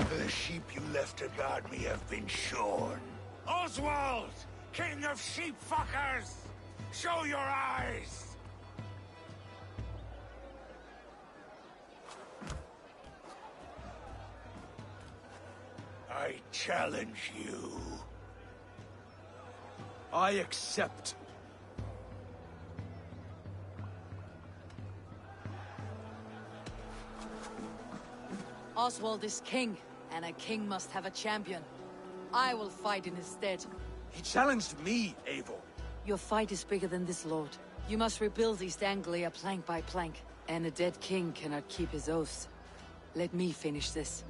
Speaker 17: The sheep you left to guard me have been shorn. Oswald! King of sheep fuckers! Show your eyes! I challenge you.
Speaker 16: I accept.
Speaker 10: Oswald is king, and a king must have a champion. I will fight in his stead.
Speaker 16: He challenged me, Eivor.
Speaker 10: Your fight is bigger than this, Lord. You must rebuild East Anglia plank by plank, and a dead king cannot keep his oaths. Let me finish this.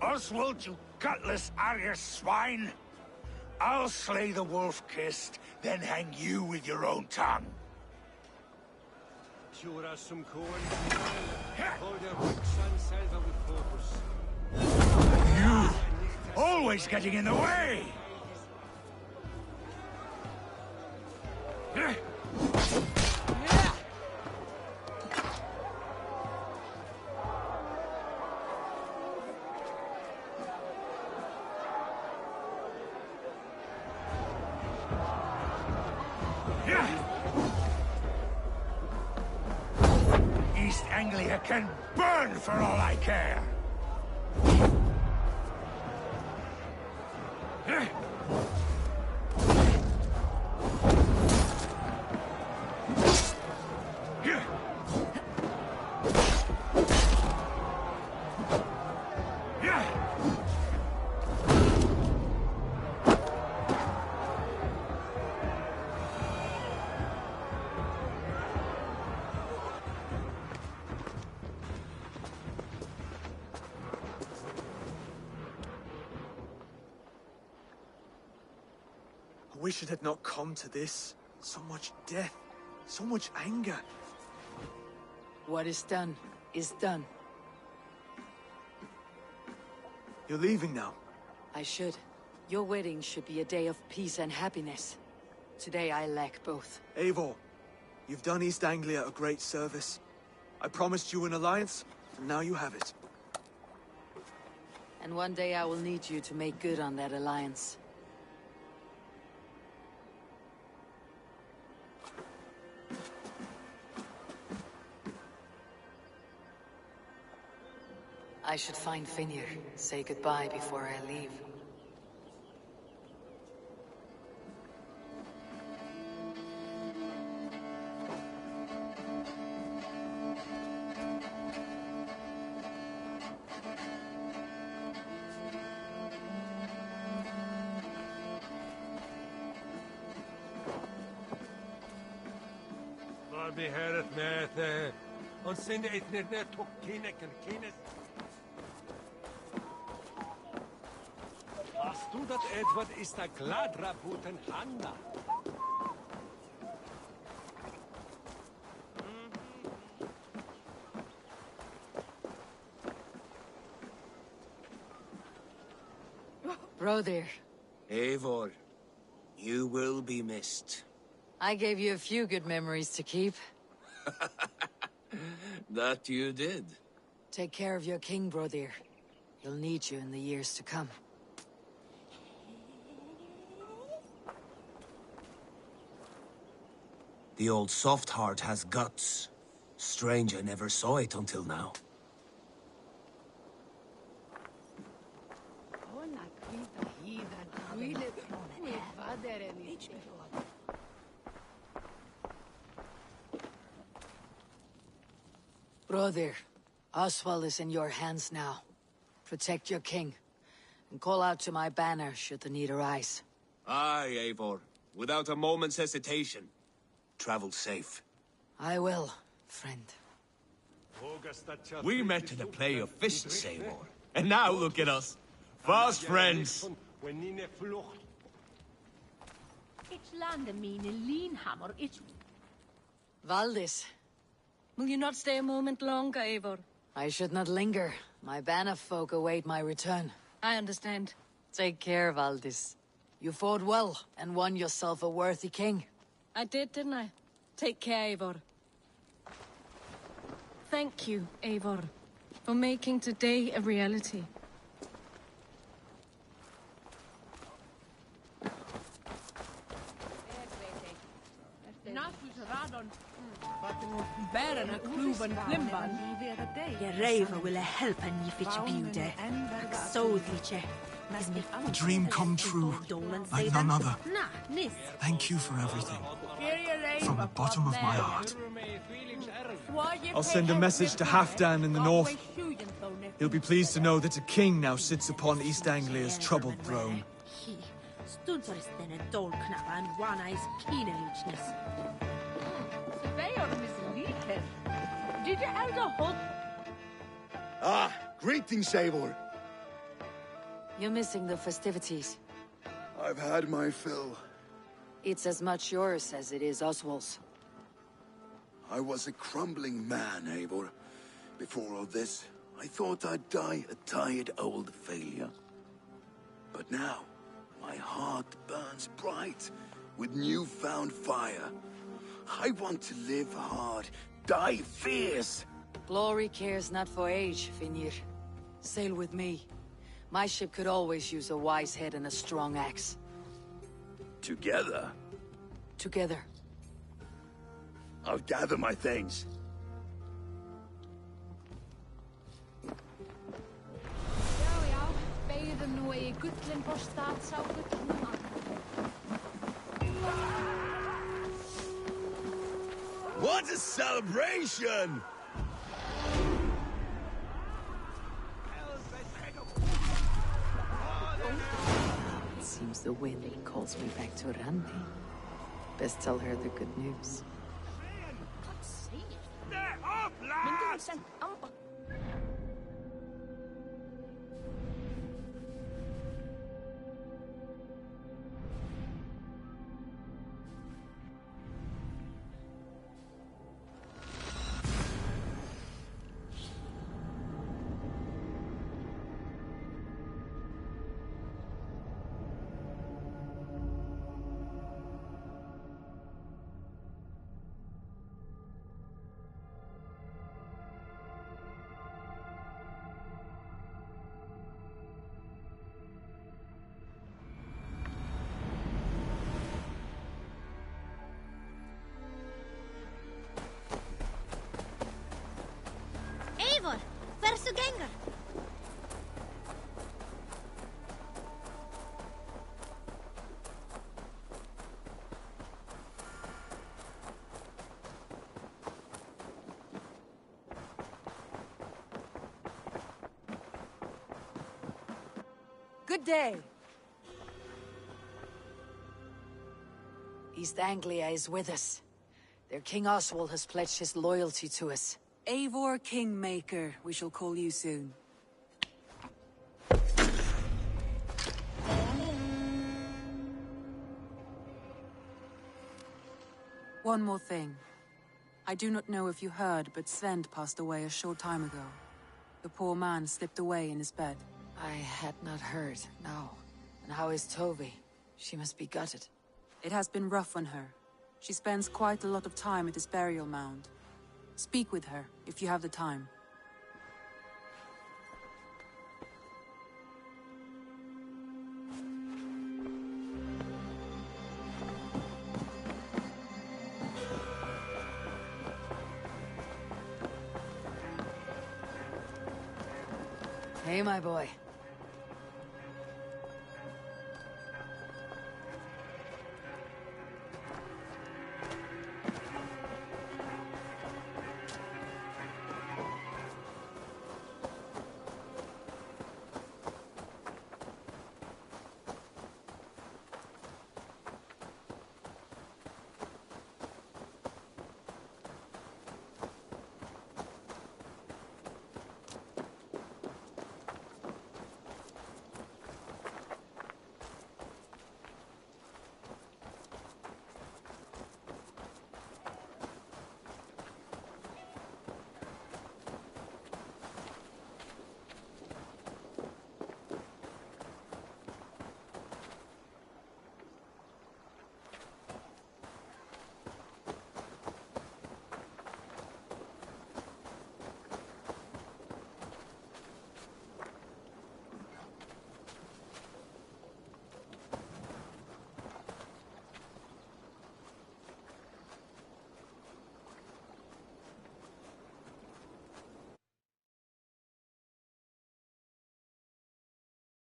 Speaker 17: Oswald, you gutless Arya swine! I'll slay the wolf-kissed, then hang you with your own tongue.
Speaker 5: Pura sum corn. Hold your son selva with focus.
Speaker 17: You! Always getting in the way! East Anglia can burn for all I care!
Speaker 16: I wish it had not come to this. So much death, so much anger.
Speaker 10: What is done, is done.
Speaker 16: You're leaving now.
Speaker 10: I should. Your wedding should be a day of peace and happiness. Today I lack both.
Speaker 16: Eivor, you've done East Anglia a great service. I promised you an alliance, and now you have it.
Speaker 10: And one day I will need you to make good on that alliance. I should find Finir, say goodbye before I leave.
Speaker 5: Var vi här ett möte. Och sen ett när tog kines. Hast du dat Edward ist der gladra buten Hanna?
Speaker 10: Brother.
Speaker 2: Eivor, you will be missed.
Speaker 10: I gave you a few good memories to keep.
Speaker 2: That you did.
Speaker 10: Take care of your king, brother. He'll need you in the years to come.
Speaker 2: The old soft heart has guts. Strange I never saw it until now.
Speaker 10: Brother, Oswald is in your hands now. Protect your king, and call out to my banner should the need arise.
Speaker 2: Aye, Eivor. without a moment's hesitation. Travel safe.
Speaker 1: I will, friend.
Speaker 2: We met in a play of fists, Seymour. And now look at us. Fast friends.
Speaker 1: Valdis.
Speaker 4: Will you not stay a moment longer, Eivor?
Speaker 1: I should not linger. My banner folk await my return.
Speaker 4: I understand.
Speaker 1: Take care, Valdis. You fought well, and won yourself a worthy king.
Speaker 4: I did, didn't I? Take care, Eivor. Thank you, Eivor, for making today a reality.
Speaker 14: A dream come true, like none other. Thank you for everything. From the bottom of my heart.
Speaker 16: I'll send a message to Halfdan in the north. He'll be pleased to know that a king now sits upon East Anglia's troubled throne.
Speaker 3: Ah, greetings, Eivor.
Speaker 1: You're missing the festivities.
Speaker 3: I've had my fill.
Speaker 1: It's as much yours as it is Oswald's.
Speaker 3: I was a crumbling man, Eivor. Before all this, I thought I'd die a tired old failure. But now, my heart burns bright with newfound fire. I want to live hard, die fierce.
Speaker 1: Glory cares not for age, Finir. Sail with me. My ship could always use a wise head and a strong axe.
Speaker 3: Together?
Speaker 1: Together.
Speaker 3: I'll gather my things. What a celebration!
Speaker 1: It seems the wind calls me back to Randi. Best tell her the good news.
Speaker 18: Eivor, hversu gengur?
Speaker 1: Good day. East Anglia is with us. Their King Oswald has pledged his loyalty to us.
Speaker 10: Eivor Kingmaker, we shall call you soon. One more thing. I do not know if you heard, but Svend passed away a short time ago. The poor man slipped away in his bed.
Speaker 1: I had not heard, no. And how is Tovi? She must be gutted.
Speaker 10: It has been rough on her. She spends quite a lot of time at his burial mound. Speak with her, if you have the time.
Speaker 1: Hey, my boy.